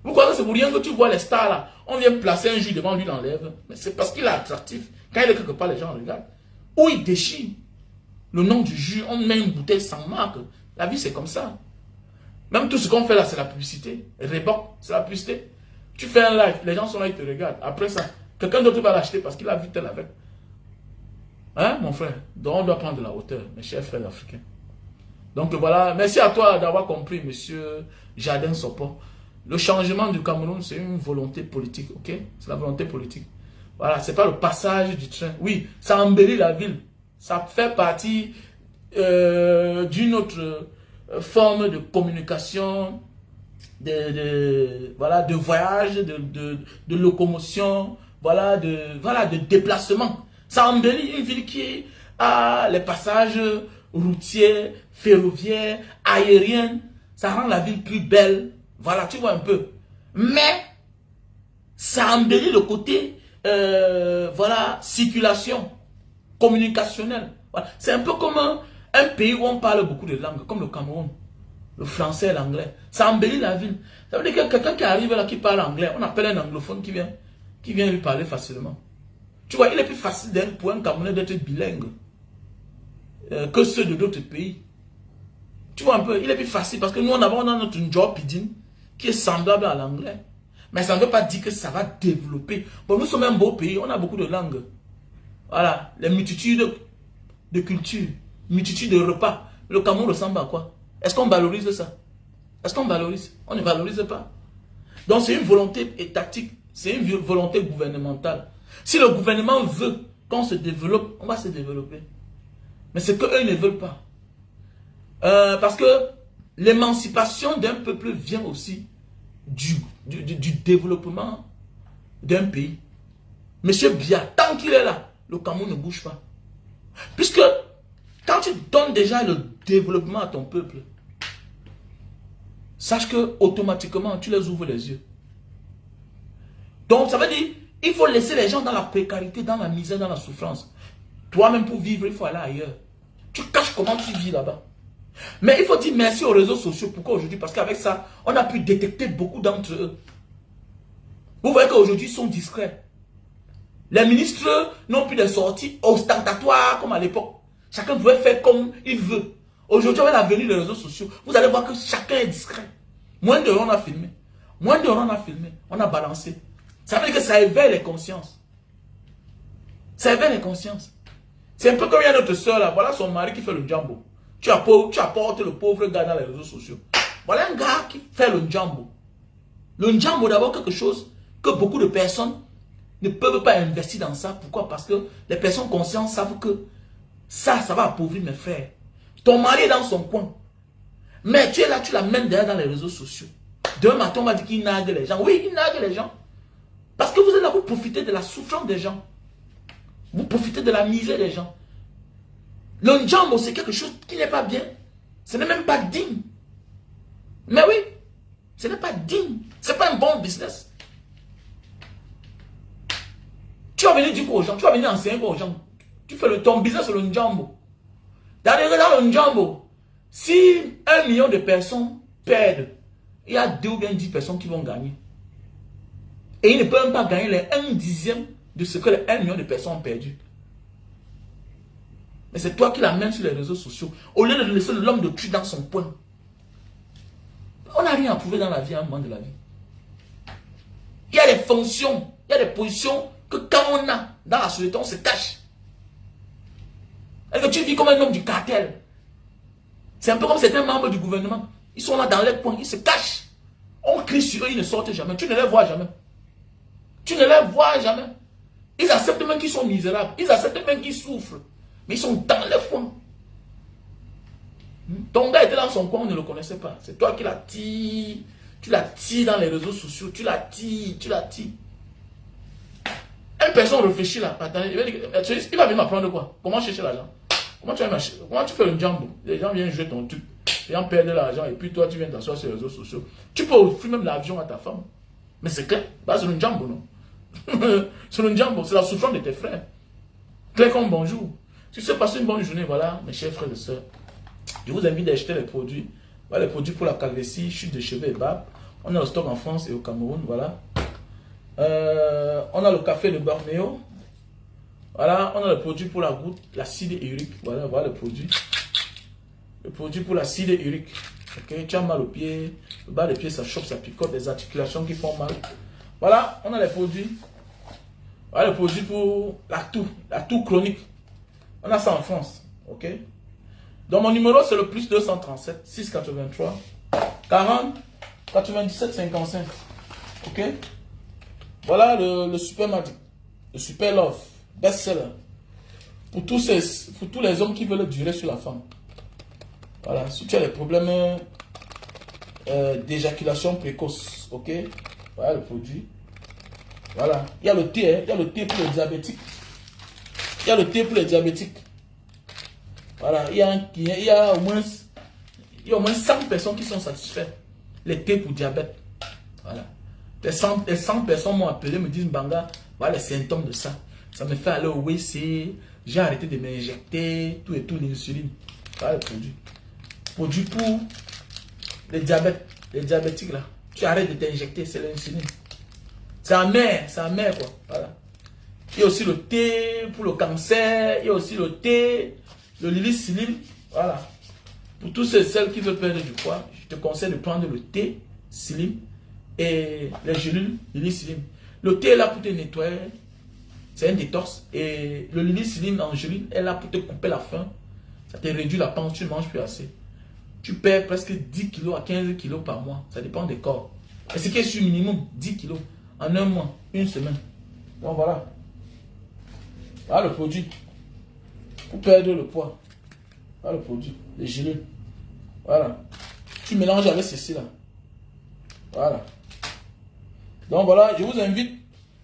Vous croyez que c'est pour rien que tu vois les stars là? On vient placer un jus devant lui, l'enlève. Mais c'est parce qu'il est attractif. Quand il est quelque part, les gens regardent. Ou il déchire le nom du jus, on met une bouteille sans marque. La vie, c'est comme ça. Même tout ce qu'on fait là, c'est la publicité. Reebok, c'est la publicité. Tu fais un live, les gens sont là, ils te regardent. Après ça, quelqu'un d'autre va l'acheter parce qu'il a vu tel avec. Hein, mon frère? Donc, on doit prendre de la hauteur, mes chers frères africains. Donc voilà, merci à toi d'avoir compris, monsieur Jardin Sopor. Le changement du Cameroun, c'est une volonté politique, ok? C'est la volonté politique. Voilà, c'est pas le passage du train. Oui, ça embellit la ville. Ça fait partie d'une autre forme de communication, voilà, de voyage, de locomotion, voilà, de déplacement. Ça embellit une ville qui a les passages routiers, ferroviaires, aériens. Ça rend la ville plus belle. Voilà, tu vois un peu. Mais, ça embellit le côté, voilà, circulation, communicationnelle. Voilà. C'est un peu comme un pays où on parle beaucoup de langues, comme le Cameroun. Le français et l'anglais. Ça embellit la ville. Ça veut dire que quelqu'un qui arrive là, qui parle anglais, on appelle un anglophone qui vient lui parler facilement. Tu vois, il est plus facile pour un Camerounais d'être bilingue que ceux de d'autres pays. Tu vois un peu, il est plus facile parce que nous, on a notre job qui est semblable à l'anglais. Mais ça ne veut pas dire que ça va développer. Bon, nous sommes un beau pays, on a beaucoup de langues. Voilà, les multitudes de cultures, multitudes de repas. Le Cameroun ressemble à quoi? Est-ce qu'on valorise ça? Est-ce qu'on valorise? On ne valorise pas. Donc c'est une volonté étatique, c'est une volonté gouvernementale. Si le gouvernement veut qu'on se développe, on va se développer. Mais c'est qu'eux ne veulent pas. Parce que l'émancipation d'un peuple vient aussi du développement d'un pays. Monsieur Biya, tant qu'il est là, le Cameroun ne bouge pas. Puisque quand tu donnes déjà le développement à ton peuple, sache que automatiquement tu les ouvres les yeux. Donc ça veut dire, il faut laisser les gens dans la précarité, dans la misère, dans la souffrance. Toi-même pour vivre, il faut aller ailleurs. Tu caches comment tu vis là-bas. Mais il faut dire merci aux réseaux sociaux. Pourquoi aujourd'hui? Parce qu'avec ça, on a pu détecter beaucoup d'entre eux. Vous voyez qu'aujourd'hui, ils sont discrets. Les ministres n'ont plus de sorties ostentatoires comme à l'époque. Chacun pouvait faire comme il veut. Aujourd'hui, avec la venue des réseaux sociaux, vous allez voir que chacun est discret. Moins de on a filmé. Moins de on a filmé. On a balancé. Ça veut dire que ça éveille les consciences. Ça éveille les consciences. C'est un peu comme il y a notre soeur là. Voilà son mari qui fait le jambo. Tu apportes le pauvre gars dans les réseaux sociaux. Voilà un gars qui fait le jambo. Le jambo, d'abord, quelque chose que beaucoup de personnes ne peuvent pas investir dans ça. Pourquoi? Parce que les personnes conscientes savent que ça va appauvrir mes frères. Ton mari est dans son coin. Mais tu es là, tu l'amènes derrière dans les réseaux sociaux. Demain matin, on va dire qu'il nargue les gens. Oui, il nargue les gens. Parce que vous êtes là, vous profitez de la souffrance des gens. Vous profitez de la misère des gens. Le jambo, c'est quelque chose qui n'est pas bien. Ce n'est même pas digne. Mais oui, ce n'est pas digne. Ce n'est pas un bon business. Tu vas venir dire quoi aux gens? Tu vas venir enseigner quoi aux gens? Tu fais ton business sur le jambo. Dans le jambo, si 1 million de personnes perdent, il y a 2 ou bien 10 personnes qui vont gagner. Et ils ne peuvent même pas gagner les 1/10 de ce que les 1 million de personnes ont perdu. Mais c'est toi qui l'amènes sur les réseaux sociaux. Au lieu de laisser l'homme de tuer dans son coin. On n'a rien à prouver dans la vie à un moment de la vie. Il y a des fonctions, il y a des positions que quand on a dans la société, on se cache. Et que tu vis comme un homme du cartel. C'est un peu comme certains membres du gouvernement. Ils sont là dans les coins, ils se cachent. On crie sur eux, ils ne sortent jamais. Tu ne les vois jamais. Tu ne les vois jamais. Ils acceptent même qu'ils sont misérables. Ils acceptent même qu'ils souffrent. Mais ils sont dans les coins. Ton gars était dans son coin, on ne le connaissait pas. C'est toi qui l'attires. Tu l'attires dans les réseaux sociaux. Tu l'attires, tu l'attires. Une personne réfléchit là. Attendez, il va venir m'apprendre quoi? Comment chercher l'argent? Comment tu fais le jambo? Les gens viennent jouer ton truc. Les gens perdent l'argent et puis toi tu viens t'asseoir sur les réseaux sociaux. Tu peux offrir même l'avion à ta femme. Mais c'est clair. Bah, c'est le jambo, non? C'est le jambo, c'est la souffrance de tes frères. Clair comme bonjour. Si c'est passé une bonne journée, voilà, mes chers frères et sœurs. Je vous invite à acheter les produits. Voilà les produits pour la calvitie, chute de cheveux et barbe. On a le stock en France et au Cameroun, voilà. On a le café de Bornéo. Voilà, on a le produit pour la goutte, l'acide urique. Voilà, voilà le produit. Le produit pour l'acide urique. Ok, tu as mal au pied, le bas des pieds ça chauffe, ça picote, des articulations qui font mal. Voilà, on a les produits. Voilà le produit pour la toux chronique. On a ça en France. Ok. Donc mon numéro c'est le plus 237 683 40 97 55. Ok. Voilà le super magic, le super love, best seller. Pour tous les hommes qui veulent durer sur la femme. Voilà, si tu as des problèmes d'éjaculation précoce, ok. Voilà le produit. Voilà. Il y a le thé, hein. Il y a le thé pour les diabétiques. Il y a le thé pour les diabétiques. Voilà. Il y a au moins 100 personnes qui sont satisfaites. Les thés pour diabète. Voilà. Les 100 personnes m'ont appelé, me disent Banga, voilà les symptômes de ça. Ça me fait aller au WC, j'ai arrêté de m'injecter, tout et tout, l'insuline. Voilà le produit. Produit pour les diabétiques là. Tu arrêtes de t'injecter, c'est l'insuline. C'est amer quoi. Voilà. Il y a aussi le thé pour le cancer, il y a aussi le thé, le lily-slim. Voilà. Pour tous celles qui veulent perdre du poids, je te conseille de prendre le thé slim et les gélules lily-slim. Le thé est là pour te nettoyer, c'est un détox. Et le lily-slim en gélule est là pour te couper la faim. Ça te réduit la panse, tu ne manges plus assez. Tu perds presque 10 kg à 15 kg par mois. Ça dépend des corps. Et ce qui est sur minimum 10 kg en un mois, une semaine. Bon, voilà. Voilà le produit. Pour perdre le poids. Voilà le produit. Les gélules. Voilà. Tu mélanges avec ceci là. Voilà. Donc voilà, je vous invite.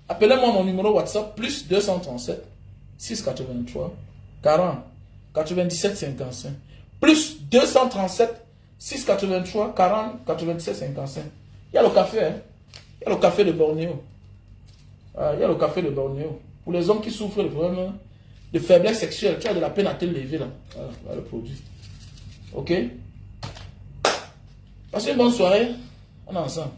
Appelez-moi mon numéro WhatsApp plus 237 683 40 97 55. Plus 237 683 40 97 55. Il y a le café, hein. Il y a le café de Bornéo. Il y a le café de Bornéo. Pour les hommes qui souffrent de problèmes de faiblesse sexuelle, tu as de la peine à te lever là. Voilà le produit. Ok. Passez une bonne soirée. On est ensemble.